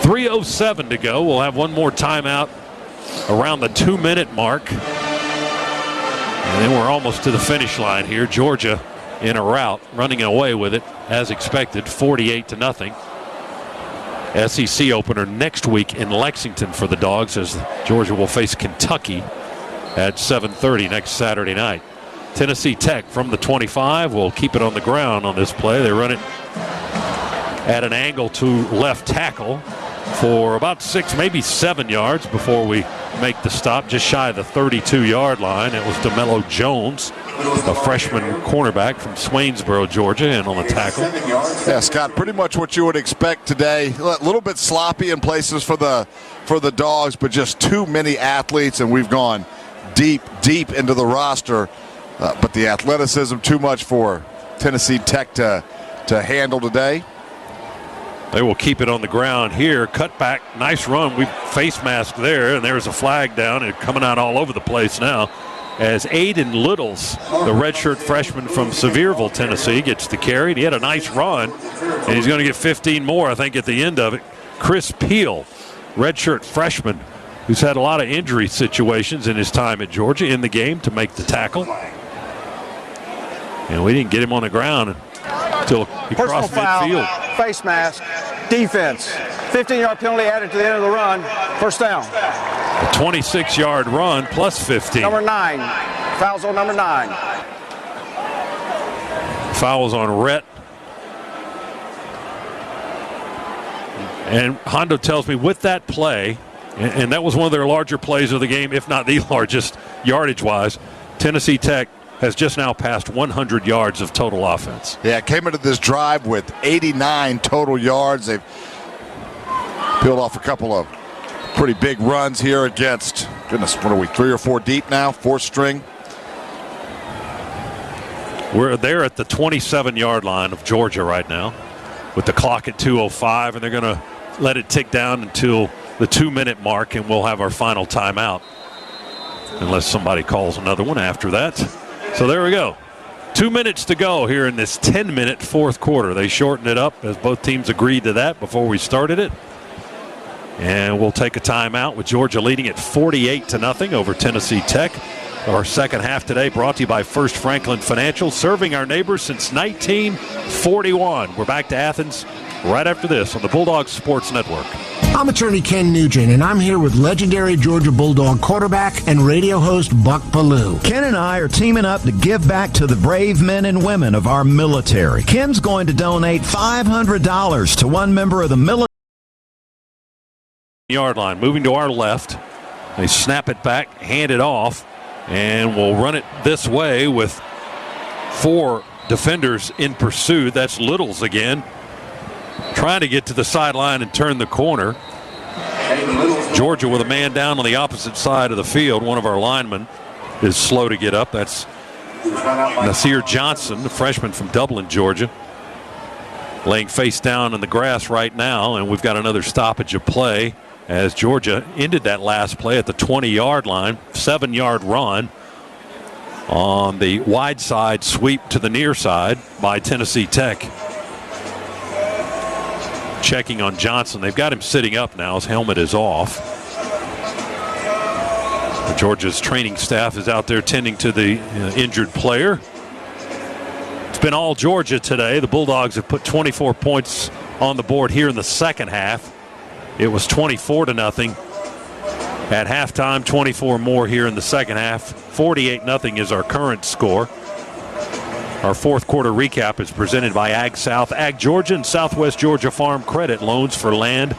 S1: 3:07 to go. We'll have one more timeout around the 2-minute mark. And then we're almost to the finish line here. Georgia in a rout, running away with it as expected, 48-0. SEC opener next week in Lexington for the Dogs, as Georgia will face Kentucky at 7:30 next Saturday night. Tennessee Tech from the 25 will keep it on the ground on this play. They run it at an angle to left tackle for about 6, maybe 7 yards before we make the stop, just shy of the 32-yard line. It was DeMello Jones, a freshman cornerback from Swainsboro, Georgia, and on the tackle.
S2: Yeah, Scott, pretty much what you would expect today. A little bit sloppy in places for the Dogs, but just too many athletes, and we've gone deep into the roster. But the athleticism too much for Tennessee Tech to handle today.
S1: They will keep it on the ground here. Cut back, nice run. We face mask there, and there's a flag down and coming out all over the place now as Aiden Littles, the redshirt freshman from Sevierville, Tennessee, gets the carry. He had a nice run, and he's going to get 15 more, I think, at the end of it. Chris Peel, redshirt freshman, who's had a lot of injury situations in his time at Georgia, in the game to make the tackle. And we didn't get him on the ground until he crossed midfield.
S7: Face mask, defense. 15-yard penalty added to the end of the run. First down.
S1: A 26-yard run plus 15.
S7: Number 9. Foul's on number 9.
S1: Fouls on Rhett. And Hondo tells me with that play, and that was one of their larger plays of the game, if not the largest yardage-wise, Tennessee Tech has just now passed 100 yards of total offense.
S2: Yeah, came into this drive with 89 total yards. They've peeled off a couple of pretty big runs here against, goodness, what are we, 3 or 4 deep now, 4th string?
S1: We're there at the 27-yard line of Georgia right now with the clock at 2:05, and they're going to let it tick down until the 2-minute mark, and we'll have our final timeout unless somebody calls another one after that. So there we go. 2 minutes to go here in this 10-minute fourth quarter. They shortened it up as both teams agreed to that before we started it. And we'll take a timeout with Georgia leading at 48-0 over Tennessee Tech. Our second half today brought to you by First Franklin Financial, serving our neighbors since 1941. We're back to Athens right after this on the Bulldog Sports Network.
S17: I'm attorney Ken Nugent, and I'm here with legendary Georgia Bulldog quarterback and radio host Buck Paloo.
S15: Ken and I are teaming up to give back to the brave men and women of our military. Ken's going to donate $500 to one member of the military.
S1: Yard line, moving to our left. They snap it back, hand it off, and we'll run it this way with 4 defenders in pursuit. That's Littles again, trying to get to the sideline and turn the corner. Georgia with a man down on the opposite side of the field. One of our linemen is slow to get up. That's Nasir Johnson, the freshman from Dublin, Georgia. laying face down in the grass right now, and we've got another stoppage of play as Georgia ended that last play at the 20-yard line. 7-yard run on the wide side sweep to the near side by Tennessee Tech. Checking on Johnson. They've got him sitting up now. His helmet is off. Georgia's training staff is out there tending to the injured player. It's been all Georgia today. The Bulldogs have put 24 points on the board here in the second half. It was 24-0 at halftime. 24 more here in the second half. 48-0 is our current score. Our fourth quarter recap is presented by Ag South, Ag Georgia, and Southwest Georgia Farm Credit Loans for land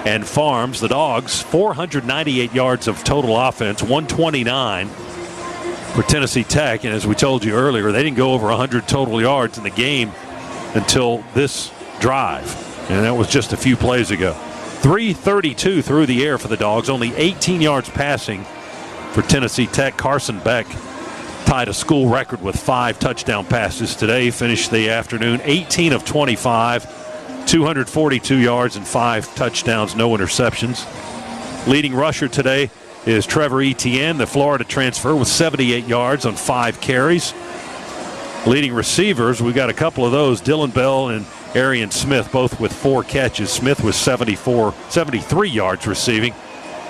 S1: and farms. The Dogs, 498 yards of total offense, 129 for Tennessee Tech. And as we told you earlier, they didn't go over 100 total yards in the game until this drive. And that was just a few plays ago. 332 through the air for the Dogs, only 18 yards passing for Tennessee Tech. Carson Beck tied a school record with 5 touchdown passes today. He finished the afternoon 18 of 25, 242 yards and 5 touchdowns, no interceptions. Leading rusher today is Trevor Etienne, the Florida transfer, with 78 yards on 5 carries. Leading receivers, we got a couple of those, Dylan Bell and Arian Smith, both with 4 catches. Smith with 73 yards receiving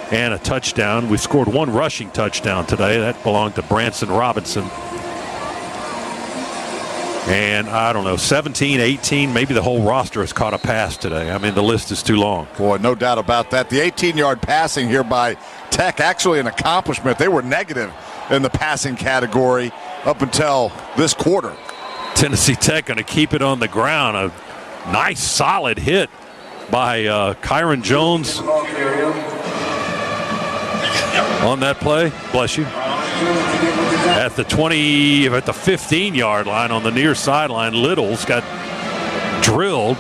S1: and a touchdown. We scored 1 rushing touchdown today. That belonged to Branson Robinson. And I don't know, 17, 18, maybe the whole roster has caught a pass today. I mean, the list is too long.
S2: Boy, no doubt about that. The 18-yard passing here by Tech, actually an accomplishment. They were negative in the passing category up until this quarter.
S1: Tennessee Tech going to keep it on the ground. A nice, solid hit by Kyron Jones on that play. Bless you. At the 15-yard line on the near sideline, Littles got drilled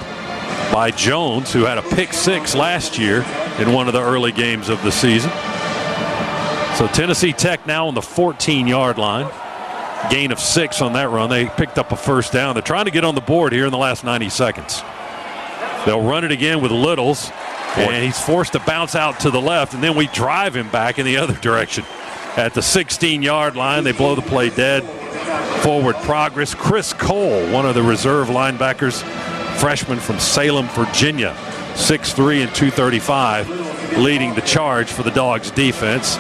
S1: by Jones, who had a pick 6 last year in one of the early games of the season. So Tennessee Tech now on the 14-yard line. Gain of 6 on that run. They picked up a first down. They're trying to get on the board here in the last 90 seconds. They'll run it again with Littles, and he's forced to bounce out to the left, and then we drive him back in the other direction. At the 16-yard line, they blow the play dead. Forward progress. Chris Cole, one of the reserve linebackers, freshman from Salem, Virginia, 6'3" and 235, leading the charge for the Dogs defense.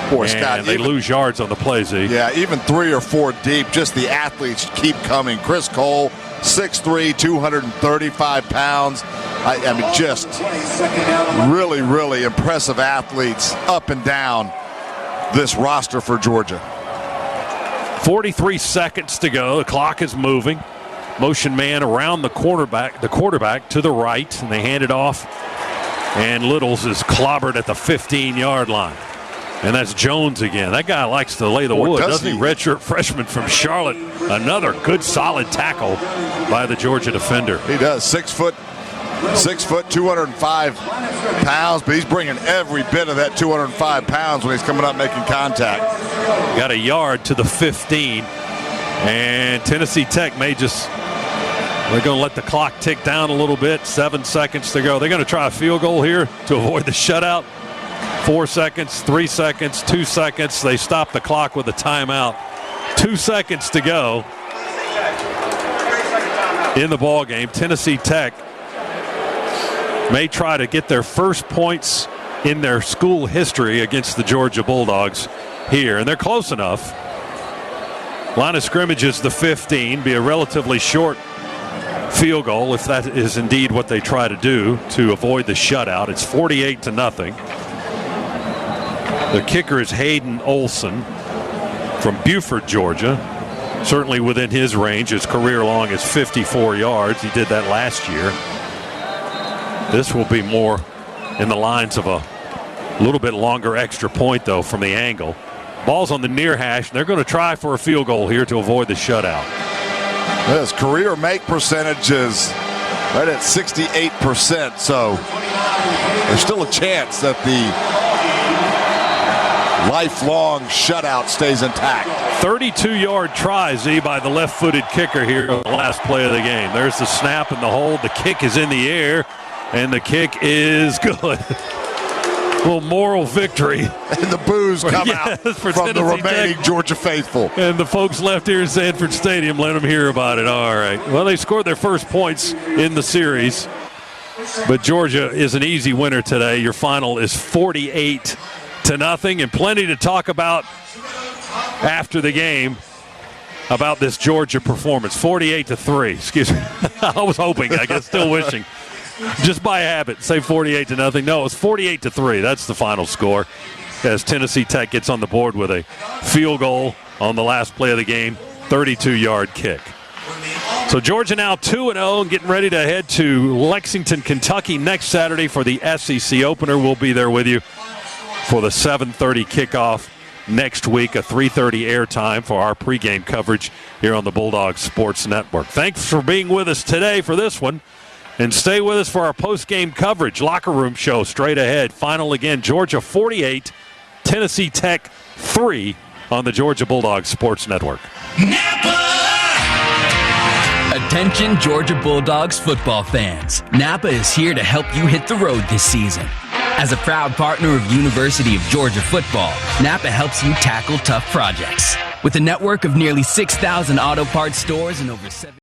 S2: Boy, Scott,
S1: they lose yards on the play, Z.
S2: Yeah, even 3 or 4 deep, just the athletes keep coming. Chris Cole, 6'3", 235 pounds. I mean, just really, really impressive athletes up and down this roster for Georgia.
S1: 43 seconds to go. The clock is moving. Motion man around the quarterback to the right, and they hand it off. And Littles is clobbered at the 15-yard line. And that's Jones again. That guy likes to lay the wood, doesn't he? Redshirt freshman from Charlotte. Another good, solid tackle by the Georgia defender.
S2: He does. 6 foot, 205 pounds, but he's bringing every bit of that 205 pounds when he's coming up making contact.
S1: Got a yard to the 15. And Tennessee Tech may just, they're going to let the clock tick down a little bit. 7 seconds to go. They're going to try a field goal here to avoid the shutout. 4 seconds, 3 seconds, 2 seconds. They stop the clock with a timeout. 2 seconds to go in the ball game. Tennessee Tech may try to get their first points in their school history against the Georgia Bulldogs here, and they're close enough. Line of scrimmage is the 15. Be a relatively short field goal if that is indeed what they try to do to avoid the shutout. It's 48-0. The kicker is Hayden Olson from Buford, Georgia. Certainly within his range. His career long is 54 yards. He did that last year. This will be more in the lines of a little bit longer extra point, though, from the angle. Ball's on the near hash, and they're going to try for a field goal here to avoid the shutout.
S2: His career make percentage is right at 68%, so there's still a chance that the lifelong shutout stays intact.
S1: 32-yard try, Z, by the left-footed kicker here on the last play of the game. There's the snap and the hold. The kick is in the air, and the kick is good. Little moral victory.
S2: And the boos come out from
S1: Tennessee
S2: the remaining
S1: Tech.
S2: Georgia faithful.
S1: And the folks left here in Sanford Stadium, let them hear about it. All right. Well, they scored their first points in the series. But Georgia is an easy winner today. Your final is 48-0, and plenty to talk about after the game about this Georgia performance. 48-3. Excuse me. I was hoping, I guess, still wishing. Just by habit, say 48-0. No, it's 48-3. That's the final score as Tennessee Tech gets on the board with a field goal on the last play of the game, 32-yard kick. So Georgia now 2-0 and getting ready to head to Lexington, Kentucky next Saturday for the SEC opener. We'll be there with you for the 7:30 kickoff next week, a 3:30 airtime for our pregame coverage here on the Bulldogs Sports Network. Thanks for being with us today for this one. And stay with us for our post-game coverage. Locker Room Show straight ahead. Final again, Georgia 48, Tennessee Tech 3 on the Georgia Bulldogs Sports Network.
S18: Attention Georgia Bulldogs football fans. Napa is here to help you hit the road this season. As a proud partner of University of Georgia football, Napa helps you tackle tough projects. With a network of nearly 6,000 auto parts stores and over 7